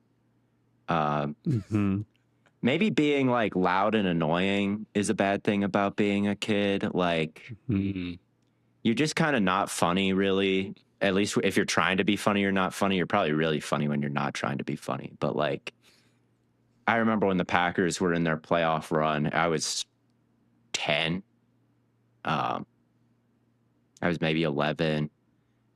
Maybe being like loud and annoying is a bad thing about being a kid. Like you're just kind of not funny, really. At least if you're trying to be funny or not funny, you're probably really funny when you're not trying to be funny. But like, I remember when the Packers were in their playoff run, I was 10. I was maybe 11.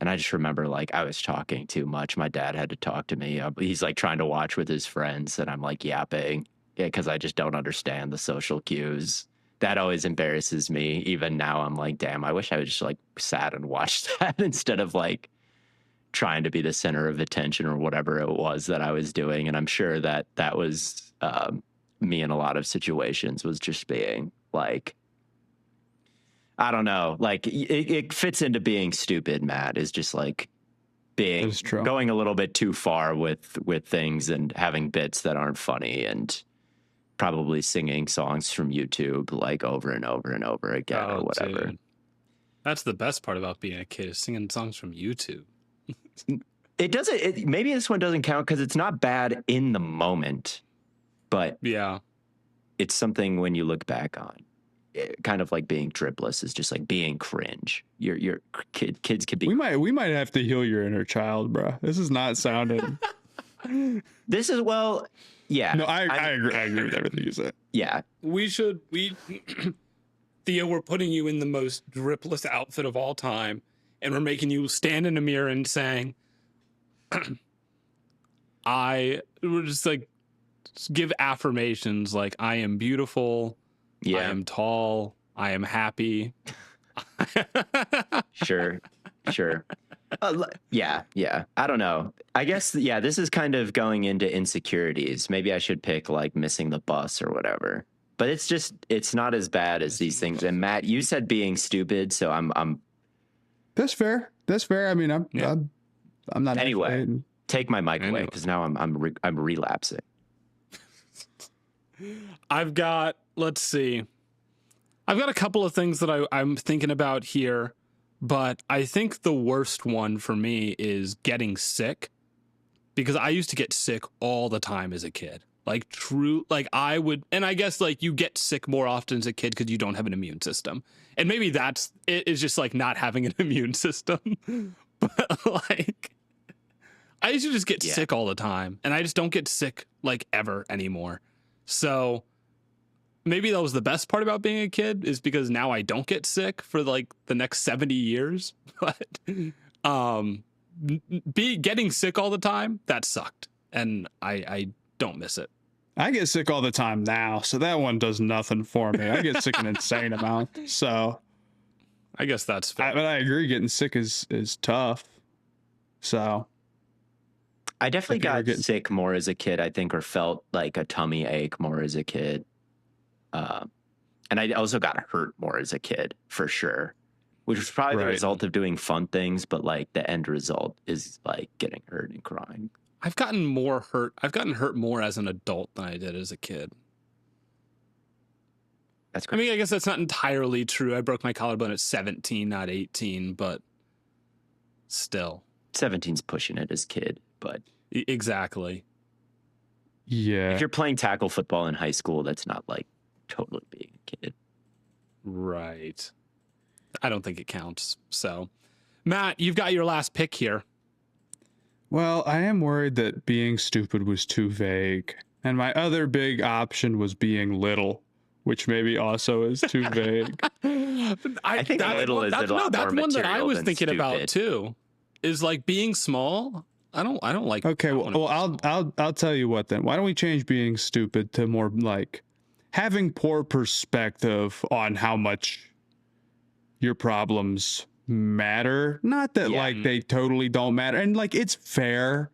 And I just remember like I was talking too much. My dad had to talk to me. He's like trying to watch with his friends, and I'm like yapping because I just don't understand the social cues. That always embarrasses me. Even now, I'm like, damn, I wish I would just like sat and watched that instead of like trying to be the center of attention or whatever it was that I was doing. And I'm sure that was me in a lot of situations, was just being like, I don't know, like it fits into being stupid, Matt, is just like going a little bit too far with things and having bits that aren't funny and probably singing songs from YouTube like over and over and over again or whatever. Dude. That's the best part about being a kid, is singing songs from YouTube. It doesn't. Maybe this one doesn't count because it's not bad in the moment, but yeah, it's something when you look back on. Kind of like being dripless is just like being cringe. Your kids could be. We might have to heal your inner child, bro. This is not sounding. This is yeah. No, I agree with everything you said. Yeah, Theo, we're putting you in the most dripless outfit of all time, and we're making you stand in a mirror and saying, we're just like, give affirmations like, I am beautiful, I am tall, I am happy. Sure. Yeah. I don't know. I guess, this is kind of going into insecurities. Maybe I should pick like missing the bus or whatever. But it's not as bad as these things. And Matt, you said being stupid, so I'm. That's fair. I mean, I'm not. Anyway, take my mic away because now I'm relapsing. I've got a couple of things that I'm thinking about here, but I think the worst one for me is getting sick, because I used to get sick all the time as a kid. Like I would, and I guess like you get sick more often as a kid because you don't have an immune system. And maybe it is just like not having an immune system. But like, I used to just get sick all the time, and I just don't get sick like ever anymore. So maybe that was the best part about being a kid, is because now I don't get sick for like the next 70 years. But getting sick all the time, that sucked. And I don't miss it. I get sick all the time now, so that one does nothing for me. I get sick an insane amount. So I guess that's fair. But I agree, getting sick is tough. So I definitely If you were got getting- sick more as a kid, I think, or felt like a tummy ache more as a kid. And I also got hurt more as a kid, for sure, which was probably the Right. result of doing fun things. But like the end result is like getting hurt and crying. I've gotten more hurt. I've gotten hurt more as an adult than I did as a kid. That's I great. mean, I guess that's not entirely true. I broke my collarbone at 17, not 18, but still. 17's pushing it as kid, but Exactly. Yeah. if you're playing tackle football in high school, that's not like totally being a kid. Right. I don't think it counts. So, Matt, you've got your last pick here. Well, I am worried that being stupid was too vague. And my other big option was being little, which maybe also is too vague. I think little is a lot that's more one that I material was than thinking about stupid. too. Is like being small. I don't like. Okay, that well, one. I'll tell you what then. Why don't we change being stupid to more like having poor perspective on how much your problems matter? Not that Yeah. like they totally don't matter, and like it's fair,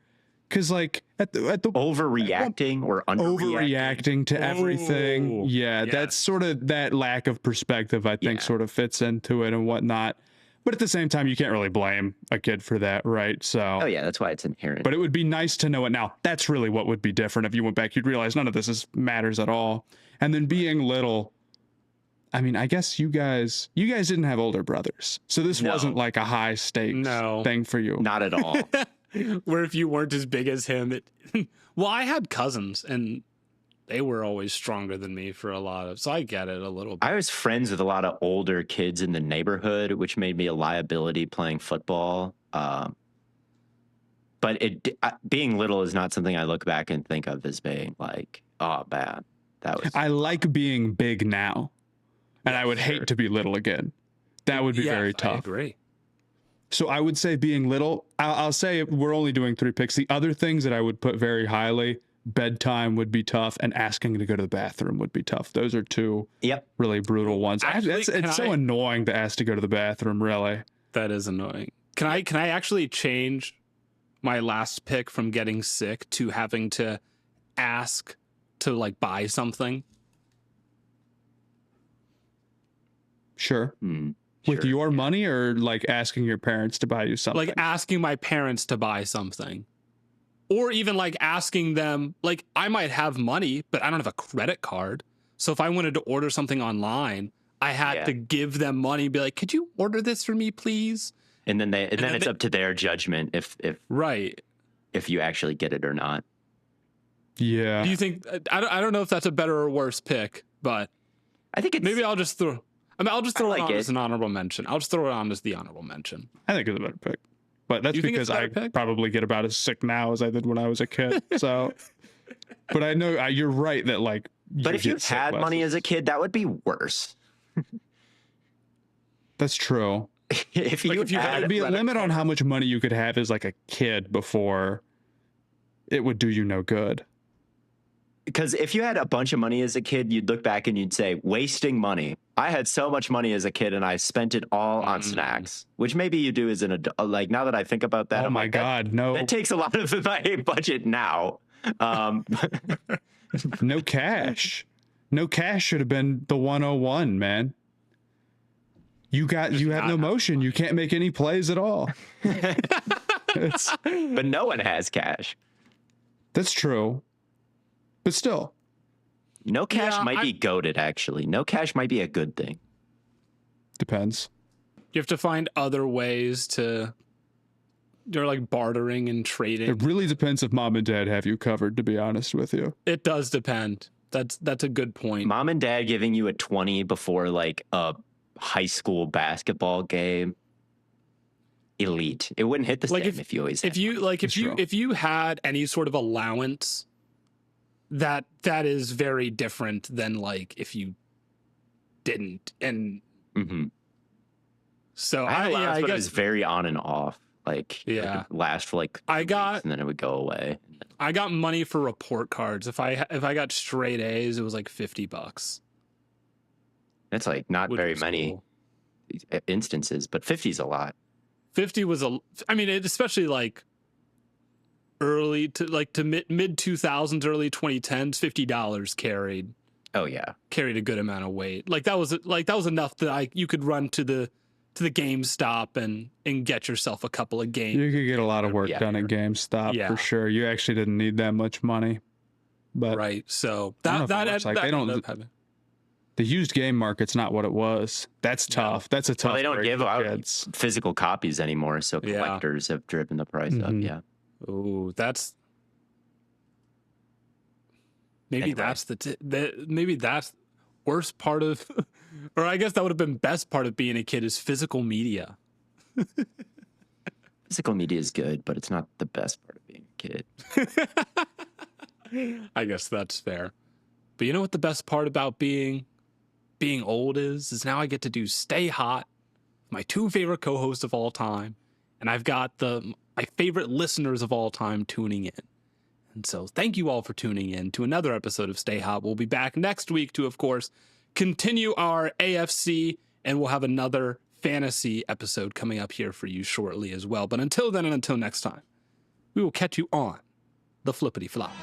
because like at the Overreacting or underreacting. overreacting to everything. Oh, Yeah, yes. that's sort of that lack of perspective, I think, Yeah. sort of fits into it and whatnot. But at the same time, you can't really blame a kid for that, right? So, Oh yeah, that's why it's inherent. but it would be nice to know it now. That's really what would be different if you went back. You'd realize none of this matters at all. And then being little, I mean, I guess you guys didn't have older brothers, so this No. wasn't like a high stakes No. thing for you. Not at all. Where if you weren't as big as him, well, I had cousins and they were always stronger than me for a lot of, so I get it a little bit. I was friends with a lot of older kids in the neighborhood, which made me a liability playing football. But being little is not something I look back and think of as being like, oh, bad. That was. I like being big now, and I would hate to be little again. That would be very I tough. agree. So I would say being little. I'll say we're only doing 3 picks. The other things that I would put very highly, bedtime would be tough, and asking to go to the bathroom would be tough. Those are 2 Yep. really brutal ones. Actually, It's so annoying to ask to go to the bathroom, really. That is annoying. Can I actually change my last pick from getting sick to having to ask to like buy something? Sure. With Sure. your money, or like asking your parents to buy you something? Like asking my parents to buy something. Or even like asking them, like I might have money, but I don't have a credit card. So if I wanted to order something online, I had to give them money and be like, could you order this for me, please? And then it's up to their judgment if Right. if you actually get it or not. Yeah. Do you think, I don't know if that's a better or worse pick, but I think it's maybe I'll just throw it like on it. as an honorable mention. I'll just throw it on as the honorable mention. I think it's a better pick. But that's You think it's because a I better pick? probably get about as sick now as I did when I was a kid. So, but I know you're right that like. But if you get sick had less. money as a kid, that would be worse. That's true. if you had There'd be a limit on how much money you could have as like a kid before it would do you no good. Because if you had a bunch of money as a kid, you'd look back and you'd say, wasting money. I had so much money as a kid and I spent it all on snacks, which maybe you do as an adult. Like now that I think about that, Oh I'm my like, God, no. That takes a lot of my budget now. No cash. No cash should have been the 101, man. You have no motion. You can't make any plays at all. But no one has cash. That's true. But still. No cash Yeah, might be goated, actually. No cash might be a good thing. Depends. You have to find other ways to, you're like bartering and trading. It really depends if mom and dad have you covered, to be honest with you. It does depend. That's a good point. Mom and dad giving you a 20 before like a high school basketball game. Elite. It wouldn't hit the same if you always had money. If you had any sort of allowance, that is very different than like if you didn't. And so I had allowance, I but it guess was very on and off. Like it would last for like 2 weeks and then it would go away. I got money for report cards. If I got straight A's, it was like $50. It's like not Which very was many cool. instances, but 50 is a lot. 50 was especially like early to mid 2000s, early 2010s, $50 carried Oh yeah. a good amount of weight. Like that was enough that you could run to the GameStop and get yourself a couple of games. You could get a lot of work Yeah. done at GameStop Yeah. for sure. You actually didn't need that much money. But Right. So I don't know if it works. Like, they don't- ended up having- the used game market's not what it was. That's tough. That's a tough. Well, they don't break give for out kids. physical copies anymore, so Yeah. collectors have driven the price up. Mhm. Yeah. Ooh, that's maybe Anyway. that's maybe that's worst part of, or I guess that would have been best part of being a kid is physical media. Physical media is good, but it's not the best part of being a kid. I guess that's fair. But you know what the best part about being old is now I get to do Stay Hot, my two favorite co-hosts of all time, and I've got my favorite listeners of all time tuning in. And so thank you all for tuning in to another episode of Stay Hot. We'll be back next week to, of course, continue our AFC, and we'll have another fantasy episode coming up here for you shortly as well. But until then and until next time, we will catch you on the flippity flop.